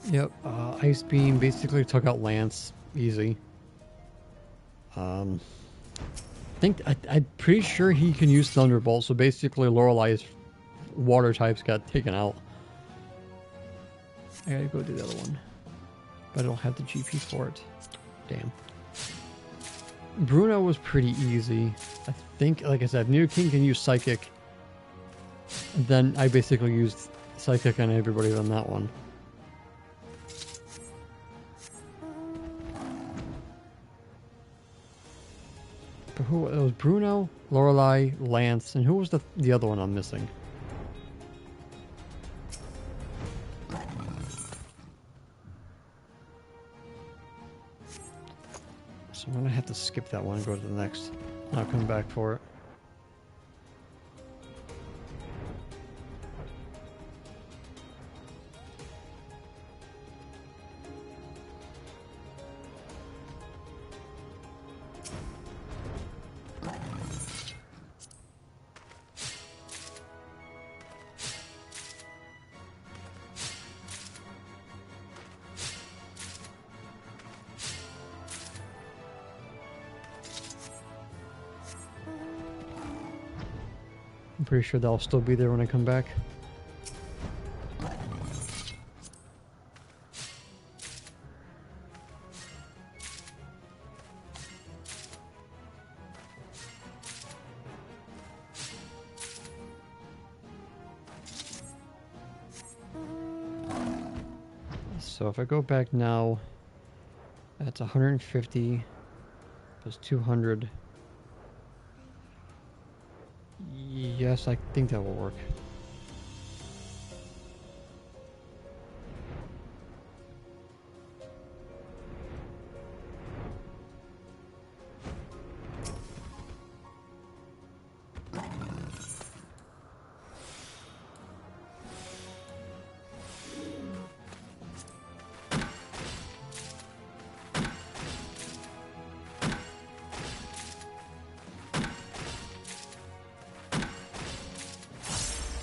Yep, Ice Beam basically took out Lance, easy. I'm pretty sure he can use Thunderbolt, so basically Lorelei's water types got taken out. I gotta go do the other one, but I don't have the GP for it. Damn. Bruno was pretty easy. I think, like I said, if King can use Psychic, then I basically used Psychic on everybody on that one. But who? It was Bruno, Lorelei, Lance, and who was the other one I'm missing? So I'm gonna have to skip that one and go to the next. And I'll come back for it. I'm pretty sure they'll still be there when I come back. So if I go back now, that's 150 plus 200. Yes, I think that will work.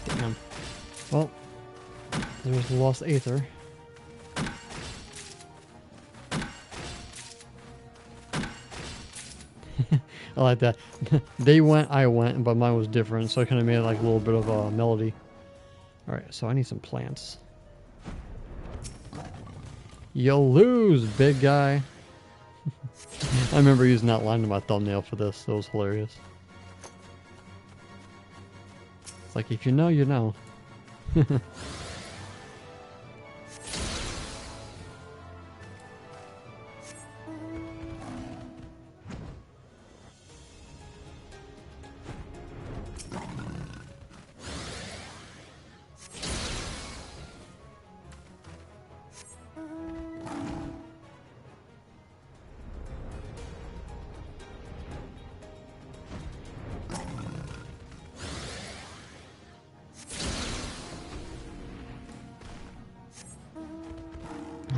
Damn. Well, there's the lost Aether. I like that. They went, I went, but mine was different, so I kind of made it like a little bit of a melody. Alright, so I need some plants. You'll lose, big guy. I remember using that line in my thumbnail for this. That was hilarious. It's like, if you know, you know.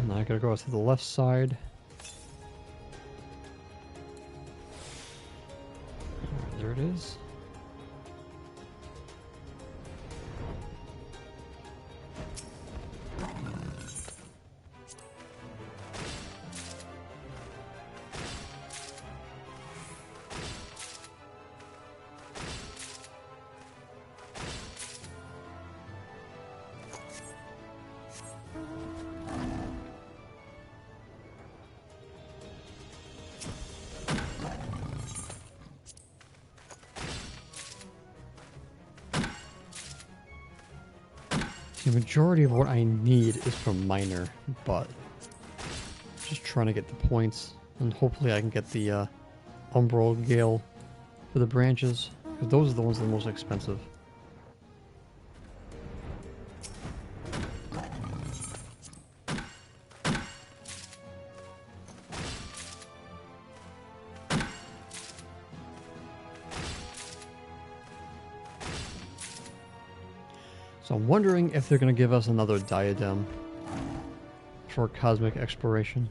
Now I gotta go to the left side. There it is. The majority of what I need is from Miner, but just trying to get the points, and hopefully I can get the Umbral Gale for the branches, because those are the ones that are the most expensive. So I'm wondering if they're going to give us another diadem for cosmic exploration.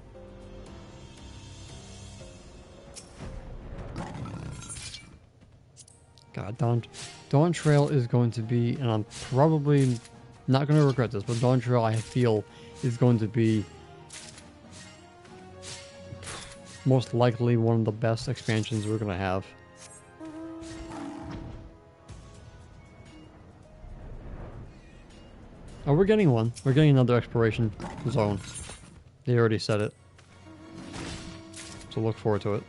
God, Dawn Trail is going to be, and I'm probably not going to regret this, but Dawn Trail I feel is going to be most likely one of the best expansions we're going to have. Oh, we're getting one. We're getting another exploration zone. They already said it. So look forward to it.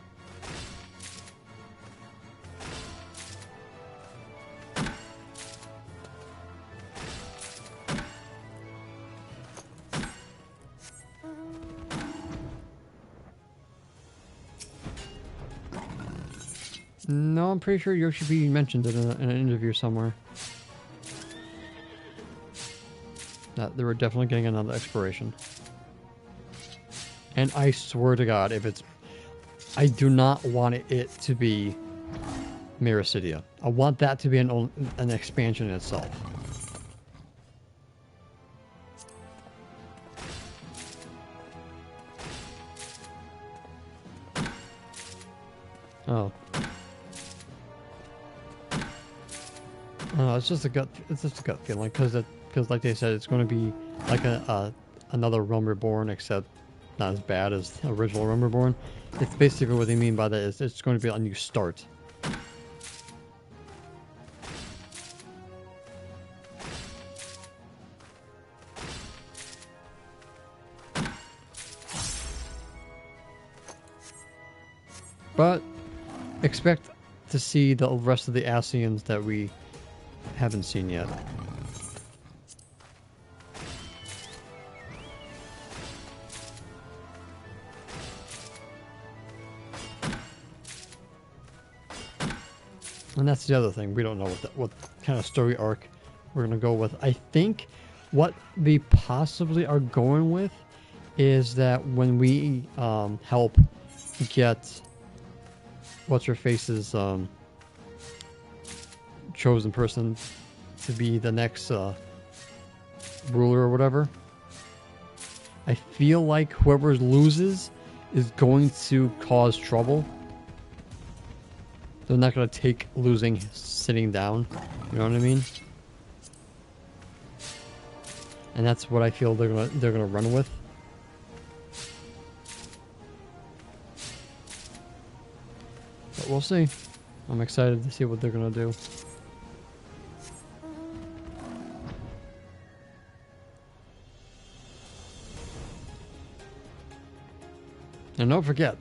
No, I'm pretty sure Yoshi B mentioned it in an interview somewhere. That they were definitely getting another exploration. And I swear to God, if it's... I do not want it to be Miracidia. I want that to be an expansion in itself. Oh. It's just a gut. It's just a gut feeling because like they said, it's going to be like another Realm Reborn, except not as bad as the original Realm Reborn. It's basically what they mean by that is it's going to be a new start. But expect to see the rest of the Ascians that we haven't seen yet. And that's the other thing. We don't know what kind of story arc we're going to go with. I think what we possibly are going with is that when we help get what's-her-face's chosen person to be the next ruler or whatever, I feel like whoever loses is going to cause trouble. They're not going to take losing sitting down. You know what I mean? And that's what I feel they're gonna run with. But we'll see. I'm excited to see what they're gonna do. And don't forget,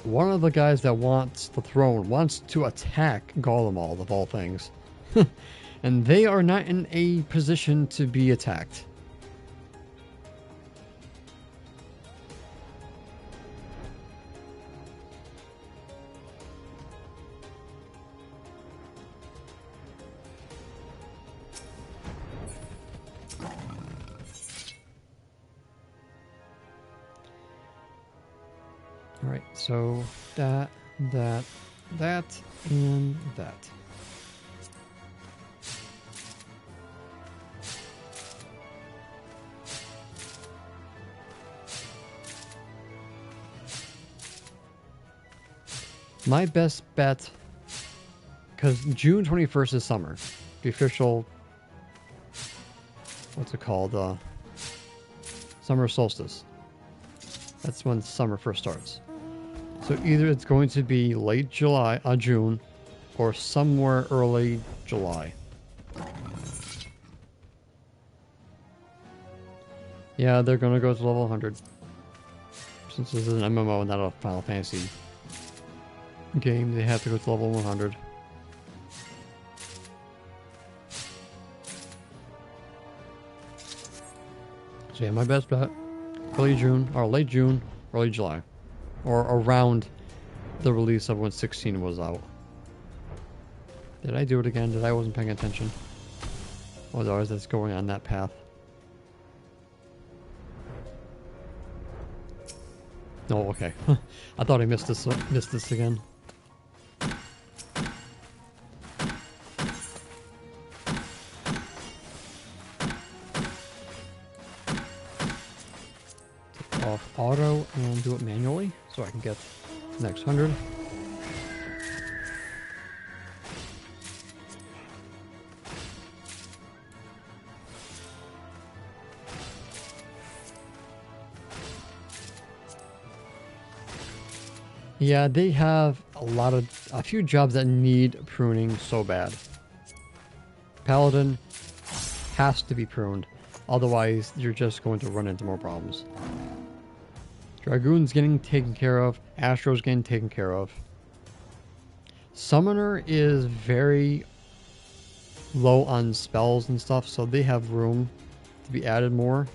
one of the guys that wants the throne wants to attack Garlemald, of all things. And they are not in a position to be attacked. Alright, so that, and that. My best bet, because June 21st is summer. The official, what's it called? Summer solstice. That's when summer first starts. So either it's going to be late June, or somewhere early July. Yeah, they're going to go to level 100. Since this is an MMO, not a Final Fantasy game, they have to go to level 100. So yeah, my best bet, early June, or late June, early July. Or around the release of when 16 was out. Did I do it again? I wasn't paying attention? Or was that's going on that path? No, okay. I thought I missed this again. Take off auto and do it manually so I can get the next 100. Yeah, they have a few jobs that need pruning so bad. Paladin has to be pruned, otherwise you're just going to run into more problems. Dragoon's getting taken care of, Astro's getting taken care of. Summoner is very low on spells and stuff, so they have room to be added more.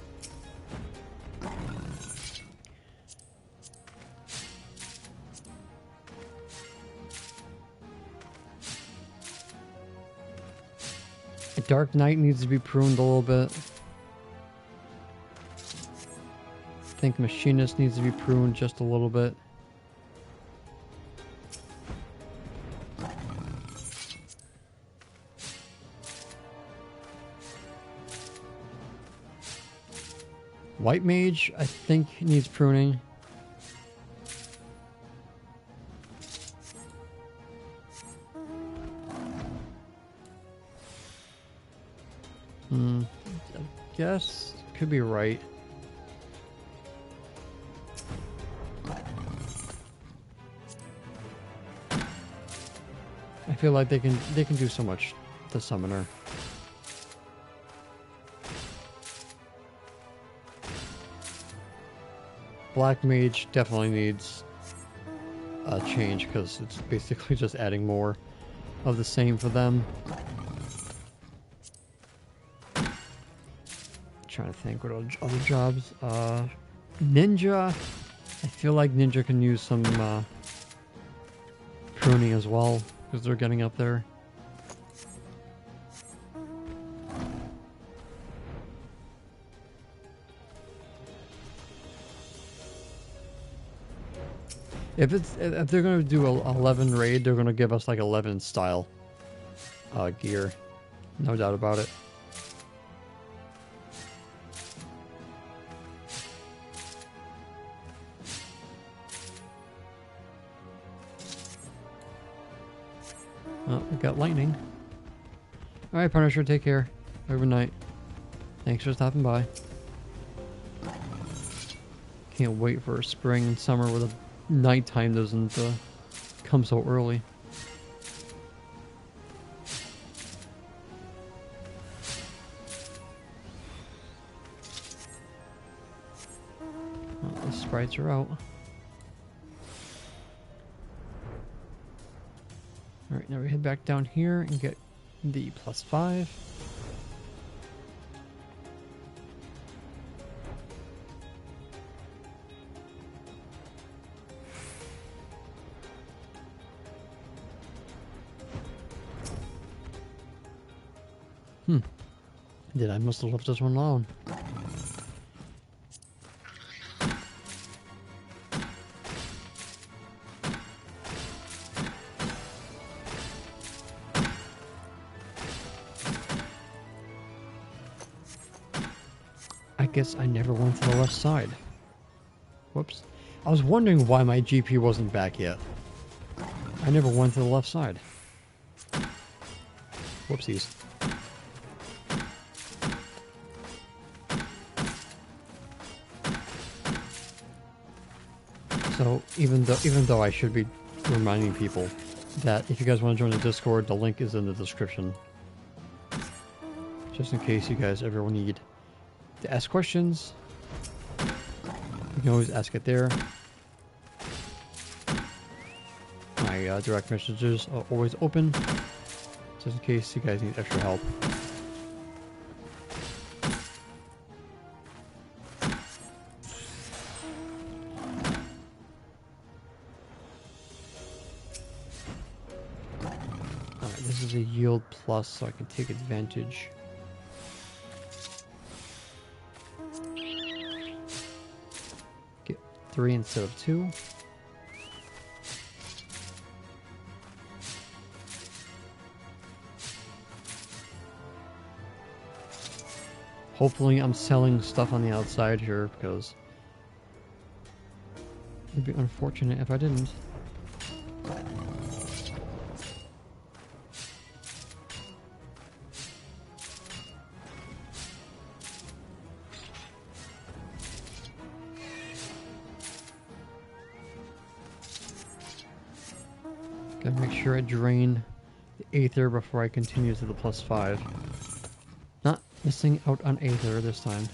Dark Knight needs to be pruned a little bit. I think Machinist needs to be pruned just a little bit. White Mage, I think, needs pruning. I guess could be right. I feel like they can do so much to Summoner. Black Mage definitely needs a change because it's basically just adding more of the same for them. Trying to think what other jobs. Ninja. I feel like Ninja can use some pruning as well because they're getting up there. If they're gonna do a 11 raid, they're gonna give us like 11 style gear, no doubt about it. Oh, we got lightning. All right, Punisher, take care. Overnight. Thanks for stopping by. Can't wait for spring and summer where the nighttime doesn't come so early. Well, the sprites are out. Alright, now we head back down here and get the +5. I must have left this one alone. I guess I never went to the left side. Whoops. I was wondering why my GP wasn't back yet. I never went to the left side. Whoopsies. So even though I should be reminding people that if you guys want to join the Discord, the link is in the description. Just in case you guys ever need to ask questions, you can always ask it there. My direct messages are always open, just in case you guys need extra help. Alright, this is a yield plus, so I can take advantage. Get 3 instead of 2. Hopefully I'm selling stuff on the outside here, because it'd be unfortunate if I didn't. Gotta make sure I drain the Aether before I continue to the +5. Not missing out on Aether this time.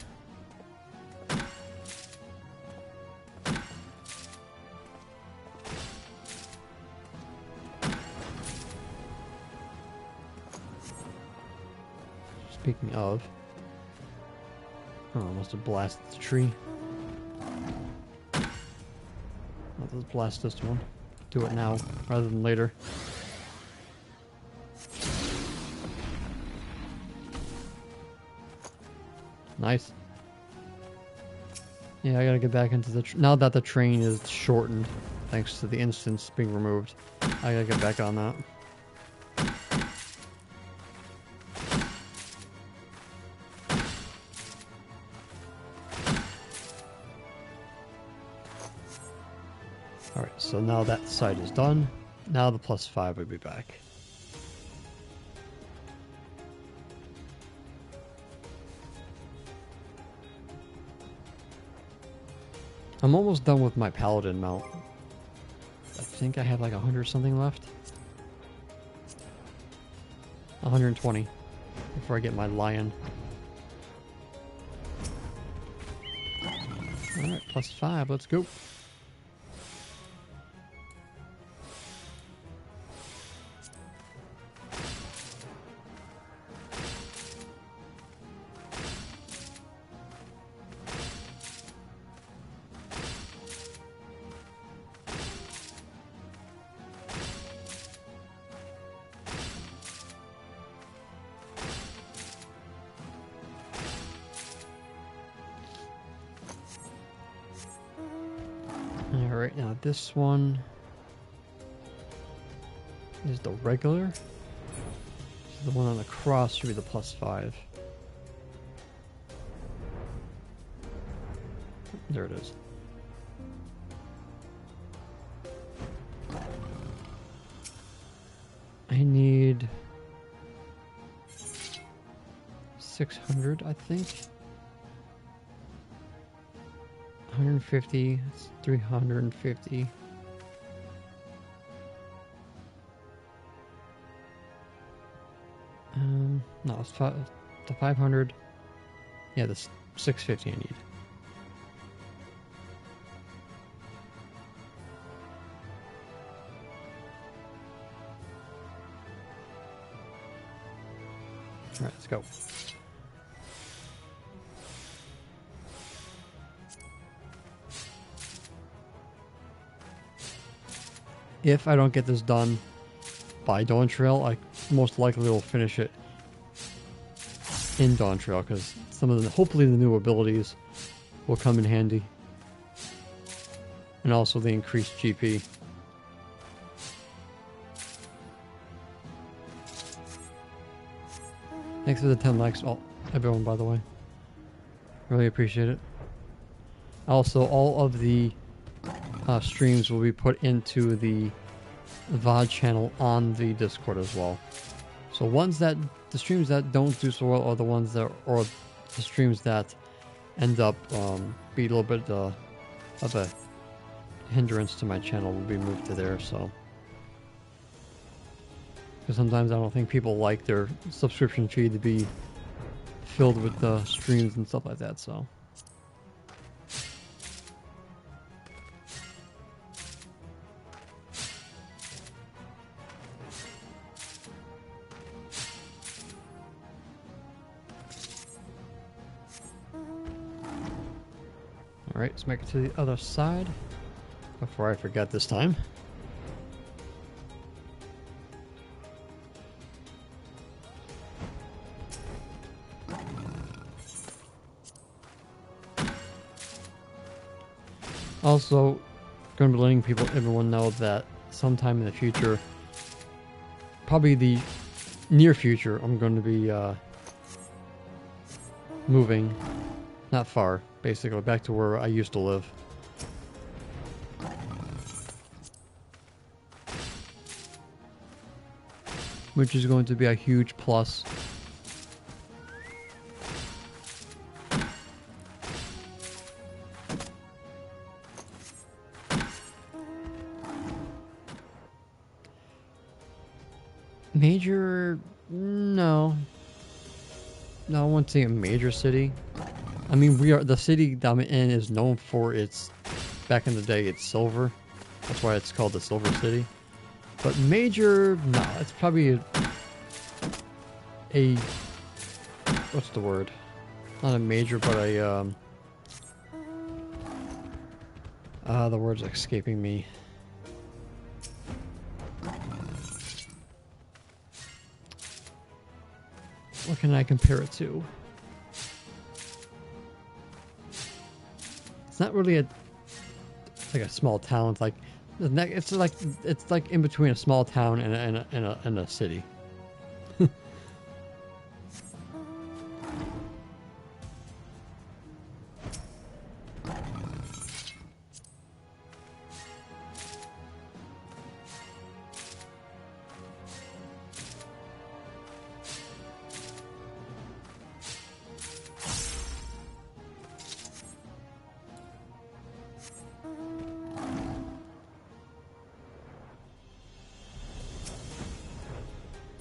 Speaking of, oh, I must have blasted the tree. Let's blast this one. Do it now rather than later. Nice. Yeah, I gotta get back into the... now that the train is shortened, thanks to the instance being removed, I gotta get back on that. Alright, so now that side is done. Now the +5 will be back. I'm almost done with my paladin mount. I think I have like 100 something left. 120 before I get my lion. Alright, +5, let's go. Alright, now this one is the regular. So the one on the cross should be the +5. There it is. I need 600, I think. 150, it's 350. No, it's the 500. Yeah, the 650 I need. All right, let's go. If I don't get this done by Dawn Trail, I most likely will finish it in Dawn Trail because some of the, hopefully the new abilities will come in handy. And also the increased GP. Thanks for the 10 likes, everyone, by the way. Really appreciate it. Also, all of the streams will be put into the VOD channel on the Discord as well. So the streams that don't do so well are the ones that, or the streams that end up be a little bit of a hindrance to my channel will be moved to there. So, because sometimes I don't think people like their subscription feed to be filled with the streams and stuff like that. So. Alright, let's make it to the other side before I forget this time. Also, going to be letting everyone know that sometime in the future, probably the near future, I'm going to be moving, not far, basically back to where I used to live. Which is going to be a huge plus. Major... no. No, I wouldn't say a major city. I mean, the city that I'm in is known for its, back in the day, it's silver. That's why it's called the Silver City. But major, no, it's probably a what's the word? Not a major, but a, the word's escaping me. What can I compare it to? not really like a small town. It's like in between a small town and a city.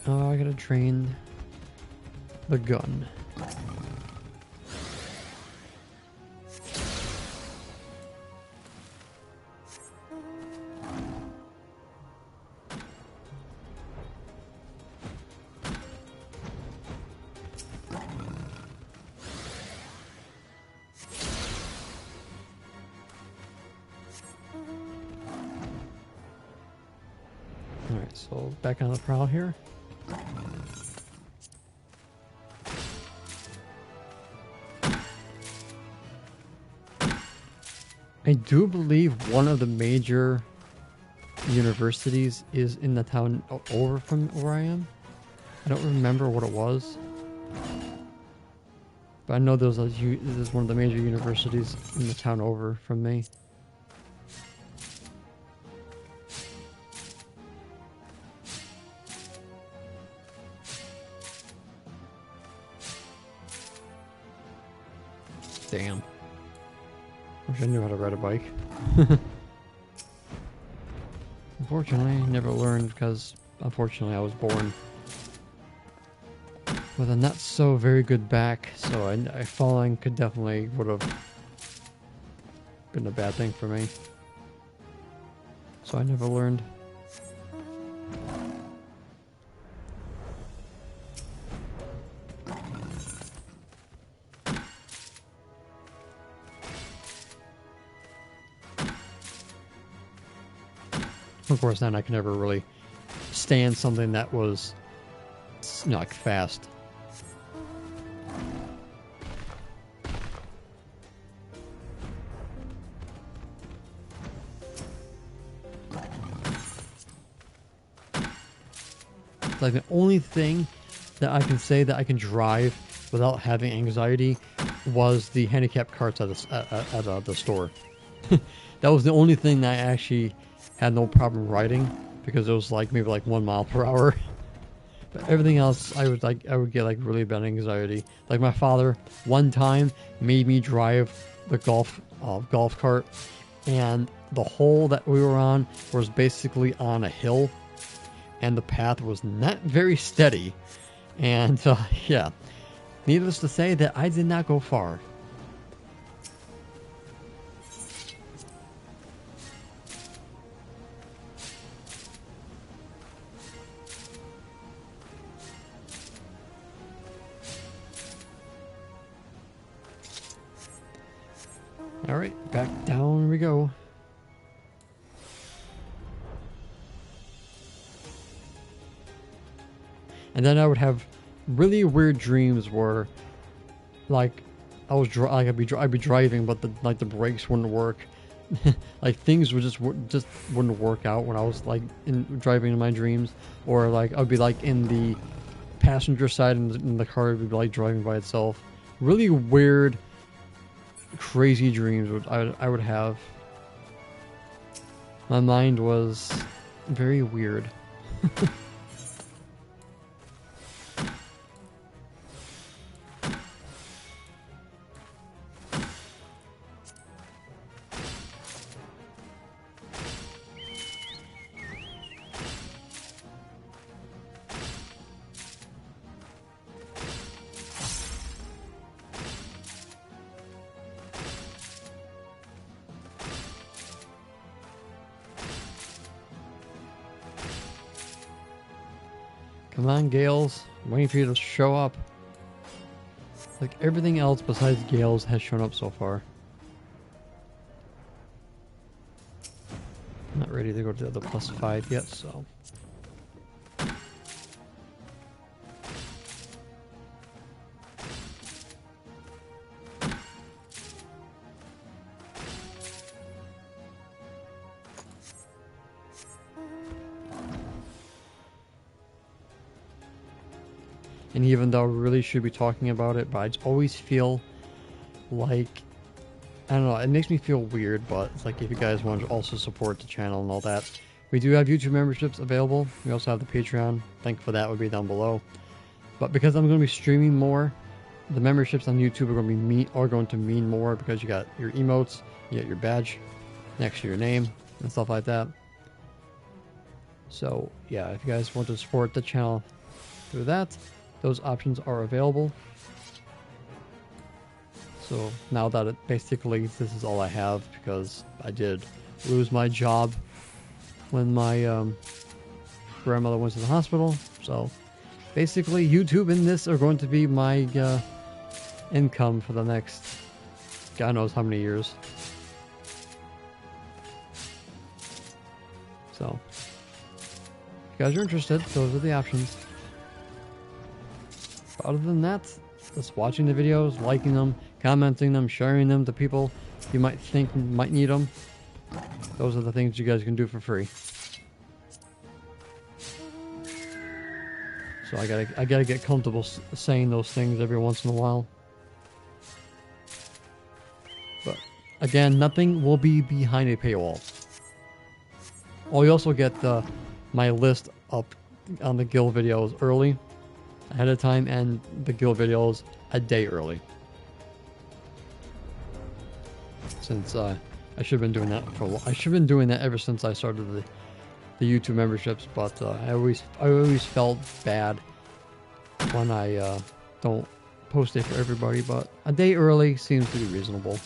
Oh, I gotta train the gun. Alright, so back on the prowl here. I do believe one of the major universities is in the town over from where I am. I don't remember what it was, but I know there's one of the major universities in the town over from me. Damn. Wish I knew how to ride a bike. Unfortunately, I never learned because, unfortunately, I was born with a not so very good back, so falling would have been a bad thing for me. So I never learned. Of course, then I can never really stand something that was, you know, like fast. Like the only thing that I can say that I can drive without having anxiety was the handicapped carts at the store. That was the only thing that I actually had no problem riding, because it was like maybe like 1 mile per hour. But everything else, I would get like really bad anxiety. Like my father one time made me drive the golf cart, and the hole that we were on was basically on a hill, and the path was not very steady. And yeah, needless to say that I did not go far. Alright, back down we go. And then I would have really weird dreams where, like, I'd be driving, but the brakes wouldn't work. Like things would just wouldn't work out when I was like driving in my dreams, or like I'd be like in the passenger side and the car would be like driving by itself. Really weird, crazy dreams I would have. My mind was very weird. Come on, Gales. I'm waiting for you to show up. Like, everything else besides Gales has shown up so far. I'm not ready to go to the +5 yet, so... And even though I really should be talking about it, but I just always feel like, I don't know, it makes me feel weird, but it's like if you guys want to also support the channel and all that, we do have YouTube memberships available. We also have the Patreon. Link for that would be down below. But because I'm going to be streaming more, the memberships on YouTube are going to mean more because you got your emotes, you get your badge next to your name and stuff like that. So yeah, if you guys want to support the channel through that, those options are available. So now that basically this is all I have, because I did lose my job when my grandmother went to the hospital. So basically YouTube and this are going to be my income for the next God knows how many years. So if you guys are interested, those are the options. But other than that, just watching the videos, liking them, commenting them, sharing them to people you might think might need them. Those are the things you guys can do for free. So I gotta get comfortable saying those things every once in a while. But again, nothing will be behind a paywall. Oh, you also get my list up on the guild videos early, ahead of time, and the guild videos a day early. Since I should have been doing that I should have been doing that ever since I started the YouTube memberships, but I always felt bad when I don't post it for everybody. But a day early seems to be reasonable.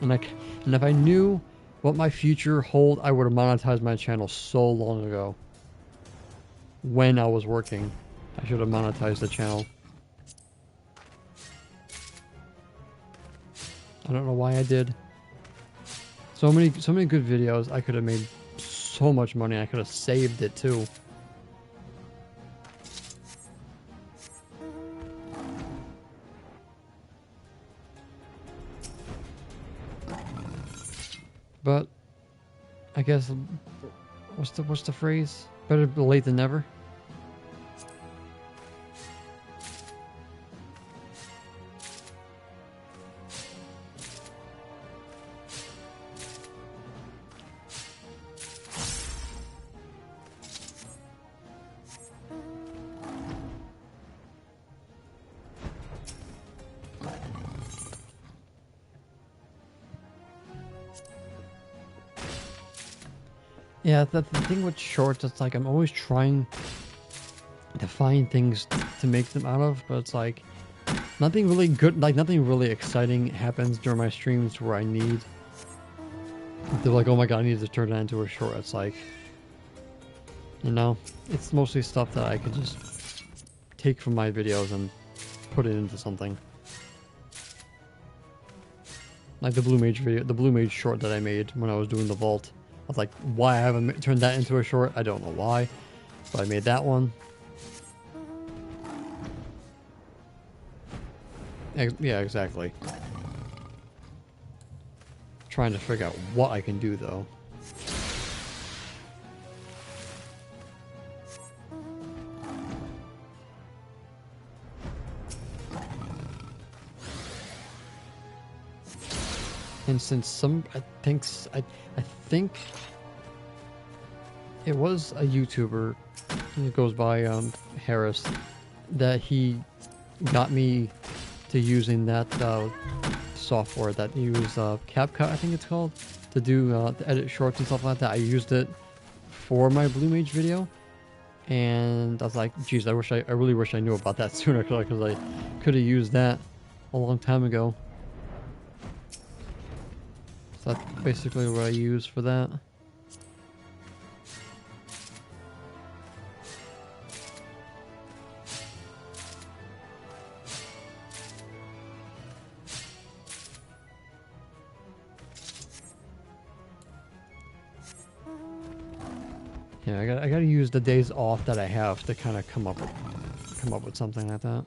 And if I knew what my future hold, I would have monetized my channel so long ago. When I was working, I should have monetized the channel. I don't know why I did. So many good videos. I could have made so much money. I could have saved it too. But I guess what's the phrase? Better late than never. Yeah, that's the thing with shorts. It's like I'm always trying to find things to make them out of, but it's like nothing really good, like nothing really exciting happens during my streams where I need. They're like, oh my god, I need to turn that into a short. It's like, you know, it's mostly stuff that I could just take from my videos and put it into something. Like the Blue Mage video, the Blue Mage short that I made when I was doing the vault. I was like, why I haven't turned that into a short? I don't know why, but I made that one. Yeah, exactly. Trying to figure out what I can do though. And since I think it was a YouTuber, it goes by Harris, that he got me to using that software that you use, CapCut I think it's called, to do to edit shorts and stuff like that. I used it for my Blue Mage video, and I was like, geez, I really wish I knew about that sooner, because I could have used that a long time ago. So that's basically what I use for that. Yeah, I gotta use the days off that I have to kind of come up with something like that.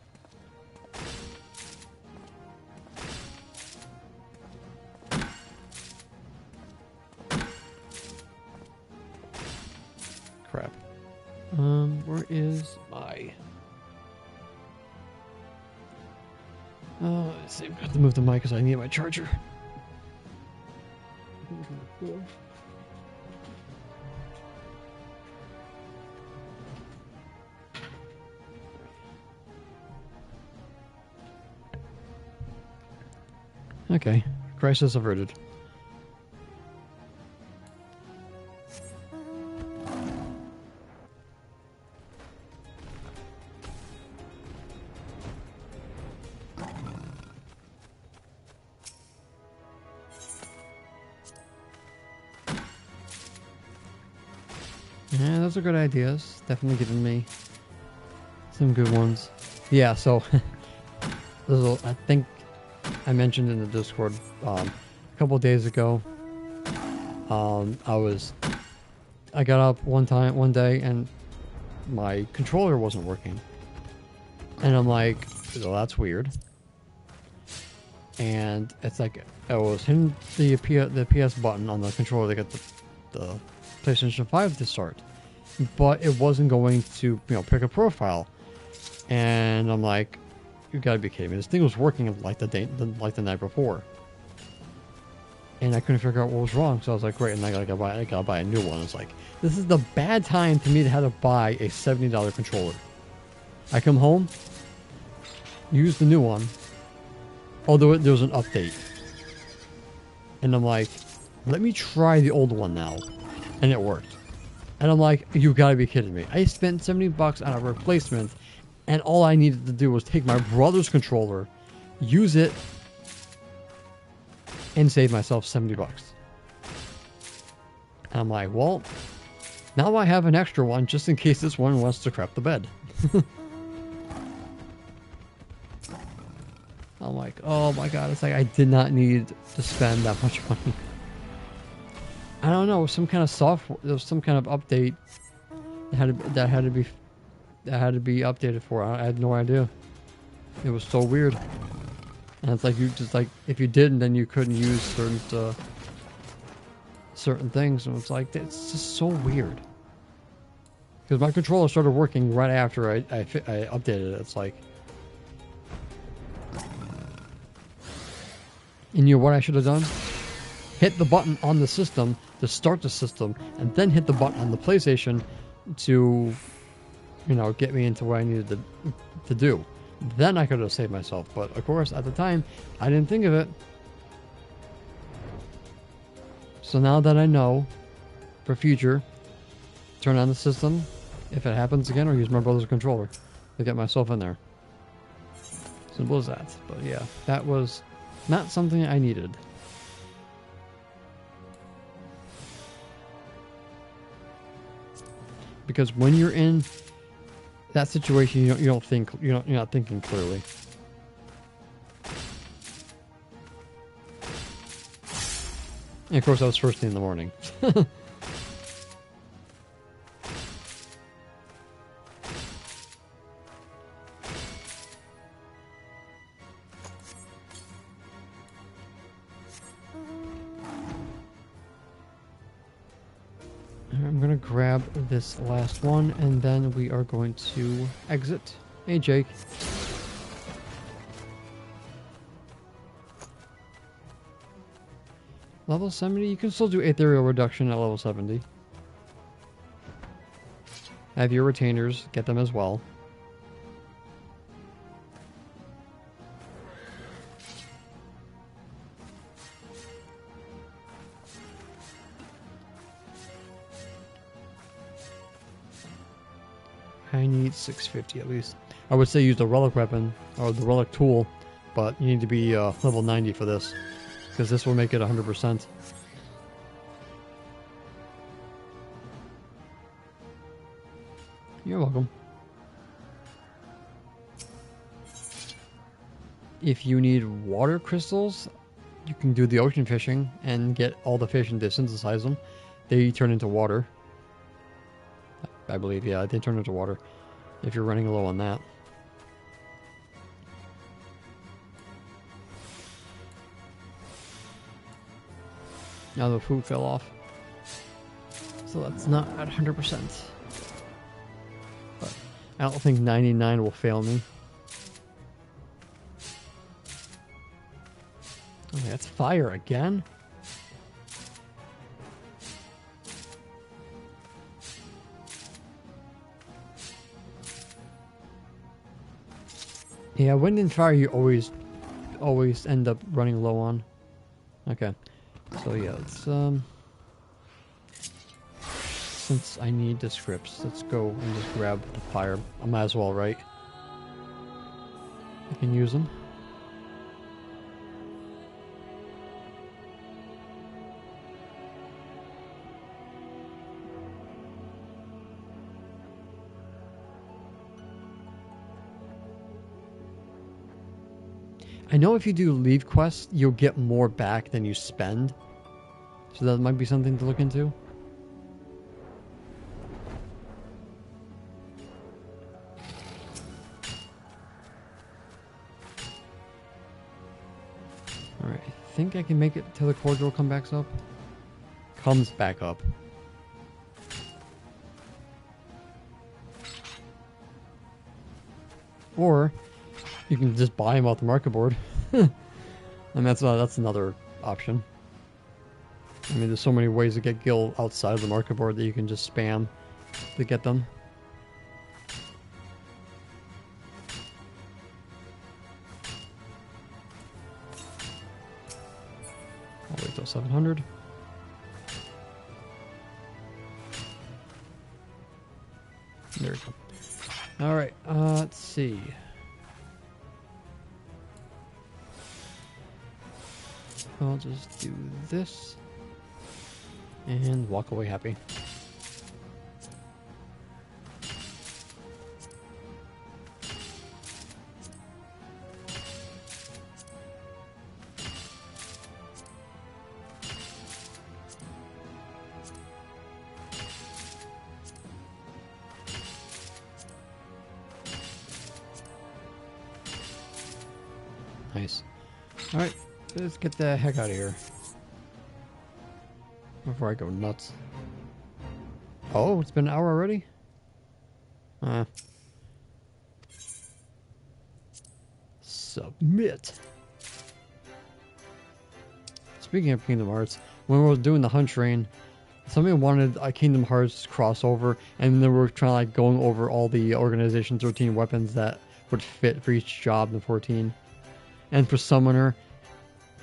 Where is my... let's see, I have to move the mic because I need my charger. Okay, crisis averted. Yeah, those are good ideas. Definitely giving me some good ones. Yeah, so I think I mentioned in the Discord a couple days ago. I got up one day, and my controller wasn't working, and I'm like, well, that's weird. And it's like I was hitting the PS button on the controller to get the PlayStation 5 to start, but it wasn't going to pick a profile, and I'm like, you gotta be kidding me! This thing was working like the night before, and I couldn't figure out what was wrong. So I was like, great, and I gotta buy a new one. It's like, this is the bad time for me to have to buy a $70 controller. I come home, use the new one, although there was an update, and I'm like, let me try the old one now. And it worked. And I'm like, you gotta be kidding me. I spent $70 on a replacement, and all I needed to do was take my brother's controller, use it, and save myself $70. And I'm like, well, now I have an extra one just in case this one wants to crap the bed. I'm like, oh my god, it's like I did not need to spend that much money. I don't know, some kind of software. There was some kind of update that had to be updated for. I had no idea. It was so weird. And it's like if you didn't, then you couldn't use certain things. And it's like, it's just so weird. Because my controller started working right after I updated it. It's like, and you know what I should have done? Hit the button on the system to start the system, and then hit the button on the PlayStation to, get me into what I needed to do. Then I could have saved myself. But of course, at the time, I didn't think of it. So now that I know, for future, turn on the system if it happens again, or use my brother's controller to get myself in there. Simple as that. But yeah, that was not something I needed. Because when you're in that situation, you're not thinking clearly. And of course, that was first thing in the morning. I'm gonna grab this last one, and then we are going to exit. Hey, Jake. Level 70? You can still do ethereal reduction at level 70. Have your retainers, get them as well. I need 650 at least. I would say use the relic weapon, or the relic tool, but you need to be level 90 for this, because this will make it 100%. You're welcome. If you need water crystals, you can do the ocean fishing and get all the fish and synthesize them. They turn into water. I believe, yeah, they turn into water if you're running low on that. Now the food fell off. So that's not at 100%. I don't think 99 will fail me. Okay, that's fire again? Yeah, wind and fire you always end up running low on. Okay. So yeah, let's since I need the scripts, let's go and just grab the fire. I might as well, right? I can use them. I know if you do lead quests, you'll get more back than you spend. So that might be something to look into. Alright, I think I can make it till the cordial comes back up. Comes back up. Or you can just buy them off the market board. And that's another option. I mean, there's so many ways to get gil outside of the market board that you can just spam to get them. I'll wait till 700. There we go. Alright, let's see. I'll just do this and walk away happy. Nice. Alright, let's get the heck out of here before I go nuts. Oh, it's been an hour already? Submit. Speaking of Kingdom Hearts, when we were doing the hunt train, somebody wanted a Kingdom Hearts crossover, and then we were trying like going over all the Organization 13 weapons that would fit for each job in 14. And for Summoner,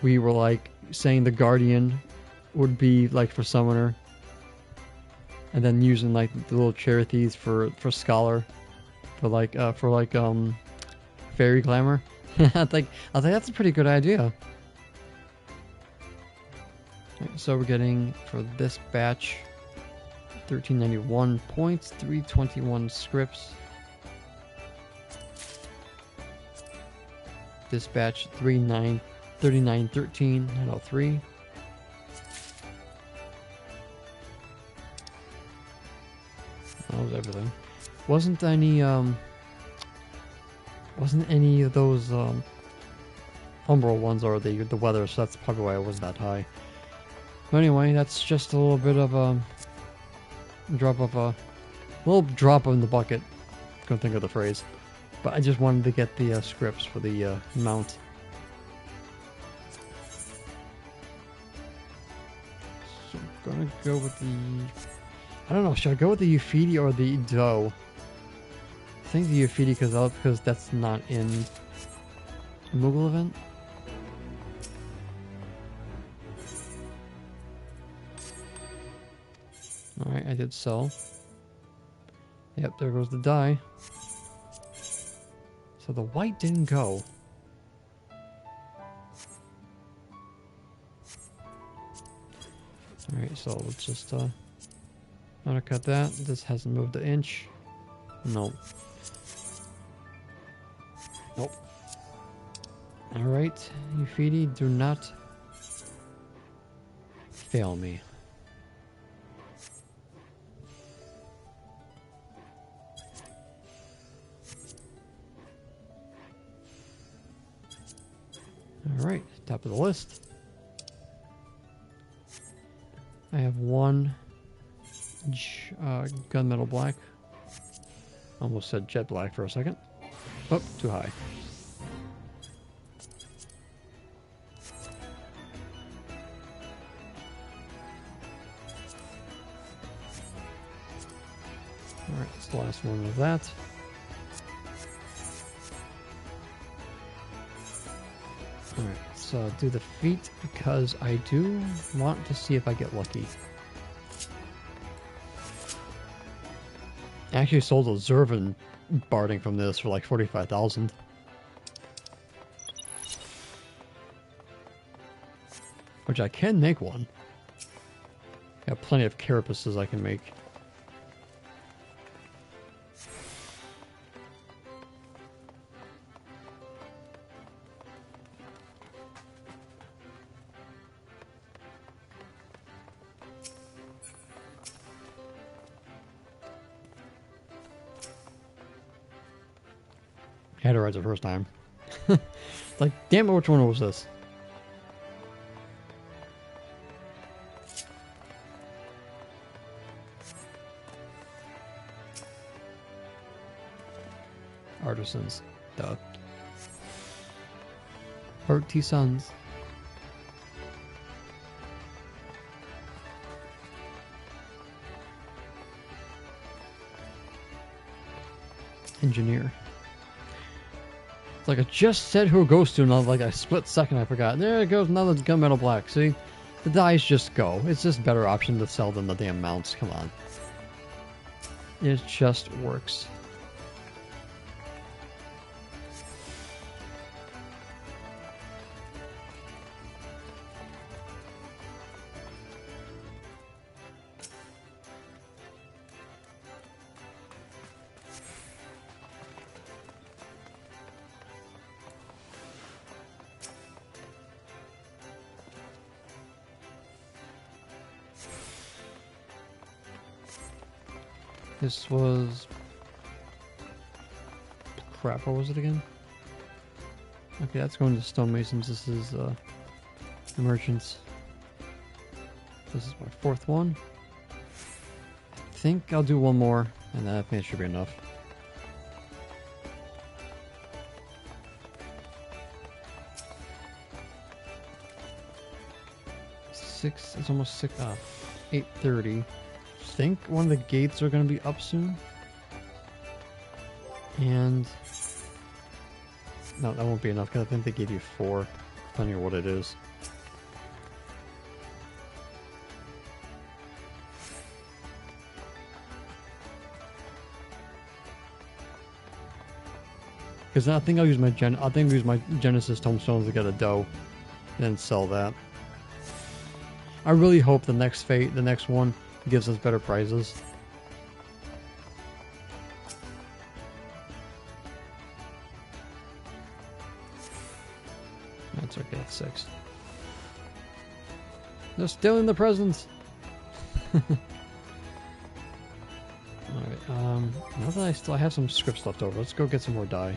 we were like saying the Guardian would be like for Summoner, and then using like the little Cherethies for Scholar, for Fairy Glamour. I think that's a pretty good idea. Right, so we're getting for this batch 1391 points, 321 scripts. This batch 3913 903. That was everything. Wasn't any of those Umbral ones or the weather, so that's probably why it wasn't that high. But anyway, that's just a little bit of a drop in the bucket. Couldn't think of the phrase. But I just wanted to get the scripts for the mount. So I'm gonna go with the... I don't know, should I go with the Euphidi or the Doe? I think the Euphidi because that's not in the Moogle event. Alright, I did sell. Yep, there goes the die. So the white didn't go. Alright, so let's just undercut that. This hasn't moved an inch. Nope. Nope. Alright, Euphidi, do not fail me. Alright, top of the list. I have one gunmetal black. Almost said jet black for a second. Oh, too high. Alright, that's the last one of that. Alright, so do the feet because I do want to see if I get lucky. I actually sold a Zervan barding from this for like 45,000. Which I can make one. Got plenty of carapaces I can make. I had it right the first time. Like, damn it, which one was this? Artisans. Duh. Artisans. Engineer. It's like I just said who it goes to, and like a split second I forgot. There it goes, another gunmetal black. See? The dice just go. It's just a better option to sell than the damn mounts. Come on. It just works. This was... crap, what was it again? Okay, that's going to stonemasons. This is merchants. This is my fourth one. I think I'll do one more, and then I think it should be enough. It's almost 8:30. I think one of the gates are going to be up soon. And no, that won't be enough because I think they gave you 4, depending on what it is. Because I think I'll use my Genesis tomestones to get a dough, and then sell that. I really hope the next one gives us better prizes. That's okay, that's 6. They're still in the presents! Alright, now that I have some scripts left over, let's go get some more dye.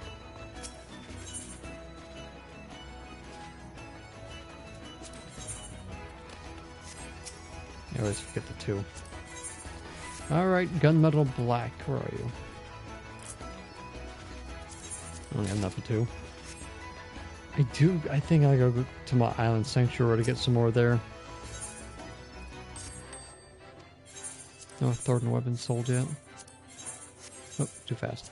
I always forget the 2. Alright, gunmetal black, where are you? I only have enough of 2. I think I'll go to my island sanctuary to get some more there. No Thornton weapons sold yet. Oh, too fast.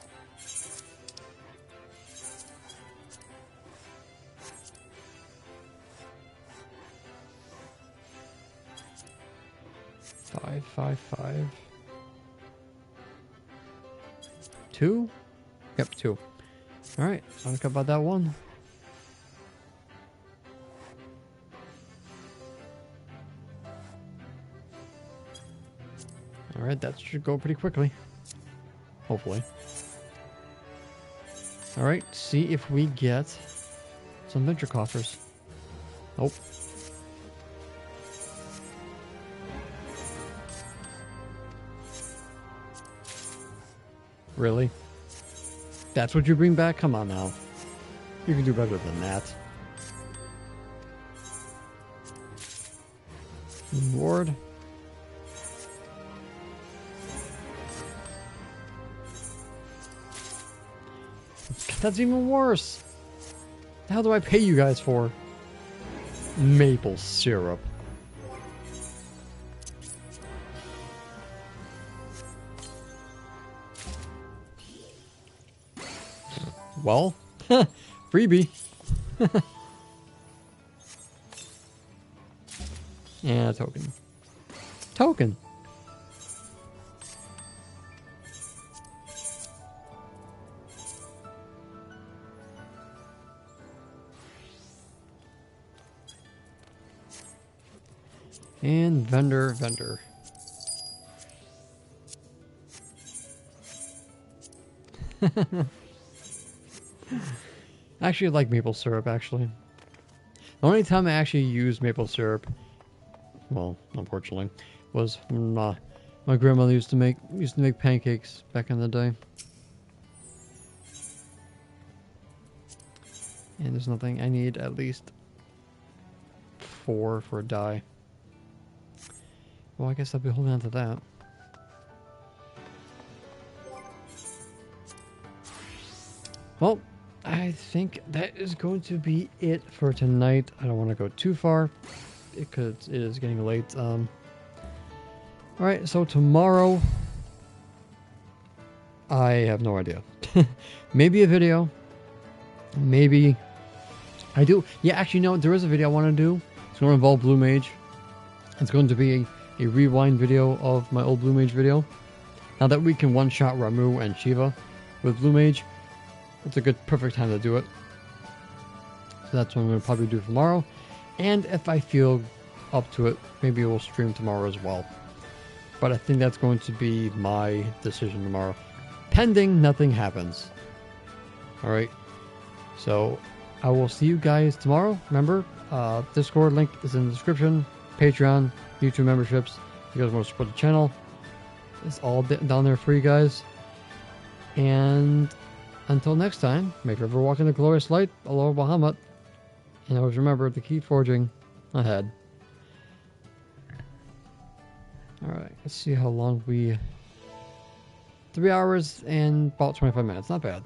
$555. 2? Yep, 2. Alright, I'll talk about that one. Alright, that should go pretty quickly. Hopefully. Alright, see if we get some venture coffers. Nope. Really? That's what you bring back? Come on now. You can do better than that. Reward. That's even worse. The hell do I pay you guys for? Maple syrup. Well, freebie. Yeah, token. Token. And vendor. I actually like maple syrup, actually. The only time I actually used maple syrup, well, unfortunately, was when my grandmother used to make pancakes back in the day. And there's nothing. I need at least 4 for a die. Well, I guess I'll be holding on to that. Well, I think that is going to be it for tonight. I don't want to go too far because it is getting late. Alright, so tomorrow, I have no idea. Maybe a video. Maybe I do. Yeah, actually, no, there is a video I want to do. It's going to involve Blue Mage. It's going to be a rewind video of my old Blue Mage video. Now that we can one-shot Ramu and Shiva with Blue Mage, it's a good, perfect time to do it. So that's what I'm going to probably do tomorrow. And if I feel up to it, maybe we'll stream tomorrow as well. But I think that's going to be my decision tomorrow. Pending nothing happens. Alright. So, I will see you guys tomorrow. Remember, Discord link is in the description. Patreon, YouTube memberships. If you guys want to support the channel, it's all down there for you guys. And until next time, may you forever walk in the glorious light. Aloha Bahamut. And always remember to keep forging ahead. Alright, let's see how long 3 hours and about 25 minutes. Not bad.